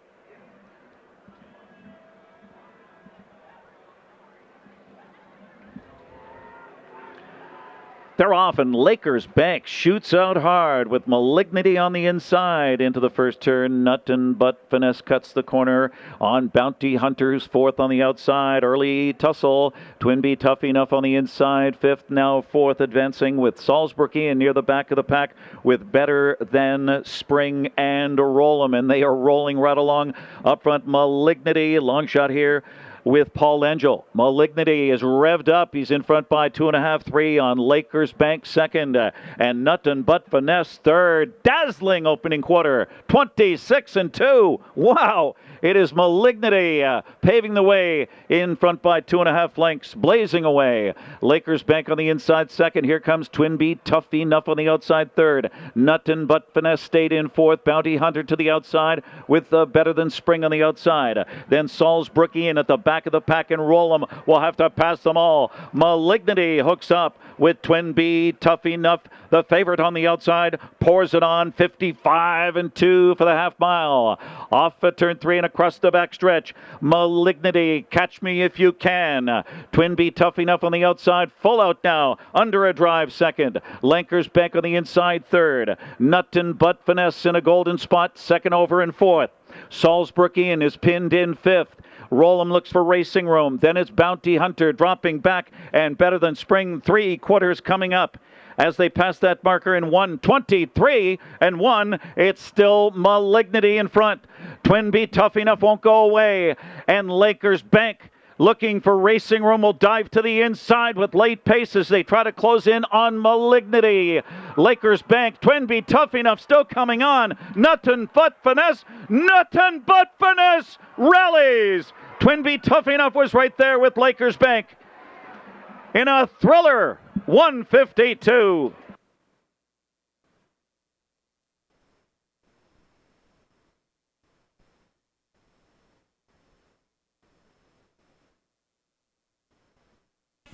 They're off, and Lakers Bank shoots out hard with Malignity on the inside into the first turn. Nut and Butt Finesse cuts the corner on Bounty Hunters. Fourth on the outside. Early tussle. Twin Be Tough Enough on the inside. Fifth, now fourth, advancing with Salzburg Ian near the back of the pack with Better Than Spring and Roll'em. And they are rolling right along up front. Malignity, long shot here with Paul Angel. Malignity is revved up. He's in front by 2.5, 3 on Lakers Bank second. And Nut and Butt Finesse third. Dazzling opening quarter. 26-2. Wow. It is Malignity paving the way in front by 2.5 lengths. Blazing away. Lakers Bank on the inside second. Here comes Twin Be Tough Enough on the outside third. Nut and Butt Finesse stayed in fourth. Bounty Hunter to the outside with Better Than Spring on the outside. Then Salzburg Ian at the back back of the pack, and Roll'em will have to pass them all. Malignity hooks up with Twin B. Tough Enough, the favorite on the outside, pours it on 55-2 for the half mile. Off at turn 3 and across the back stretch. Malignity, Catch Me If You Can. Twin B. Tough Enough on the outside, full out now, under a drive second. Lanker's Bank on the inside third. Nut and Butt Finesse in a golden spot, second over and fourth. Salisbury is pinned in fifth. Roll'em looks for Racing Room. Then it's Bounty Hunter dropping back, and Better Than Spring 3/4 coming up. As they pass that marker in 1:23-1, it's still Malignity in front. Twin B. Tough Enough won't go away, and Lakers Bank looking for Racing Room will dive to the inside with late pace as they try to close in on Malignity. Lakers Bank, Twin B. Tough Enough still coming on. Nut and Butt Finesse rallies. Twin B. Tough Enough was right there with Lakers Bank in a thriller, 1:52.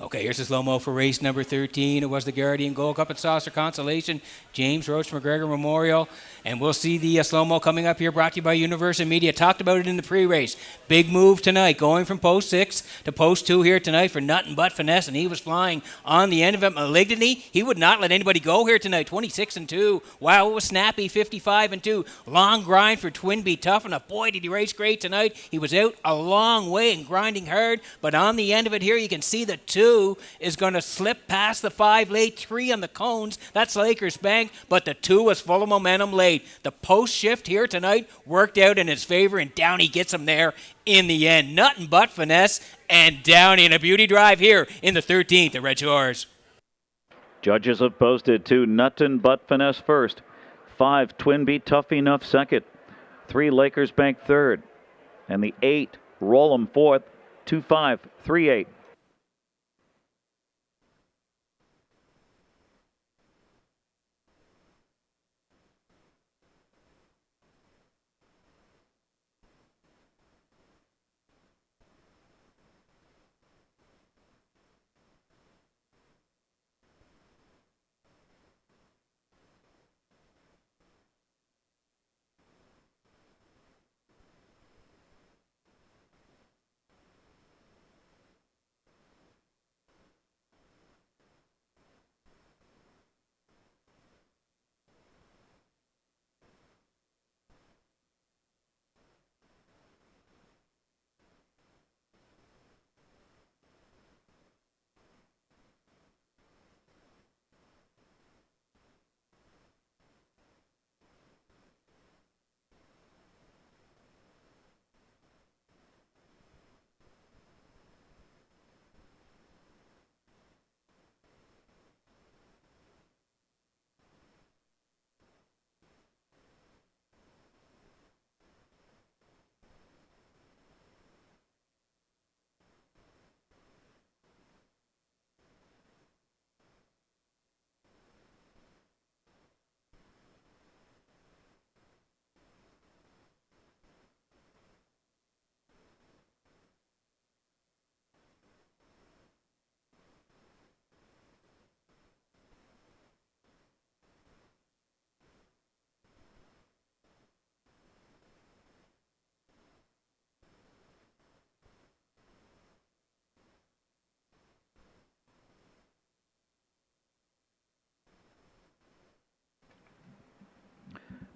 Okay, here's the slow-mo for race number 13. It was the Guardian Gold Cup and Saucer Consolation, James Roach McGregor Memorial. And we'll see the slow-mo coming up here, brought to you by Universal Media. Talked about it in the pre-race. Big move tonight, going from post 6 to post 2 here tonight for Nut and Butt Finesse, and he was flying on the end of it. Malignity, he would not let anybody go here tonight, 26-2. Wow, it was snappy, 55-2. Long grind for Twin B. Tough Enough. Boy, did he race great tonight. He was out a long way and grinding hard, but on the end of it here, you can see the 2 is going to slip past the 5 late, 3 on the cones. That's Lakers Bank, but the 2 was full of momentum late. The post shift here tonight worked out in his favor, and Downey gets him there in the end. Nut and Butt Finesse and Downey in a beauty drive here in the 13th at Redshores. Judges have posted 2 Nut and Butt Finesse first, 5 Twin B. Tough Enough second, 3 Lakers Bank third, and the 8 Roll'em fourth, 2-5, 3-8.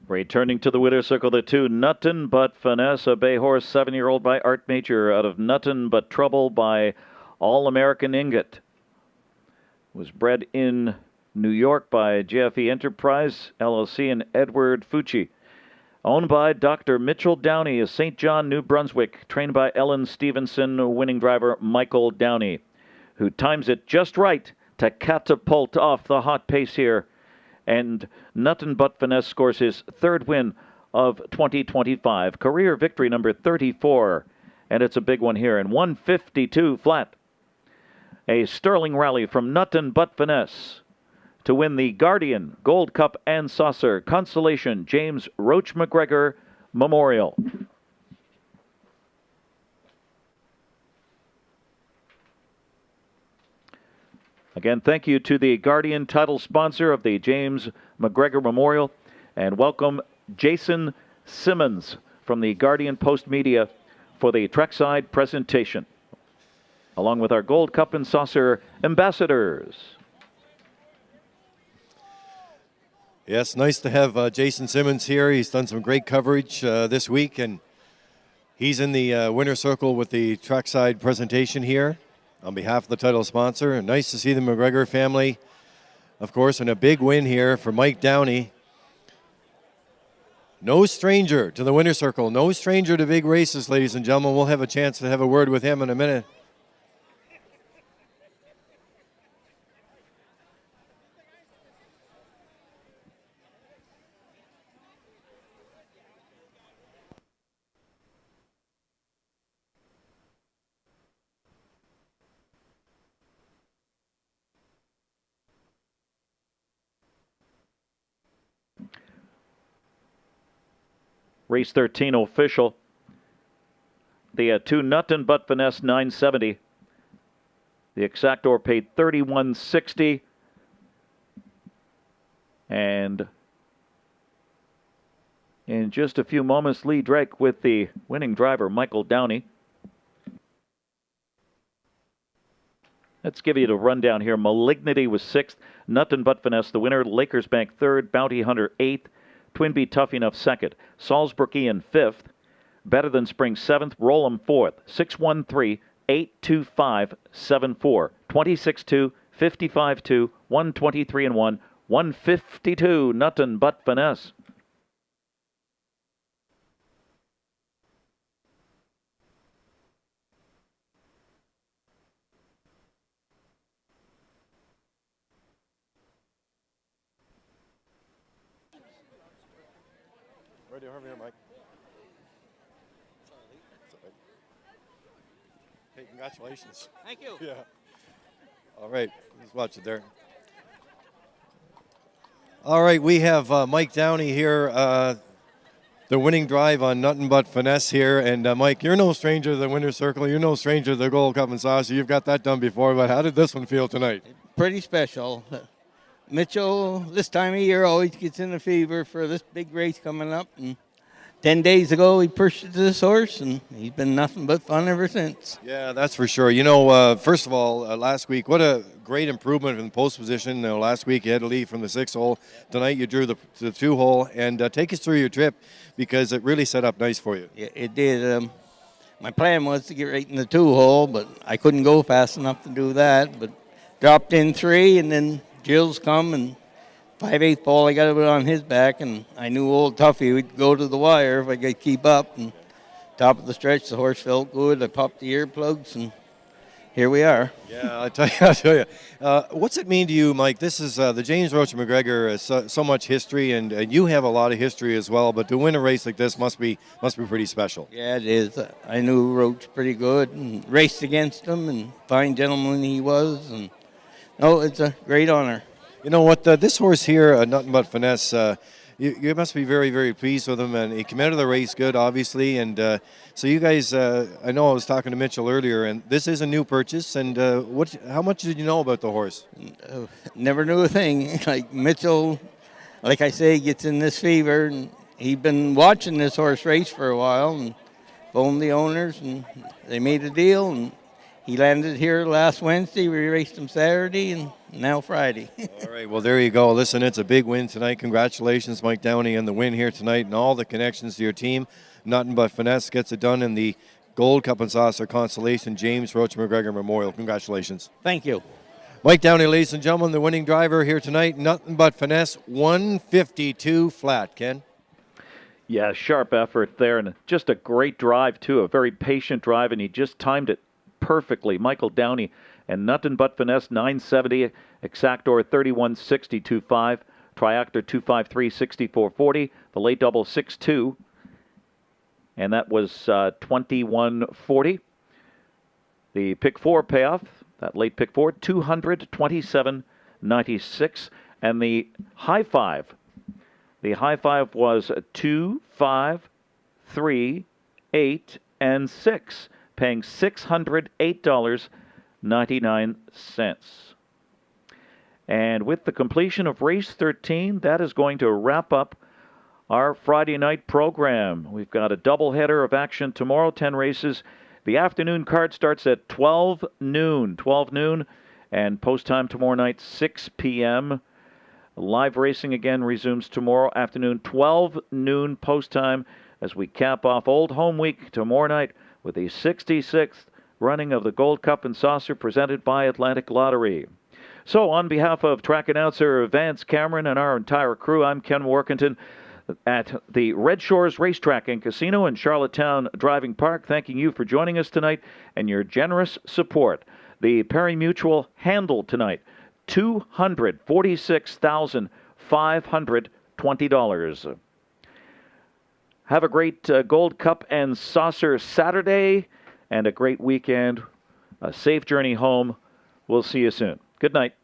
Returning to the winner's circle, the 2 Nut and Butt Finesse, a bay horse, 7-year-old by Art Major, out of Nuttin' But Trouble by All-American Ingot. Was bred in New York by JFE Enterprise, LLC, and Edward Fucci. Owned by Dr. Mitchell Downey of St. John, New Brunswick. Trained by Ellen Stevenson, winning driver Michael Downey, who times it just right to catapult off the hot pace here. And Nut and Butt Finesse scores his 3rd win of 2025. Career victory number 34. And it's a big one here in 1:52 flat. A sterling rally from Nut and Butt Finesse to win the Guardian Gold Cup and Saucer Consolation James Roach McGregor Memorial. Again, thank you to the Guardian title sponsor of the James McGregor Memorial, and welcome Jason Simmons from the Guardian Post Media for the Trackside presentation, along with our Gold Cup and Saucer ambassadors. Yes, nice to have Jason Simmons here. He's done some great coverage this week, and he's in the winner's circle with the Trackside presentation here on behalf of the title sponsor. And nice to see the McGregor family, of course, and a big win here for Mike Downey. No stranger to the winner's circle, no stranger to big races, ladies and gentlemen. We'll have a chance to have a word with him in a minute. Race 13 official. The two Nothing But Finesse 970. The Exactor paid $31.60. And in just a few moments, Lee Drake with the winning driver, Michael Downey. Let's give you the rundown here. Malignity was 6th. Nothing But Finesse, the winner. Lakers Bank 3rd. Bounty Hunter 8th. Twin Bee Tough Enough 2nd. Salisbury Ian 5th. Better Than Spring 7th. Roll'em 4th. 613-825-74. 26-2, 55-2, 123-1, 152. Nothing But Finesse. Right over here, Mike. Hey, congratulations. Thank you. Yeah. All right, let's watch it there. All right, we have Mike Downey here, the winning drive on Nothing But Finesse here. And Mike, you're no stranger to the winner's circle. You're no stranger to the Gold Cup and Saucer. You've got that done before, but how did this one feel tonight? Pretty special. Mitchell, this time of year, always gets in a fever for this big race coming up. And 10 days ago, he purchased this horse, and he's been nothing but fun ever since. Yeah, that's for sure. You know, first of all, last week, what a great improvement in the post position. You know, last week you had to leave from the 6th hole. Tonight you drew the 2 hole. And take us through your trip, because it really set up nice for you. Yeah, it did. My plan was to get right in the 2 hole, but I couldn't go fast enough to do that. But dropped in 3, and then Jill's come, and 5/8 ball, I got it on his back, and I knew old Tuffy would go to the wire if I could keep up. And top of the stretch, the horse felt good. I popped the earplugs, and here we are. Yeah, I tell you. What's it mean to you, Mike? This is the James Roach McGregor has so much history, and you have a lot of history as well. But to win a race like this must be pretty special. Yeah, it is. I knew Roach pretty good and raced against him, and fine gentleman he was. And no, it's a great honor. You know what? This horse here, Nothing But Finesse, you must be very, very pleased with him. And he came out of the race good, obviously. And so you guys, I know I was talking to Mitchell earlier, and this is a new purchase. And how much did you know about the horse? Never knew a thing. Like Mitchell, like I say, gets in this fever. And he'd been watching this horse race for a while and phoned the owners, and they made a deal. And he landed here last Wednesday. We raced him Saturday and now Friday. All right, well, there you go. Listen, it's a big win tonight. Congratulations, Mike Downey, on the win here tonight and all the connections to your team. Nothing But Finesse gets it done in the Gold Cup and Saucer Constellation James Roach McGregor Memorial. Congratulations. Thank you. Mike Downey, ladies and gentlemen, the winning driver here tonight. Nothing But Finesse, 152 flat. Ken? Yeah, sharp effort there, and just a great drive, too. A very patient drive, and he just timed it perfectly. Michael Downey and Nothing But Finesse 970, Exactor 31.62.5, Triactor 253.64.40, the late double 6.2, and that was 21.40. The pick 4 payoff, that late pick 4, 227.96, and the high five. The high five was 2, 5, 3, 8, and 6. Paying $608.99. And with the completion of race 13, that is going to wrap up our Friday night program. We've got a doubleheader of action tomorrow, 10 races. The afternoon card starts at 12 noon. 12 noon, and post time tomorrow night, 6 p.m. Live racing again resumes tomorrow afternoon, 12 noon post time, as we cap off Old Home Week tomorrow night with the 66th running of the Gold Cup and Saucer presented by Atlantic Lottery. So on behalf of track announcer Vance Cameron and our entire crew, I'm Ken Workington at the Redshores Racetrack and Casino in Charlottetown Driving Park, thanking you for joining us tonight and your generous support. The Perry Mutual handled tonight $246,520. Have a great Gold Cup and Saucer Saturday and a great weekend. A safe journey home. We'll see you soon. Good night.